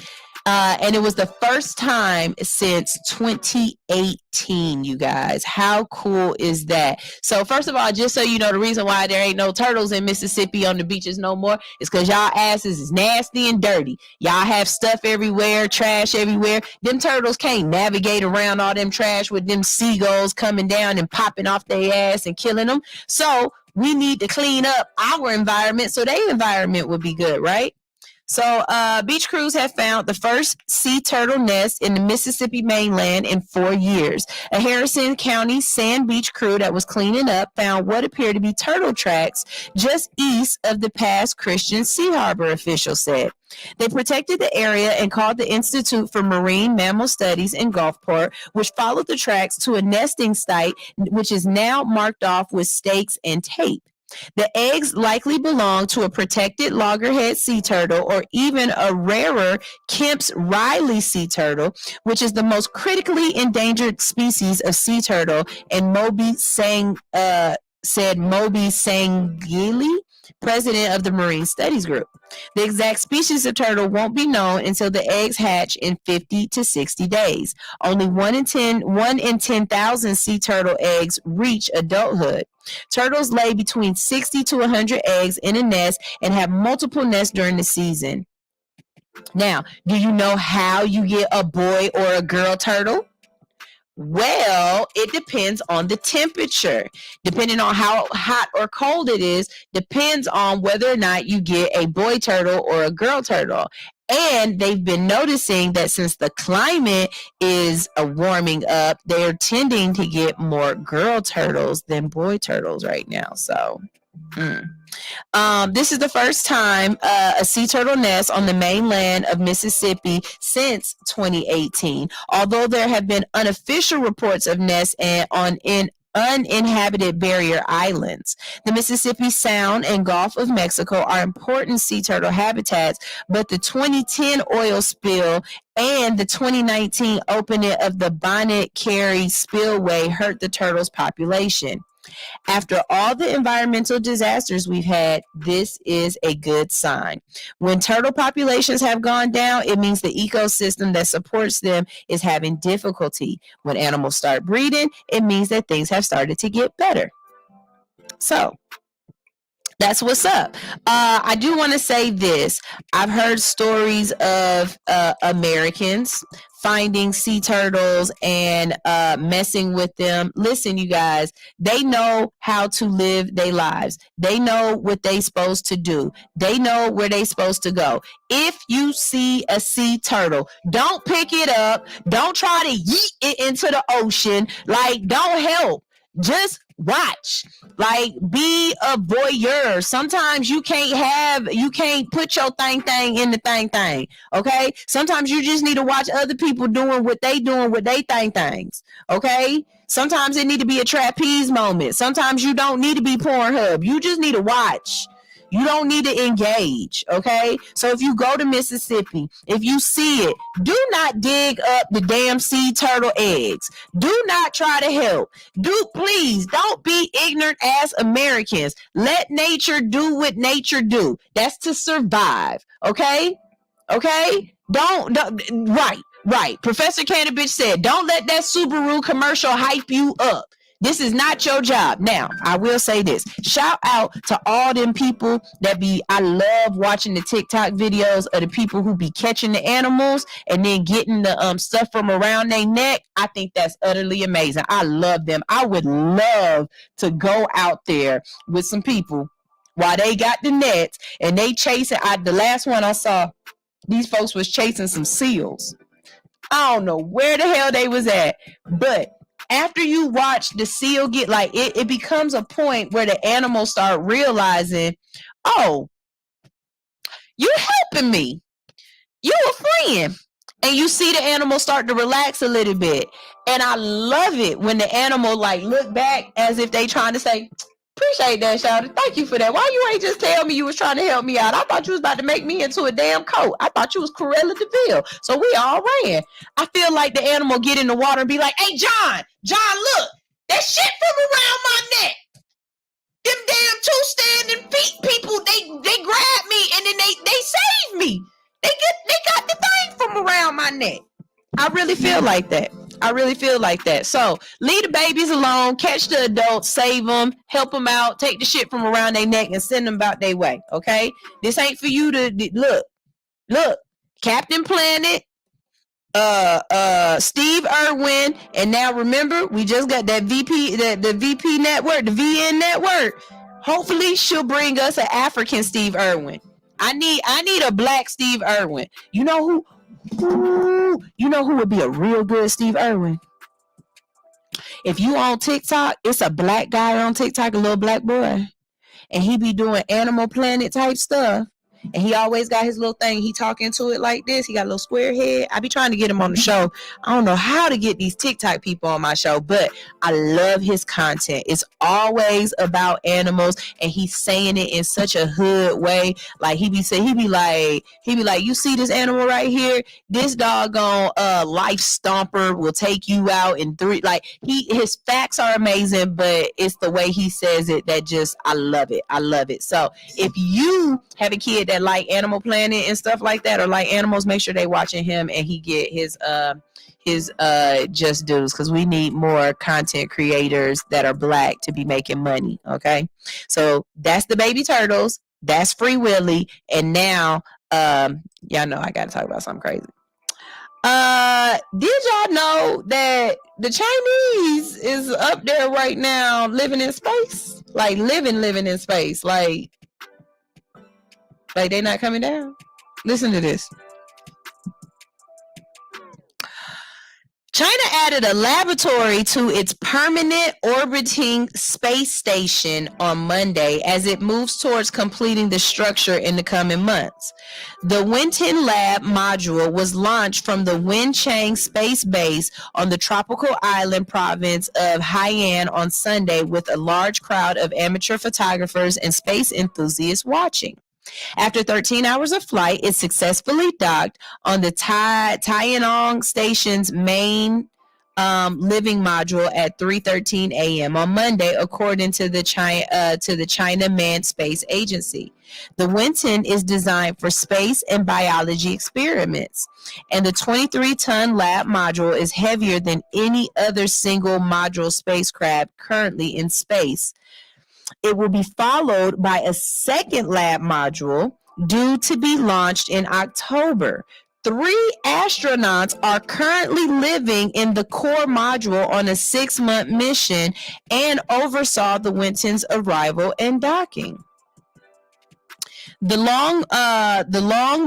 And it was the first time since 2018, you guys. How cool is that? So first of all, just so you know, the reason why there ain't no turtles in Mississippi on the beaches no more is because y'all asses is nasty and dirty. Y'all have stuff everywhere, trash everywhere. Them turtles can't navigate around all them trash with them seagulls coming down and popping off their ass and killing them. So we need to clean up our environment so their environment would be good, right? So beach crews have found the first sea turtle nest in the Mississippi mainland in 4 years. A Harrison County Sand Beach crew that was cleaning up found what appeared to be turtle tracks just east of the Pass Christian Sea Harbor, officials said. They protected the area and called the Institute for Marine Mammal Studies in Gulfport, which followed the tracks to a nesting site, which is now marked off with stakes and tape. The eggs likely belong to a protected loggerhead sea turtle or even a rarer Kemp's Riley sea turtle, which is the most critically endangered species of sea turtle, and said Moby Sangili, president of the Marine Studies Group. The exact species of turtle won't be known until the eggs hatch in 50 to 60 days. Only 1 in 10,000 sea turtle eggs reach adulthood. Turtles lay between 60 to 100 eggs in a nest and have multiple nests during the season. Now, do you know how you get a boy or a girl turtle? Well, it depends on the temperature. Depending on how hot or cold it is, depends on whether or not you get a boy turtle or a girl turtle. And they've been noticing that since the climate is warming up, they're tending to get more girl turtles than boy turtles right now. So, this is the first time a sea turtle nest on the mainland of Mississippi since 2018. Although there have been unofficial reports of nests in uninhabited barrier islands. The Mississippi Sound and Gulf of Mexico are important sea turtle habitats, but the 2010 oil spill and the 2019 opening of the Bonnet Carré spillway hurt the turtles' population. After all the environmental disasters we've had, this is a good sign. When turtle populations have gone down, it means the ecosystem that supports them is having difficulty. When animals start breeding, it means that things have started to get better. So, that's what's up. I do want to say this. I've heard stories of Americans finding sea turtles and messing with them. Listen, you guys, they know how to live their lives. They know what they're supposed to do. They know where they're supposed to go. If you see a sea turtle, don't pick it up. Don't try to yeet it into the ocean. Like, don't help. Just watch. Like, be a voyeur. Sometimes you can't put your thing in the thing. Okay? Sometimes you just need to watch other people doing what they doing with they things. Okay? Sometimes it need to be a trapeze moment. Sometimes you don't need to be Pornhub. You just need to watch. You don't need to engage, okay? So if you go to Mississippi, if you see it, do not dig up the damn sea turtle eggs. Do not try to help. Please, don't be ignorant as Americans. Let nature do what nature do. That's to survive, okay? Okay? Right. Professor Cannabis said, don't let that Subaru commercial hype you up. This is not your job. Now, I will say this. Shout out to all them people I love watching the TikTok videos of the people who be catching the animals and then getting the stuff from around their neck. I think that's utterly amazing. I love them. I would love to go out there with some people while they got the nets and they chasing. The last one I saw, these folks was chasing some seals. I don't know where the hell they was at, but after you watch the seal get, like, it becomes a point where the animals start realizing, oh, you helping me. You a friend. And you see the animal start to relax a little bit. And I love it when the animal, like, look back as if they trying to say, appreciate that, Shawty. Thank you for that. Why you ain't just tell me you was trying to help me out? I thought you was about to make me into a damn coat. I thought you was Cruella de Vil. So we all ran. I feel like the animal get in the water and be like, hey, John, look, that shit from around my neck. Them damn two standing feet people, they grabbed me and then they saved me. They got the thing from around my neck. I really feel like that. So leave the babies alone, catch the adults, save them, help them out, take the shit from around their neck and send them about their way. Okay. This ain't for you to look, Captain Planet, Steve Irwin. And now remember, we just got that VP, the VP network, the VN network. Hopefully she'll bring us an African Steve Irwin. I need a black Steve Irwin. You know who would be a real good Steve Irwin? If you on TikTok, it's a black guy on TikTok, a little black boy, and he be doing Animal Planet type stuff. And he always got his little thing. He talking to it like this. He got a little square head. I be trying to get him on the show. I don't know how to get these TikTok people on my show, but I love his content. It's always about animals, and he's saying it in such a hood way. Like he be like, you see this animal right here? This doggone life stomper will take you out in 3. Like his facts are amazing, but it's the way he says it that just I love it. So if you have a kid that like Animal Planet and stuff like that, or like animals, make sure they watching him and he get his just dues, because we need more content creators that are black to be making money. Okay, so that's the baby turtles, that's Free Willy, and now Y'all know I gotta talk about something crazy. Did y'all know that the Chinese is up there right now living in space? Like living in space. Like they not coming down. Listen to this. China added a laboratory to its permanent orbiting space station on Monday as it moves towards completing the structure in the coming months. The Wentian Lab module was launched from the Wenchang Space Base on the tropical island province of Hainan on Sunday, with a large crowd of amateur photographers and space enthusiasts watching. After 13 hours of flight, it successfully docked on the Tianyong Station's main living module at 3:13 a.m. on Monday, according to the China Manned Space Agency. The Wentian is designed for space and biology experiments, and the 23-ton lab module is heavier than any other single module spacecraft currently in space. It will be followed by a second lab module due to be launched in October. 3 astronauts are currently living in the core module on a 6-month mission and oversaw the Wentian's arrival and docking. The Long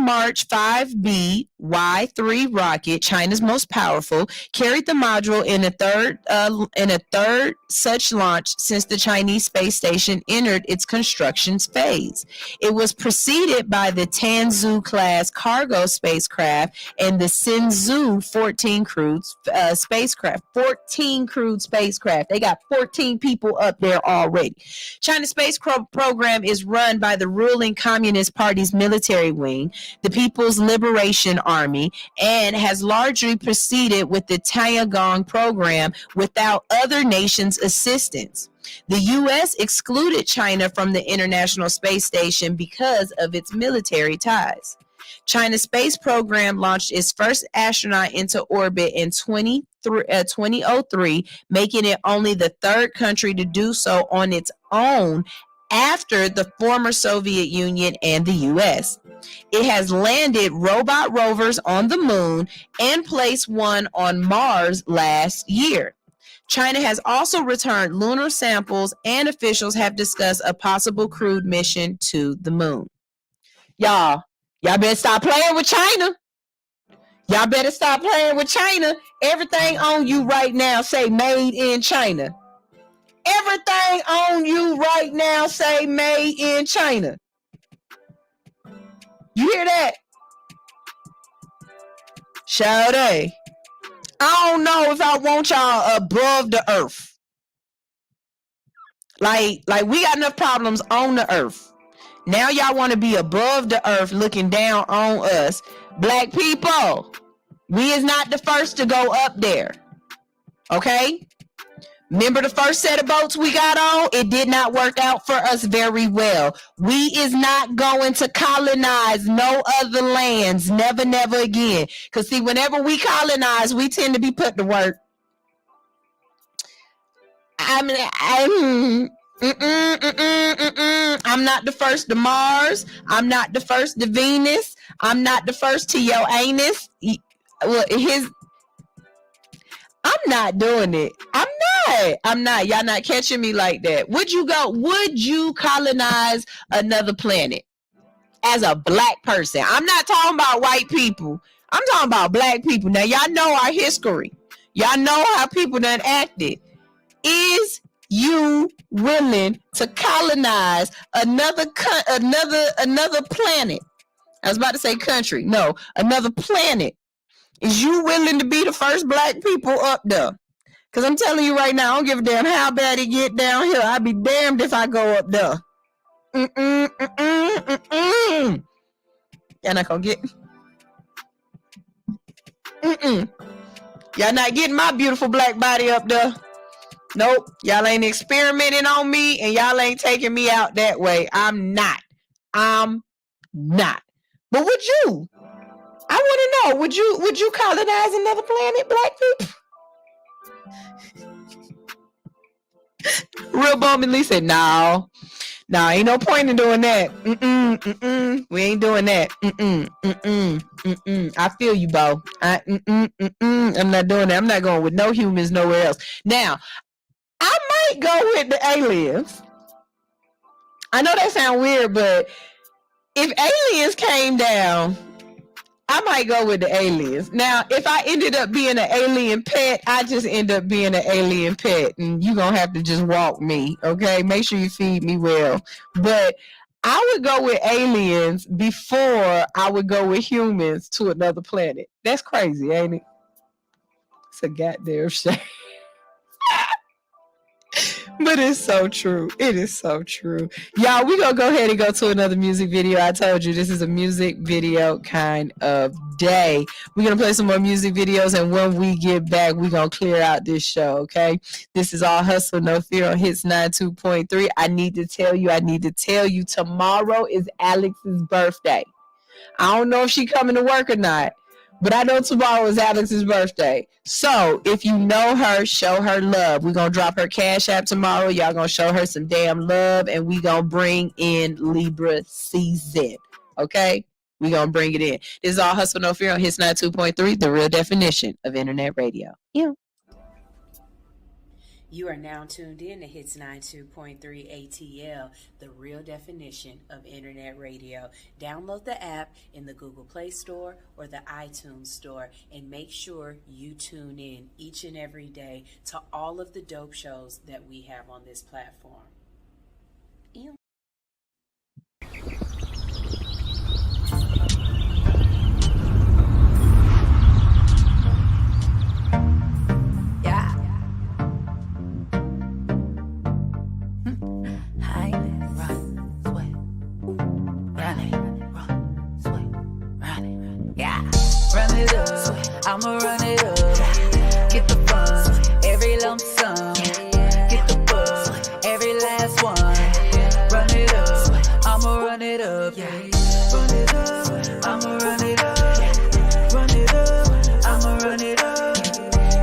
March 5B Y3 rocket, China's most powerful, carried the module in a third such launch since the Chinese space station entered its construction phase. It was preceded by the Tianzhou class cargo spacecraft and the Shenzhou 14 crewed spacecraft. 14 crewed spacecraft. They got 14 people up there already. China's space program is run by the ruling Communist Party's military wing, the People's Liberation Army, and has largely proceeded with the Tiangong program without other nations' assistance. The U.S. excluded China from the International Space Station because of its military ties. China's space program launched its first astronaut into orbit in 2003, making it only the third country to do so on its own after the former Soviet Union and the U.S. It has landed robot rovers on the moon and placed one on Mars last year. China has also returned lunar samples, and officials have discussed a possible crewed mission to the moon. Y'all better stop playing with China. Y'all better stop playing with China. Everything on you right now say made in China. Everything on you right now say made in China. You hear that? Shout out. I don't know if I want y'all above the earth. Like we got enough problems on the earth. Now y'all want to be above the earth looking down on us. Black people, we is not the first to go up there. Okay? Remember the first set of boats we got on? It did not work out for us very well. We is not going to colonize no other lands. Never, never again. Because see, whenever we colonize, we tend to be put to work. I'm not the first to Mars. I'm not the first to Venus. I'm not the first to your anus. Well, I'm not doing it. I'm not. Y'all not catching me like that. Would you colonize another planet as a black person? I'm not talking about white people. I'm talking about black people. Now, y'all know our history. Y'all know how people done acted. Is you willing to colonize another planet? I was about to say country. No, another planet. Is you willing to be the first black people up there? Because I'm telling you right now, I don't give a damn how bad it get down here. I'd be damned if I go up there. Y'all not gonna get... Y'all not getting my beautiful black body up there. Nope. Y'all ain't experimenting on me, and y'all ain't taking me out that way. I'm not. But would you? I want to know, would you colonize another planet, black people? Real Bowman Lee said, no, Nah, ain't no point in doing that. We ain't doing that. I feel you, Bo. I'm not doing that. I'm not going with no humans nowhere else. Now, I might go with the aliens. I know that sounds weird, but if aliens came down, I might go with the aliens. Now, if I ended up being an alien pet, I just end up being an alien pet, and you're going to have to just walk me, okay? Make sure you feed me well. But I would go with aliens before I would go with humans to another planet. That's crazy, ain't it? It's a goddamn shame. But it's so true. It is so true. Y'all, we're going to go ahead and go to another music video. I told you this is a music video kind of day. We're going to play some more music videos, and when we get back, we're going to clear out this show, okay? This is All Hustle, No Fear on Hits 92.3. I need to tell you, tomorrow is Alex's birthday. I don't know if she's coming to work or not, but I know tomorrow is Alex's birthday. So if you know her, show her love. We're going to drop her Cash App tomorrow. Y'all going to show her some damn love, and we going to bring in Libra season. Okay? We going to bring it in. This is All Hustle, No Fear on Hits 92.3, the real definition of internet radio. Yeah. You are now tuned in to Hits 92.3 ATL, the real definition of internet radio. Download the app in the Google Play Store or the iTunes Store, and make sure you tune in each and every day to all of the dope shows that we have on this platform. Ew. Run it up, I'ma run it up. Get the funds, every lump sum. Get the buzz, every last one. Run it up, I'ma run it up. Run it up, I'ma run it up. Run it up, I'ma run it up.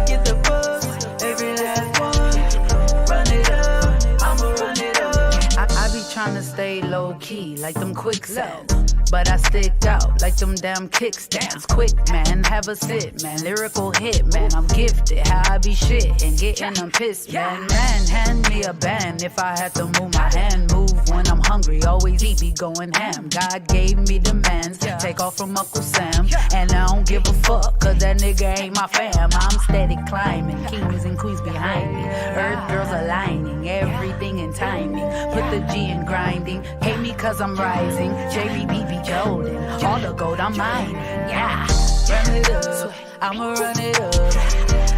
Get the buzz, every last one. Run it up, I'ma run it up. I be trying to stay low key like them quicksands, but I stick out like them damn kickstands. Quick, man, have a sit, man. Lyrical hit, man. I'm gifted. How I be shit and getting them pissed, man. Man, hand me a band if I had to move my hand. Move when I'm hungry, always eat, be going ham. God gave me demands, take off from Uncle Sam. And I don't give a fuck, cause that nigga ain't my fam. I'm steady climbing, kings and queens behind me. Earth girls aligning, everything in timing. Put the G in grinding, hate me cause I'm rising. JBBB Jordan, all the gold I'm mining, yeah. Run it up, I'ma run it up.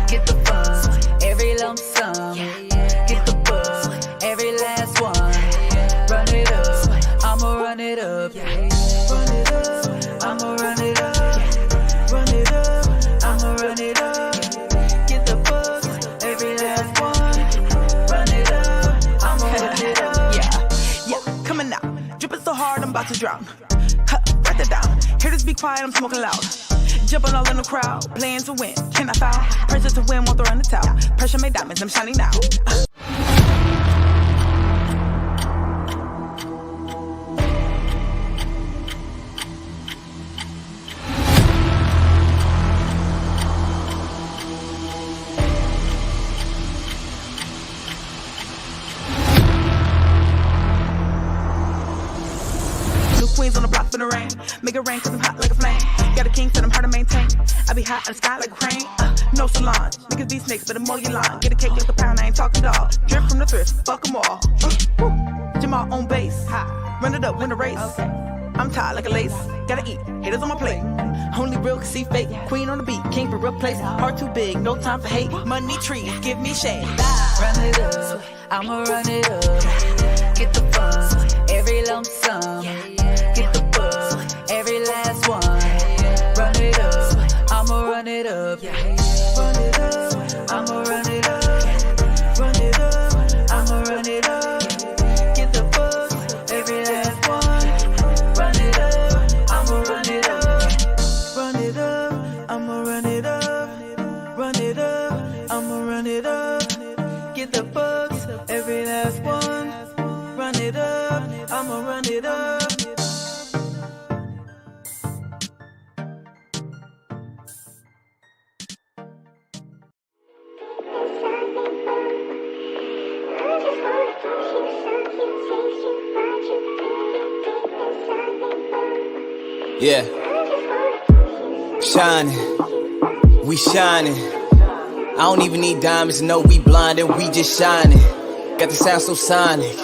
Get the funds, every lump sum. Get the buzz, every last one. Run it up, I'ma run it up. Run it up, I'ma run it up. Run it up, I'ma run it up. Get the buzz, every last one. Run it up, I'ma run it up. Yeah, coming out, dripping so hard I'm about to drown. Write that down. Hear this be quiet, I'm smoking loud. Jumping all in the crowd, playing to win. Can I foul? Pressure to win, won't throw in the towel. Pressure made diamonds, I'm shining now. Queens on the block for the rain. Make it rain cause I'm hot like a flame. Got a king so I'm hard to maintain. I be hot in the sky like rain. No salon. Niggas be snakes but the more you line. Get a cake like a pound, I ain't talking dog. Drip from the thrift, fuck them all. Jamal on base. Run it up, win the race. I'm tired like a lace. Gotta eat, haters on my plate. Only real can see fake. Queen on the beat, king for real place. Heart too big, no time for hate. Money trees, give me shade. Run it up, I'ma run it up. Get the funds, every lump sum. Get the buzz, every last one. Run it up, I'ma run it up. Run it up, I'ma run it up. Run it up, I'ma run it up. Get the buzz, every last one. Run it up, I'ma run it up. Run it up, I'ma run it up. Run it up, I'ma run it up. Get the bucks, every last one. Yeah. Shining. We shining. I don't even need diamonds to know we blinded. We just shining. Got the sound so sonic.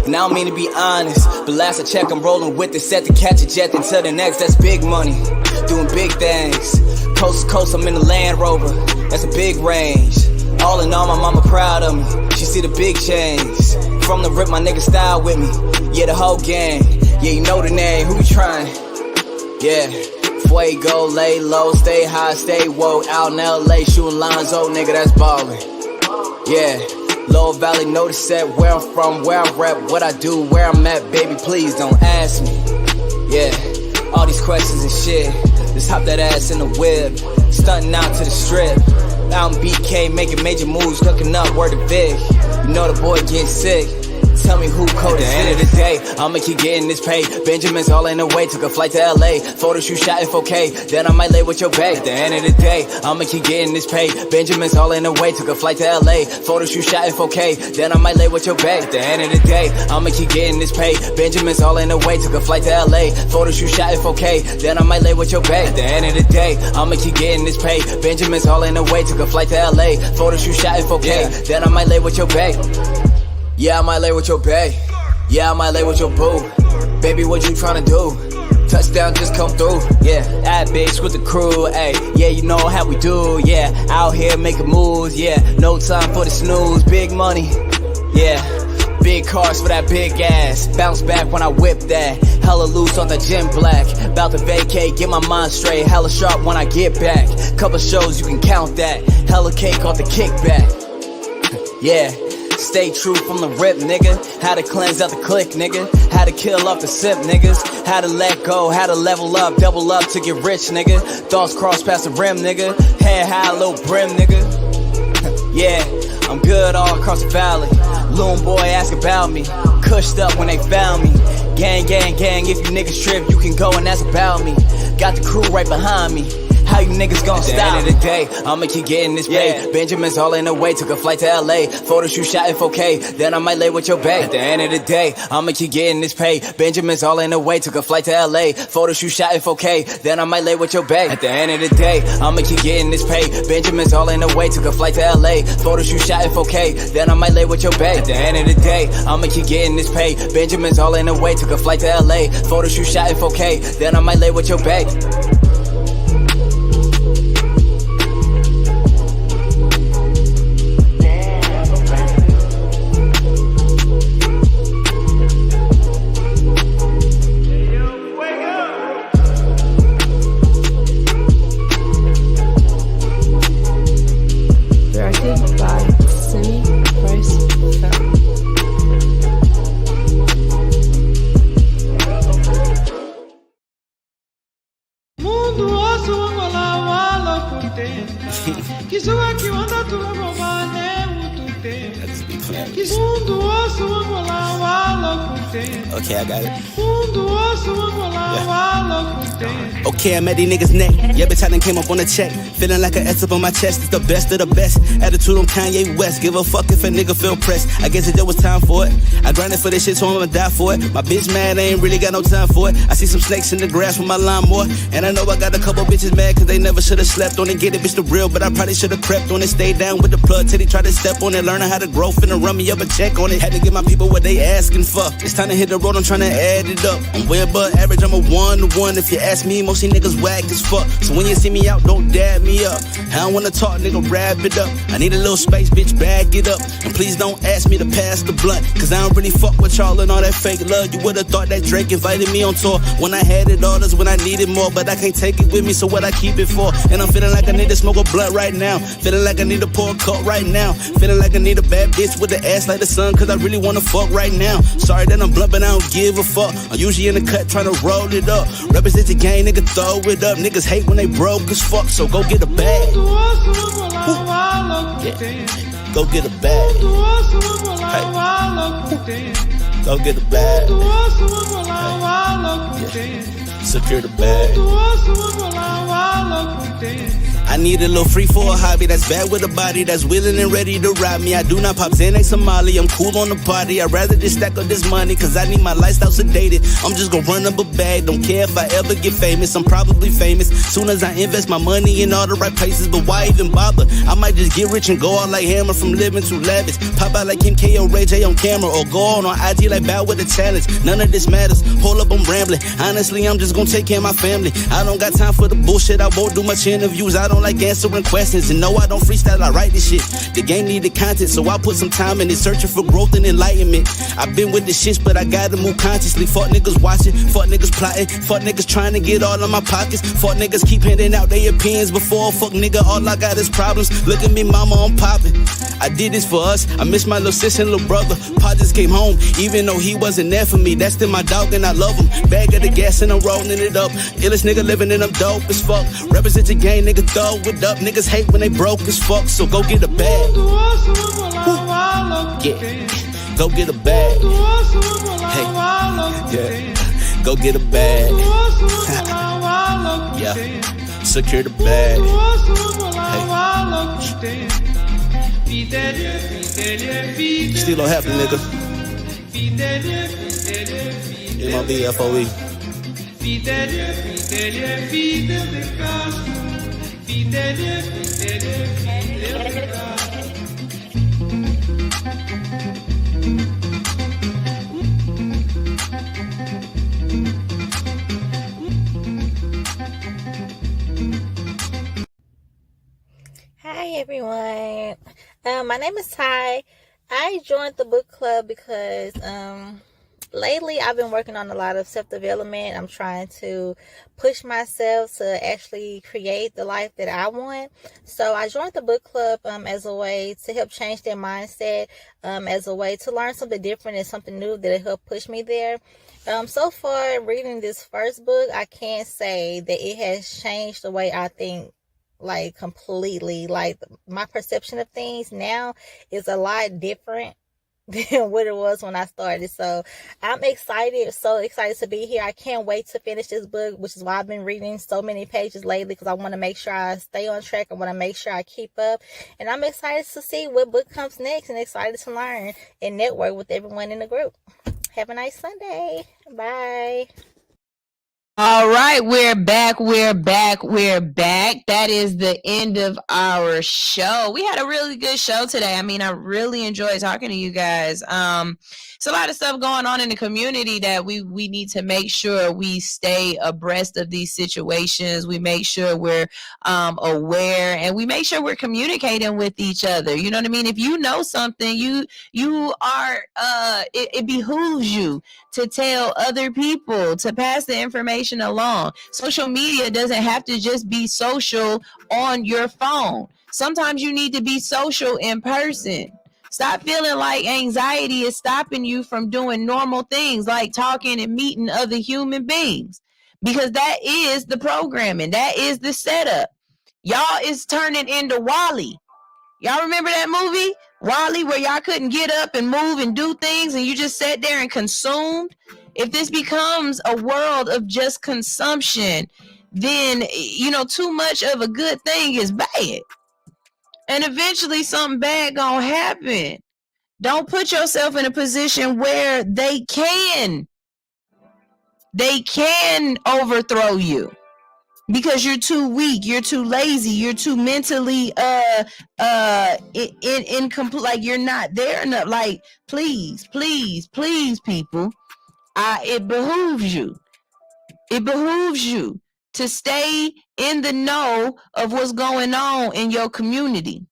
And I don't mean to be honest, but last I checked, I'm rolling with the set to catch a jet until the next. That's big money. Doing big things. Coast to coast, I'm in the Land Rover. That's a big range. All in all, my mama proud of me. She see the big change. From the rip, my nigga style with me. Yeah, the whole gang. Yeah, you know the name. Who you trying? Yeah. Fuego, lay low, stay high, stay woke. Out in LA, shooting lines, oh nigga, that's ballin'. Yeah. Lower Valley, know the set. Where I'm from, where I rep, what I do, where I'm at. Baby, please don't ask me. Yeah. All these questions and shit. Just hop that ass in the whip. Stunting out to the strip. Out in BK, making major moves, cooking up, word to Vic. You know the boy getting sick. Tell me who coded it. At the end of the day, I'ma keep getting this pay. Benjamin's all in the way, took a flight to LA. Photo shoot shot in 4K, then I might lay with your bae. At the end of the day, I'ma keep getting this pay. Benjamin's all in the way, took a flight to LA. Photo shoot shot in 4K, then I might lay with your bae. At the end of the day, I'ma keep getting this pay. Benjamin's all in the way, took a flight to LA. Photo shoot shot in 4K, then I might lay with your bae. At the end of the day, I'ma keep getting this pay. Benjamin's all in the way, took a flight to LA. Photo shoot shot in 4K, then I might lay with your bae. Yeah, I might lay with your bae. Yeah, I might lay with your boo. Baby, what you tryna do? Touchdown just come through. Yeah, that bitch with the crew. Ayy, yeah, you know how we do. Yeah, out here making moves. Yeah, no time for the snooze. Big money. Yeah, big cars for that big ass. Bounce back when I whip that. Hella loose on the gym black. About to vacate, get my mind straight. Hella sharp when I get back. Couple shows, you can count that. Hella cake off the kickback. Yeah. Stay true from the rip, nigga. How to cleanse out the click, nigga. How to kill off the sip, niggas. How to let go, how to level up, double up to get rich, nigga. Thoughts cross past the rim, nigga. Head high, little brim, nigga. Yeah, I'm good all across the valley. Loon boy ask about me. Cushed up when they found me. Gang, gang, gang, if you niggas trip, you can go and that's about me. Got the crew right behind me. How you niggas gon' stop? At the end of the day, I'ma keep getting this pay. Yeah. Benjamin's all in the way, took a flight to LA. Photo shoot shot in 4K, then I might lay with your bae. At the end of the day, I'ma keep getting this pay. Benjamin's all in the way, took a flight to LA. Photo shoot shot in 4K, then I might lay with your bae. At the end of the day, I'ma keep getting this pay. Benjamin's all in the way, took a flight to LA. Photo shoot shot in 4K, then I might lay with your bae. At the end of the day, I'ma keep getting this pay. Benjamin's all in the way, took a flight to LA. Photo shoot shot in 4K, then I might lay with your bae. Okay, I got it. Yeah. Okay, I'm at these niggas' neck. Yeah, bitch, I done came up on the check. Feeling like an S up on my chest. It's the best of the best. Attitude on Kanye West. Give a fuck if a nigga feel pressed. I guess it just was time for it. I grinded for this shit, so I'ma die for it. My bitch mad, I ain't really got no time for it. I see some snakes in the grass with my lawnmower. And I know I got a couple bitches mad cause they never should've slept on it. Get it, bitch, the real, but I probably should've crept on it. Stay down with the plug till they try to step on it. Learning how to grow, finna run me up a check on it. Had to give my people what they asking for. It's time to hit the road, I'm trying to add it up. I'm way above average, I'm a 1-to-1. If you ask me, most of these niggas whack as fuck. So when you see me out, don't dab me up. I don't wanna talk, nigga, wrap it up. I need a little space, bitch, bag it up. And please don't ask me to pass the blunt, cause I don't really fuck with y'all and all that fake love. You would've thought that Drake invited me on tour. When I had it all, that's when I needed more. But I can't take it with me, so what I keep it for? And I'm feeling like I need to smoke a blunt right now. Feeling like I need to pour a cup right now. Feeling like I need a bad bitch with the ass like the sun, cause I really wanna fuck right now. Sorry that I'm blunt, but I don't give a fuck. I'm usually in the cut trying to roll it up. Represent the gang, nigga, throw it up. Niggas hate when they broke as fuck, so go get a bag. Yeah. Go get a bag. Hey. Go get a bag. Hey. Yeah. Secure the bag. I need a little free for a hobby that's bad with a body that's willing and ready to ride me. I do not pop Xanax Somali, I'm cool on the party. I'd rather just stack up this money, cause I need my lifestyle sedated. I'm just gonna run up a bag, don't care if I ever get famous. I'm probably famous soon as I invest my money in all the right places. But why even bother? I might just get rich and go out like Hammer from living too lavish. Pop out like Kim K or Ray J on camera, or go on IG like Bow with a challenge. None of this matters, hold up, I'm rambling. Honestly, I'm just gonna take care of my family. I don't got time for the bullshit, I won't do much interviews. I don't like answering questions, and no, I don't freestyle, I write this shit. The game need the content, so I put some time in it, searching for growth and enlightenment. I've been with the shits, but I gotta move consciously. Fuck niggas watching, fuck niggas plotting, fuck niggas trying to get all of my pockets. Fuck niggas keep handing out their opinions before. Fuck nigga, all I got is problems. Look at me, mama, I'm popping. I did this for us, I miss my little sister and little brother. Pa just came home, even though he wasn't there for me. That's still my dog and I love him. Bag of the gas and I'm rolling it up. Illest nigga living and I'm dope as fuck. Represent your gang, nigga, throw it up. Niggas hate when they broke as fuck, so go get a bag. Yeah, go get a bag. Hey, yeah, go get a bag. Yeah, secure the bag. Hey, still don't happen, nigga. MLB-FOE. Hi everyone, my name is Ty. I joined the book club because lately I've been working on a lot of self-development. I'm trying to push myself to actually create the life that I want. So I joined the book club as a way to help change their mindset, as a way to learn something different and something new that'll help push me there. So far, reading this first book, I can't say that it has changed the way I think, like completely. Like my perception of things now is a lot different than what it was when I started. So I'm excited, so excited to be here. I can't wait to finish this book, which is why I've been reading so many pages lately, because I want to make sure I stay on track. I want to make sure I keep up, and I'm excited to see what book comes next and excited to learn and network with everyone in the group. Have a nice Sunday. Bye. All right, we're back. That is the end of our show. We had a really good show today. I mean, I really enjoyed talking to you guys. It's a lot of stuff going on in the community that we need to make sure we stay abreast of these situations. We make sure we're aware, and we make sure we're communicating with each other. You know what I mean? If you know something, you are it behooves you to tell other people, to pass the information along. Social media doesn't have to just be social on your phone. Sometimes you need to be social in person. Stop feeling like anxiety is stopping you from doing normal things like talking and meeting other human beings, because that is the programming. That is the setup. Y'all is turning into WALL-E. Y'all remember that movie, WALL-E, where y'all couldn't get up and move and do things and you just sat there and consumed? If this becomes a world of just consumption, then, you know, too much of a good thing is bad. And eventually something bad gonna happen. Don't put yourself in a position where they can overthrow you because you're too weak, you're too lazy, you're too mentally incomplete, like you're not there enough. Like, please people, it behooves you to stay in the know of what's going on in your community.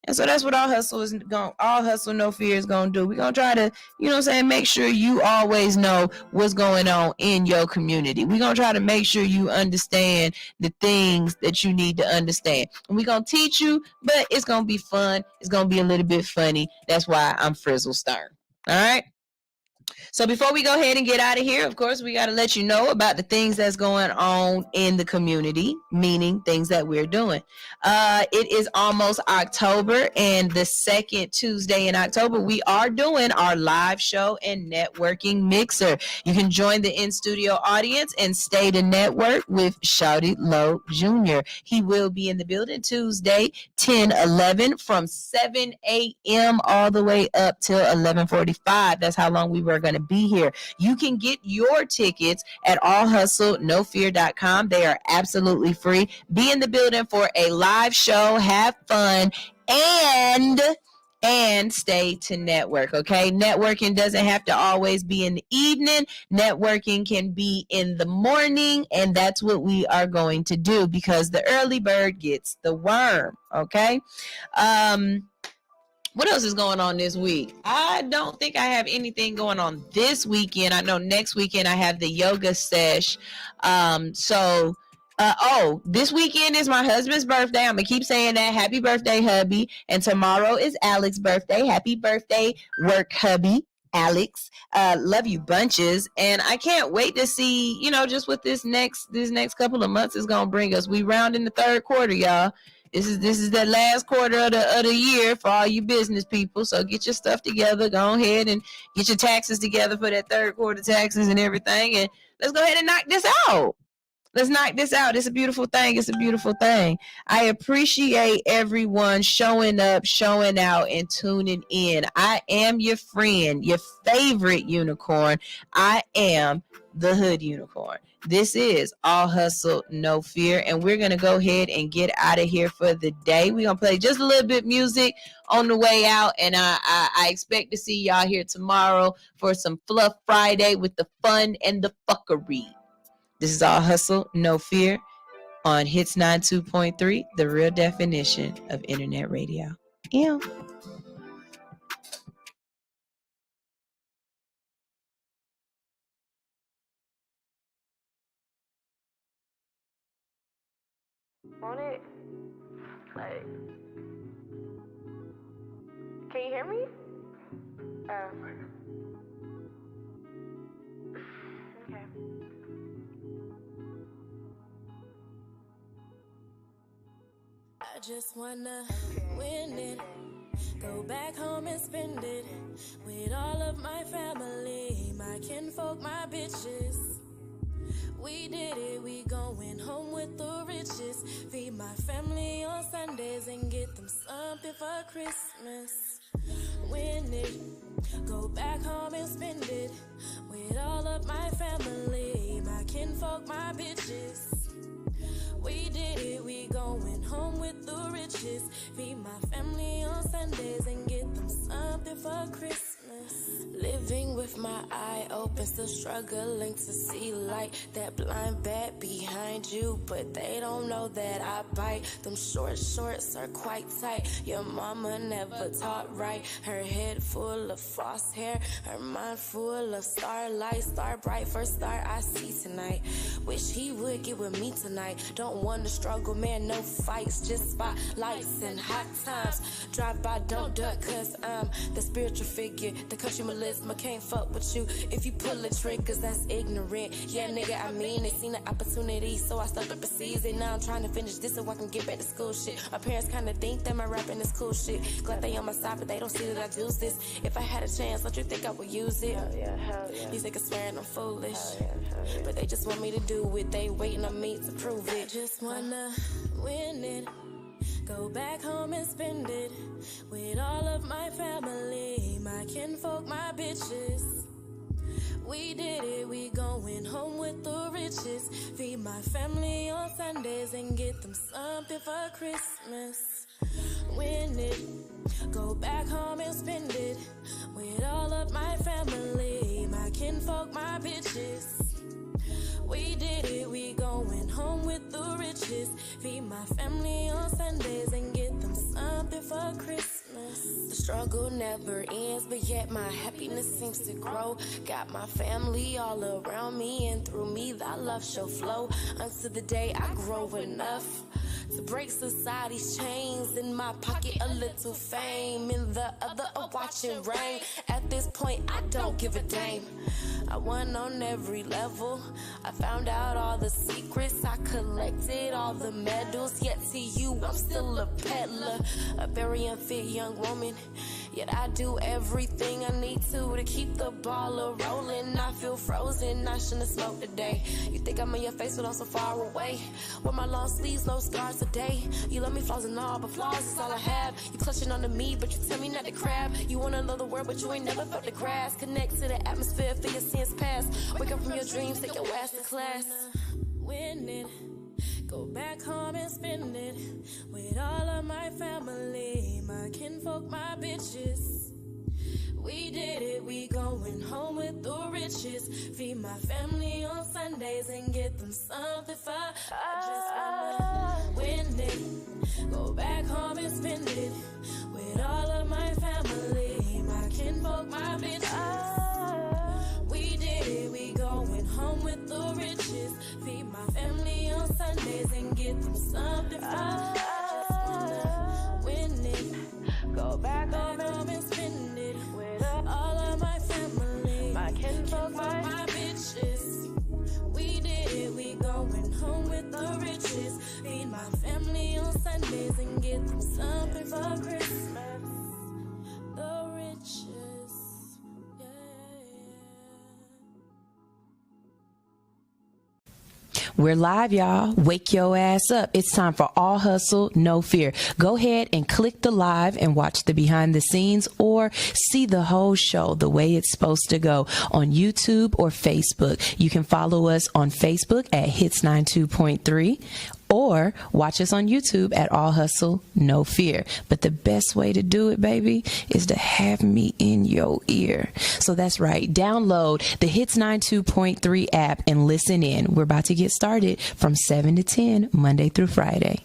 And so that's what All Hustle, No Fear is going to do. We're going to try to, you know what I'm saying, make sure you always know what's going on in your community. We're going to try to make sure you understand the things that you need to understand. And we're going to teach you, but it's going to be fun. It's going to be a little bit funny. That's why I'm Frizzle Stern. All right? So before we go ahead and get out of here, of course, we got to let you know about the things that's going on in the community, meaning things that we're doing. It is almost October, and the second Tuesday in October, we are doing our live show and networking mixer. You can join the in-studio audience and stay to network with Shouty Low Jr. He will be in the building Tuesday, 10/11 from 7 a.m. all the way up till 11:45. That's how long we were going to be here. You can get your tickets at allhustlenofear.com. They are absolutely free. Be in the building for a live show, have fun, and stay to network. Okay, networking doesn't have to always be in the evening. Networking can be in the morning, and that's what we are going to do, because the early bird gets the worm. Okay. What else is going on this week? I don't think I have anything going on this weekend. I know next weekend I have the yoga sesh. This weekend is my husband's birthday. I'm going to keep saying that. Happy birthday, hubby. And tomorrow is Alex's birthday. Happy birthday, work hubby, Alex. Love you bunches. And I can't wait to see, just what this next couple of months is going to bring us. We round in the third quarter, y'all. This is the last quarter of the year for all you business people. So get your stuff together. Go ahead and get your taxes together for that third quarter taxes and everything. And let's go ahead and knock this out. Let's knock this out. It's a beautiful thing. It's a beautiful thing. I appreciate everyone showing up, showing out, and tuning in. I am your friend, your favorite unicorn. I am the Hood Unicorn. This is All Hustle, No Fear, and we're going to go ahead and get out of here for the day. We're going to play just a little bit of music on the way out, and I expect to see y'all here tomorrow for some Fluff Friday with the fun and the fuckery. This is All Hustle, No Fear on Hits 92.3, the real definition of internet radio. Yeah. On it, like, can you hear me? Okay. I just wanna win it, go back home and spend it with all of my family, my kinfolk, my bitches. We did it, we going home with the riches. Feed my family on Sundays and get them something for Christmas. Win it, go back home and spend it with all of my family, my kinfolk, my bitches. We did it, we going home with the riches. Feed my family on Sundays and get them something for Christmas. Living with my eye open, still struggling to see light. That blind bat behind you, but they don't know that I bite. Them short shorts are quite tight. Your mama never taught right. Her head full of false hair, her mind full of starlight. Star bright, first star I see tonight. Wish he would get with me tonight. Don't wanna struggle, man, no fights, just spotlights and hot times. Drive by, don't duck, cause I'm the spiritual figure. The country Melisma can't fuck with you if you pull the triggers, that's ignorant. Yeah, nigga, I mean, they seen the opportunity, so I stepped up and seized it. Now I'm trying to finish this so I can get back to school shit. My parents kinda think that my rapping is cool shit. Glad they on my side, but they don't see that I use this. If I had a chance, don't you think I would use it? Hell yeah. These niggas swearing I'm foolish, but they just want me to do it. They waiting on me to prove it. Just wanna win it, go back home and spend it with all of my family, my kinfolk, my bitches. We did it, we going home with the riches. Feed my family on Sundays and get them something for Christmas. Win it, go back home and spend it with all of my family, my kinfolk, my bitches. We did it, we going home with the riches. Feed my family on Sundays and get them something for Christmas. The struggle never ends, but yet my happiness seems to grow. Got my family all around me, and through me that love shall flow until the day I grow enough to break society's chains. In my pocket, a little fame. In the other, a watching rain. At this point, I don't give a damn. I won on every level. I found out all the secrets. I collected all the medals. Yet to you, I'm still a peddler. A very unfit young woman. Yet I do everything I need to keep the ball a-rolling. I feel frozen, I shouldn't smoke today. You think I'm in your face, but I'm so far away. Wear my long sleeves, no scars today. You love me flaws and all, but flaws is all I have. You clutching onto me, but you tell me not to crab. You wanna love the world, but you ain't never felt the grass. Connect to the atmosphere, feel your sins past. Wake up from your dreams, take your ass to class. Win it. Go back home and spend it with all of my family, my kinfolk, my bitches. We did it, we going home with the riches. Feed my family on Sundays and get them something for. I just wanna win it. Go back home and spend it with all of my family, my kinfolk, my bitches. We did it, we going home with the riches. Feed my family on Sundays and get them something for. I just wanna win it. Go back home and spend it with all of my family, my kinfolk, my bitches. We did it, we going home with the riches. Feed my family on Sundays and get them something for Christmas. The riches. We're live, y'all. Wake your ass up. It's time for All Hustle, No Fear. Go ahead and click the live and watch the behind the scenes or see the whole show the way it's supposed to go on YouTube or Facebook. You can follow us on Facebook at Hits 92.3 or watch us on YouTube at All Hustle, No Fear. But the best way to do it, baby, is to have me in your ear. So that's right. Download the Hits 92.3 app and listen in. We're about to get started from 7 to 10, Monday through Friday.